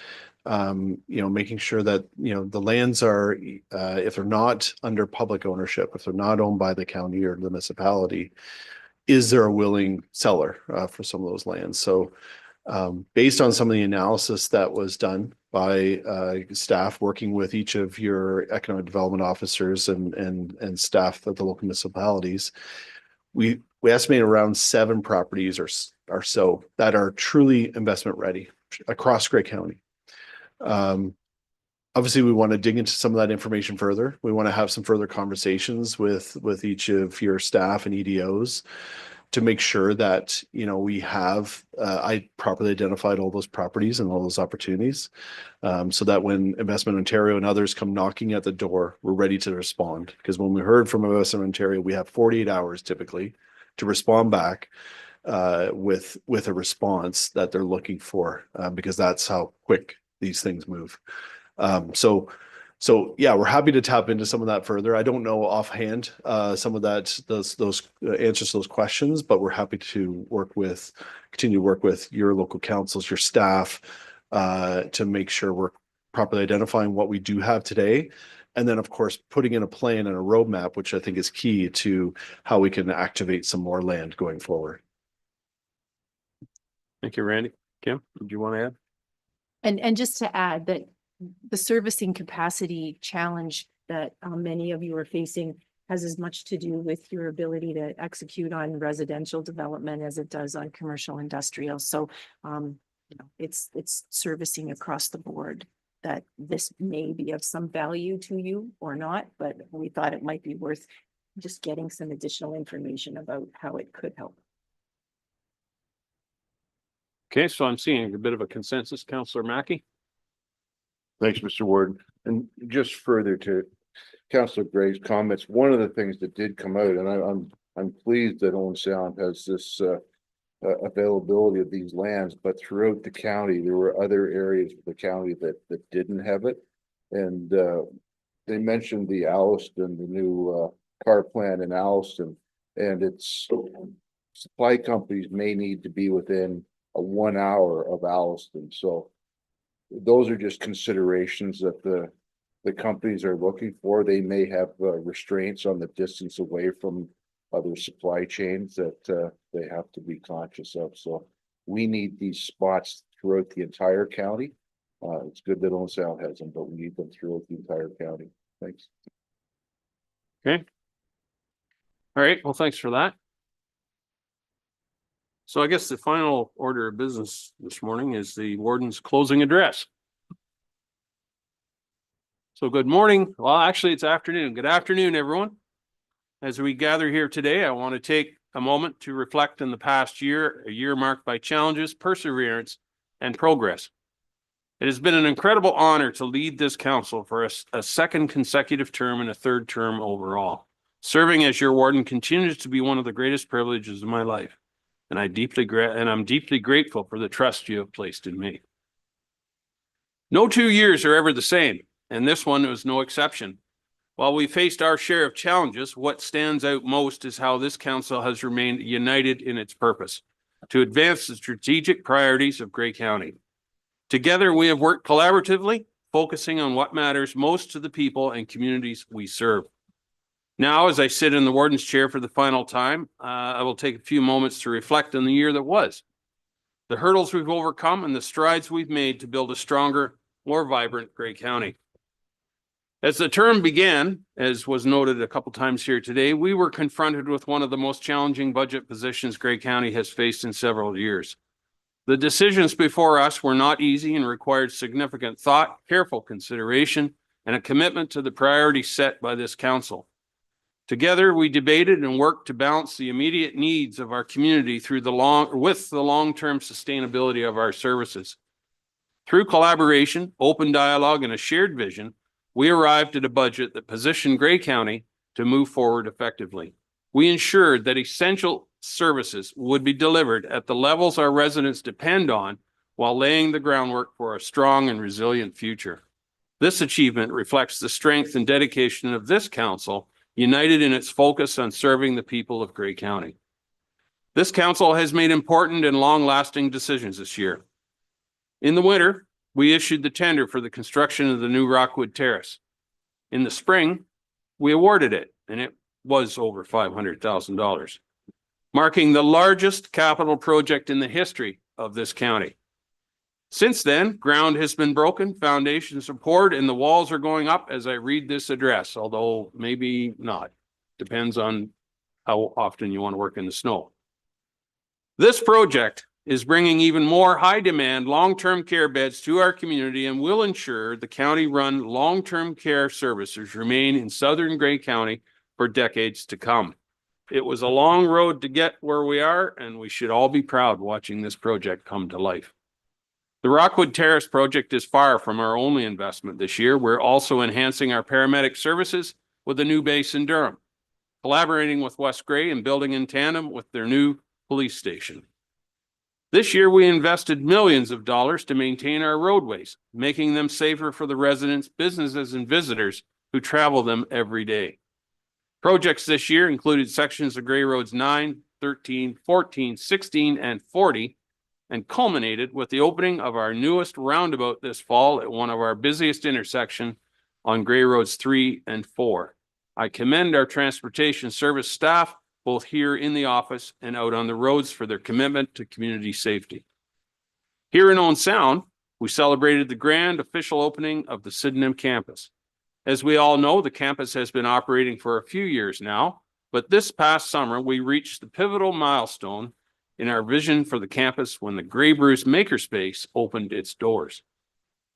making sure that the lands are, if they're not under public ownership, if they're not owned by the county or the municipality, is there a willing seller for some of those lands? So based on some of the analysis that was done by staff working with each of your economic development officers and staff at the local municipalities, we estimate around 7 properties or so that are truly investment ready across Grey County. Obviously, we want to dig into some of that information further. We want to have some further conversations with each of your staff and EDOs to make sure that, you know, we have I properly identified all those properties and all those opportunities, so that when Investment Ontario and others come knocking at the door, we're ready to respond. Because when we heard from Investment Ontario, we have 48 hours typically to respond back with a response that they're looking for, because that's how quick these things move. So yeah, we're happy to tap into some of that further. I don't know offhand some of those answers to those questions, but we're happy to continue to work with your local councils, your staff, to make sure we're properly identifying what we do have today. And then, of course, putting in a plan and a roadmap, which I think is key to how we can activate some more land going forward. Thank you, Randy. Kim, did you want to add? And just to add that the servicing capacity challenge that many of you are facing has as much to do with your ability to execute on residential development as it does on commercial industrial. So, you know, it's servicing across the board that this may be of some value to you or not, but we thought it might be worth just getting some additional information about how it could help. Okay, so I'm seeing a bit of a consensus. Councillor Mackey. Thanks, Mr. Warden. And just further to Councillor Gray's comments, one of the things that did come out, and I'm pleased that Owen Sound has this availability of these lands, but throughout the county, there were other areas of the county that didn't have it. And they mentioned the Alliston, the new car plant in Alliston, and its supply companies may need to be within a 1 hour of Alliston. So those are just considerations that the companies are looking for. They may have restraints on the distance away from other supply chains that they have to be conscious of. So we need these spots throughout the entire county. It's good that Owen Sound has them, but we need them throughout the entire county. Thanks. Okay. All right. Well, thanks for that. So I guess the final order of business this morning is the warden's closing address. So good morning. Well, actually, it's afternoon. Good afternoon, everyone. As we gather here today, I want to take a moment to reflect on the past year, a year marked by challenges, perseverance, and progress. It has been an incredible honor to lead this council for a second consecutive term and a third term overall. Serving as your warden continues to be one of the greatest privileges of my life. And I'm deeply grateful for the trust you have placed in me. No 2 years are ever the same, and this one was no exception. While we faced our share of challenges, what stands out most is how this council has remained united in its purpose to advance the strategic priorities of Grey County. Together, we have worked collaboratively, focusing on what matters most to the people and communities we serve. Now, as I sit in the warden's chair for the final time, I will take a few moments to reflect on the year that was, the hurdles we've overcome, and the strides we've made to build a stronger, more vibrant Grey County. As the term began, as was noted a couple times here today, we were confronted with one of the most challenging budget positions Grey County has faced in several years. The decisions before us were not easy and required significant thought, careful consideration, and a commitment to the priorities set by this council. Together, we debated and worked to balance the immediate needs of our community with the long-term sustainability of our services. Through collaboration, open dialogue, and a shared vision, we arrived at a budget that positioned Grey County to move forward effectively. We ensured that essential services would be delivered at the levels our residents depend on, while laying the groundwork for a strong and resilient future. This achievement reflects the strength and dedication of this council, united in its focus on serving the people of Grey County. This council has made important and long-lasting decisions this year. In the winter, we issued the tender for the construction of the new Rockwood Terrace. In the spring, we awarded it, and it was over $500,000. marking the largest capital project in the history of this county. Since then, ground has been broken, foundations are poured, and the walls are going up as I read this address, although maybe not. Depends on how often you want to work in the snow. This project is bringing even more high-demand long-term care beds to our community and will ensure the county-run long-term care services remain in southern Grey County for decades to come. It was a long road to get where we are, and we should all be proud watching this project come to life. The Rockwood Terrace project is far from our only investment this year. We're also enhancing our paramedic services with a new base in Durham, collaborating with West Grey and building in tandem with their new police station. This year, we invested millions of dollars to maintain our roadways, making them safer for the residents, businesses, and visitors who travel them every day. Projects this year included sections of Grey Roads 9, 13, 14, 16, and 40, and culminated with the opening of our newest roundabout this fall at one of our busiest intersections on Grey Roads 3 and 4. I commend our transportation service staff, both here in the office and out on the roads, for their commitment to community safety. Here in Owen Sound, we celebrated the grand official opening of the Sydenham campus. As we all know, the campus has been operating for a few years now, but this past summer, we reached the pivotal milestone in our vision for the campus when the Grey Bruce Makerspace opened its doors.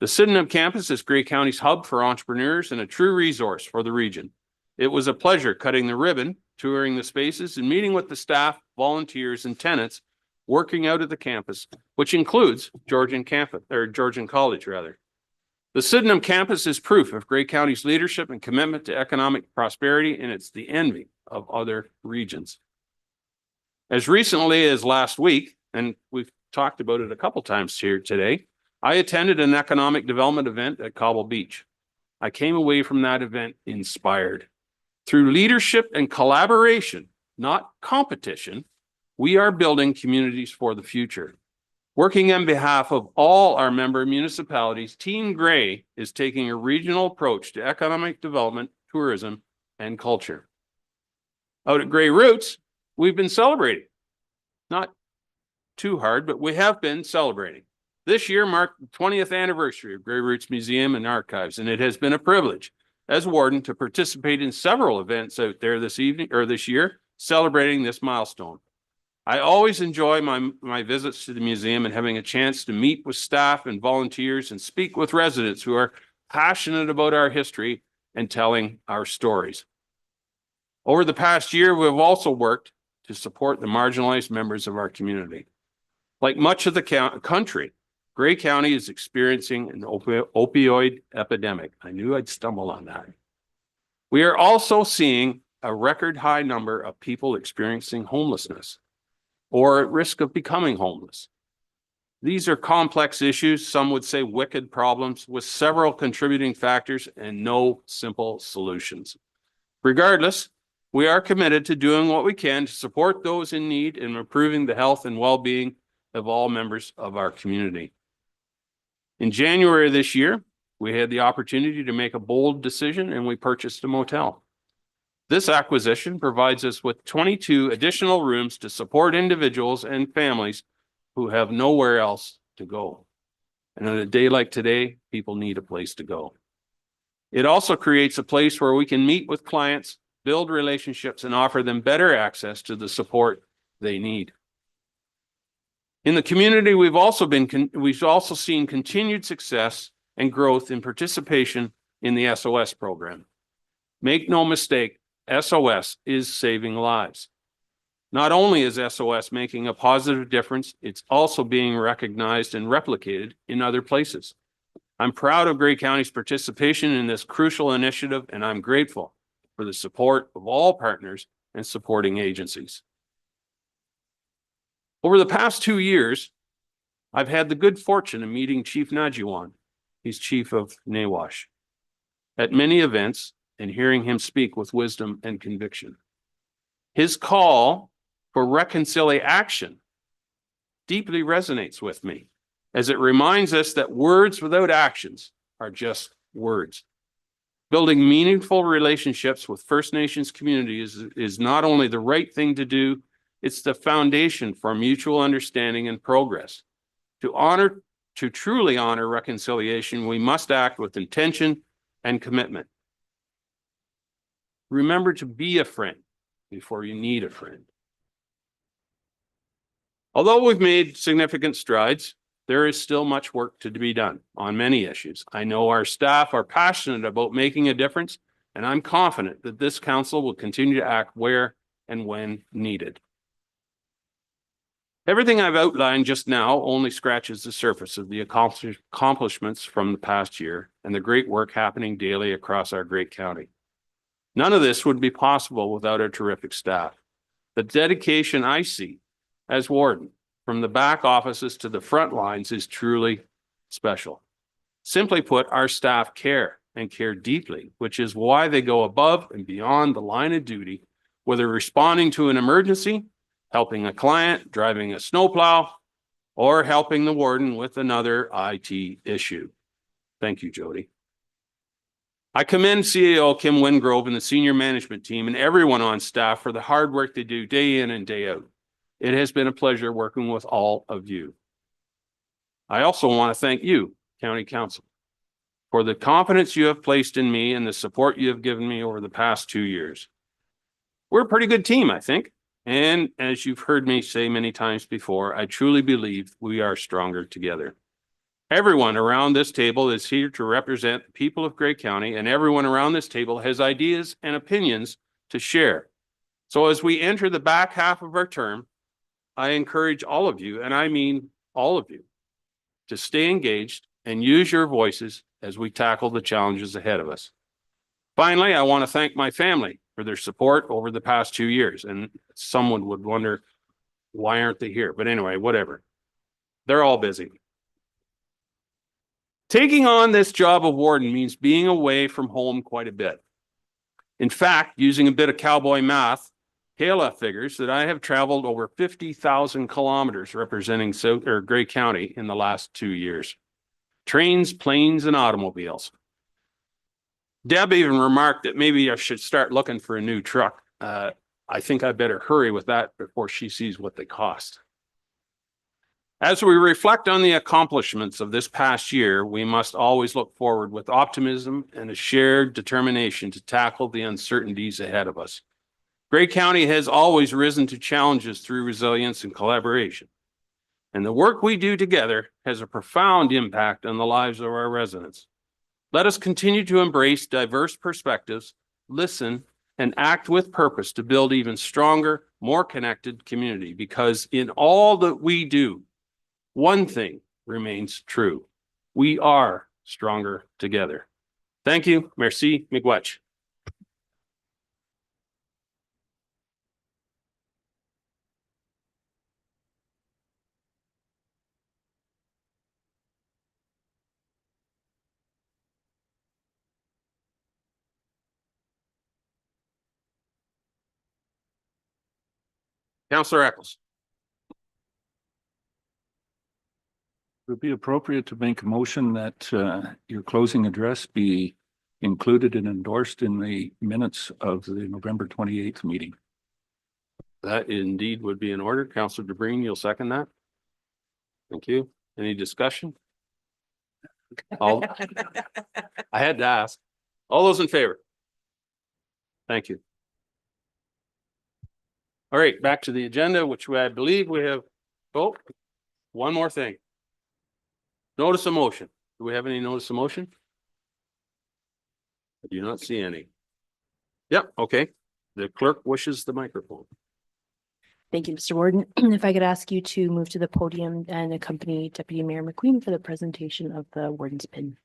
The Sydenham campus is Grey County's hub for entrepreneurs and a true resource for the region. It was a pleasure cutting the ribbon, touring the spaces, and meeting with the staff, volunteers, and tenants working out at the campus, which includes Georgian College. The Sydenham campus is proof of Grey County's leadership and commitment to economic prosperity, and it's the envy of other regions. As recently as last week, and we've talked about it a couple times here today, I attended an economic development event at Cobble Beach. I came away from that event inspired. Through leadership and collaboration, not competition, we are building communities for the future. Working on behalf of all our member municipalities, Team Grey is taking a regional approach to economic development, tourism, and culture. Out at Grey Roots, we've been celebrating. Not too hard, but we have been celebrating. This year marked the 20th anniversary of Grey Roots Museum and Archives, and it has been a privilege as warden to participate in several events out there this year, celebrating this milestone. I always enjoy my visits to the museum and having a chance to meet with staff and volunteers and speak with residents who are passionate about our history and telling our stories. Over the past year, we've also worked to support the marginalized members of our community. Like much of the country, Grey County is experiencing an opioid epidemic. I knew I'd stumble on that. We are also seeing a record high number of people experiencing homelessness or at risk of becoming homeless. These are complex issues, some would say wicked problems, with several contributing factors and no simple solutions. Regardless, we are committed to doing what we can to support those in need and improving the health and well-being of all members of our community. In January of this year, we had the opportunity to make a bold decision and we purchased a motel. This acquisition provides us with 22 additional rooms to support individuals and families who have nowhere else to go. And on a day like today, people need a place to go. It also creates a place where we can meet with clients, build relationships, and offer them better access to the support they need. In the community, we've also seen continued success and growth in participation in the SOS program. Make no mistake, SOS is saving lives. Not only is SOS making a positive difference, it's also being recognized and replicated in other places. I'm proud of Grey County's participation in this crucial initiative, and I'm grateful for the support of all partners and supporting agencies. Over the past 2 years, I've had the good fortune of meeting Chief Najiwan. He's chief of Nawash at many events and hearing him speak with wisdom and conviction. His call for reconciliation deeply resonates with me, as it reminds us that words without actions are just words. Building meaningful relationships with First Nations communities is not only the right thing to do, It's the foundation for mutual understanding and progress. To truly honor reconciliation, we must act with intention and commitment. Remember to be a friend before you need a friend. Although we've made significant strides, there is still much work to be done on many issues. I know our staff are passionate about making a difference, and I'm confident that this council will continue to act where and when needed. Everything I've outlined just now only scratches the surface of the accomplishments from the past year and the great work happening daily across our great county. None of this would be possible without our terrific staff. The dedication I see as warden, from the back offices to the front lines, is truly special. Simply put, our staff care and care deeply, which is why they go above and beyond the line of duty, whether responding to an emergency, helping a client, driving a snowplow, or helping the warden with another IT issue. Thank you, Jody. I commend CAO Kim Wingrove and the senior management team and everyone on staff for the hard work they do day in and day out. It has been a pleasure working with all of you. I also want to thank you, County Council, for the confidence you have placed in me and the support you have given me over the past 2 years. We're a pretty good team, I think. And as you've heard me say many times before, I truly believe we are stronger together. Everyone around this table is here to represent the people of Grey County, and everyone around this table has ideas and opinions to share. So as we enter the back half of our term, I encourage all of you, and I mean all of you, to stay engaged and use your voices as we tackle the challenges ahead of us. Finally, I want to thank my family for their support over the past 2 years. And someone would wonder, why aren't they here? But anyway, whatever. They're all busy. Taking on this job of warden means being away from home quite a bit. In fact, using a bit of cowboy math, Kayla figures that I have traveled over 50,000 kilometers representing Grey County in the last 2 years. Trains, planes, and automobiles. Deb even remarked that maybe I should start looking for a new truck. I think I better hurry with that before she sees what they cost. As we reflect on the accomplishments of this past year, we must always look forward with optimism and a shared determination to tackle the uncertainties ahead of us. Grey County has always risen to challenges through resilience and collaboration. And the work we do together has a profound impact on the lives of our residents. Let us continue to embrace diverse perspectives, listen, and act with purpose to build even stronger, more connected community, because in all that we do, one thing remains true. We are stronger together. Thank you. Merci. Miigwech. Councillor Eccles. It would be appropriate to make a motion that your closing address be included and endorsed in the minutes of the November 28th meeting. That indeed would be in order. Councillor DeBreen, you'll second that? Thank you. Any discussion? I had to ask. All those in favor? Thank you. All right, back to the agenda, which I believe we have, one more thing. Notice of motion. Do we have any notice of motion? I do not see any. Yep, okay. The clerk wishes the microphone. Thank you, Mr. Warden. If I could ask you to move to the podium and accompany Deputy Mayor McQueen for the presentation of the warden's pin.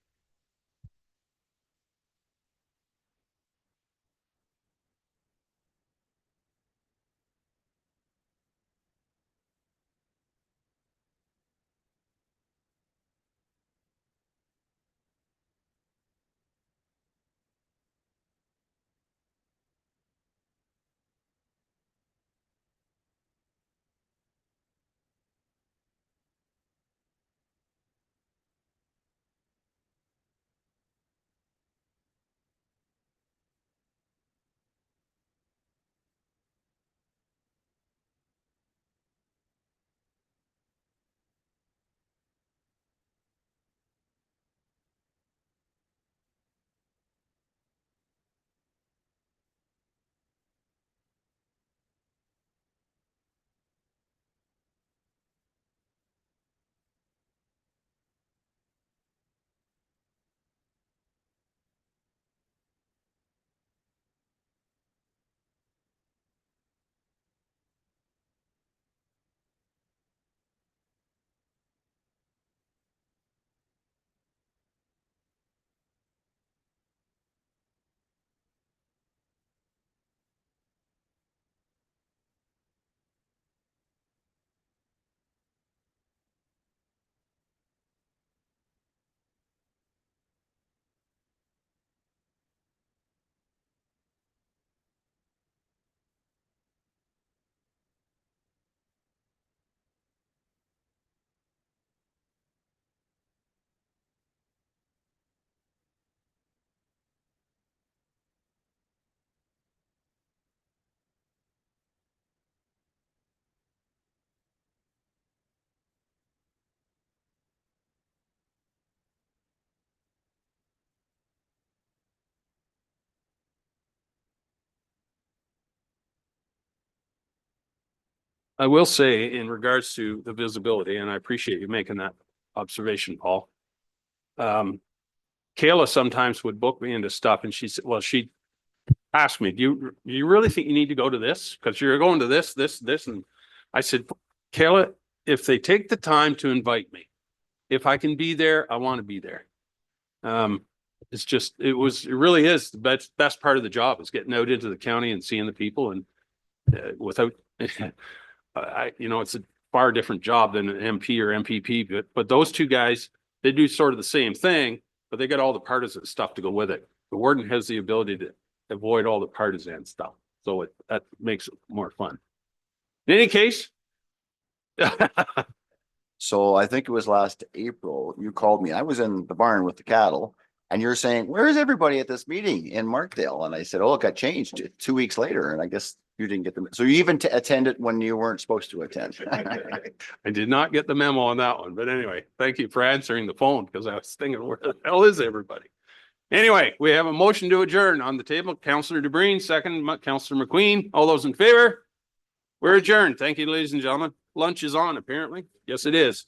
I will say in regards to the visibility, and I appreciate you making that observation, Paul. Kayla sometimes would book me into stuff and she said, well, she asked me, do you really think you need to go to this? Because you're going to this. And I said, Kayla, if they take the time to invite me, if I can be there, I want to be there. It's just, it really is the best part of the job is getting out into the county and seeing the people and without, it's a far different job than an MP or MPP, but those two guys, they do sort of the same thing, but they got all the partisan stuff to go with it. The warden has the ability to avoid all the partisan stuff. So that makes it more fun. In any case. So I think it was last April, you called me. I was in the barn with the cattle and you're saying, where's everybody at this meeting in Markdale? And I said, oh, it got changed 2 weeks later. And I guess you didn't get them. So you even attended when you weren't supposed to attend. I did not get the memo on that one, but anyway, thank you for answering the phone because I was thinking, where the hell is everybody? Anyway, we have a motion to adjourn on the table. Councillor DeBreen, second, Councillor McQueen. All those in favor? We're adjourned. Thank you, ladies and gentlemen. Lunch is on, apparently. Yes, it is.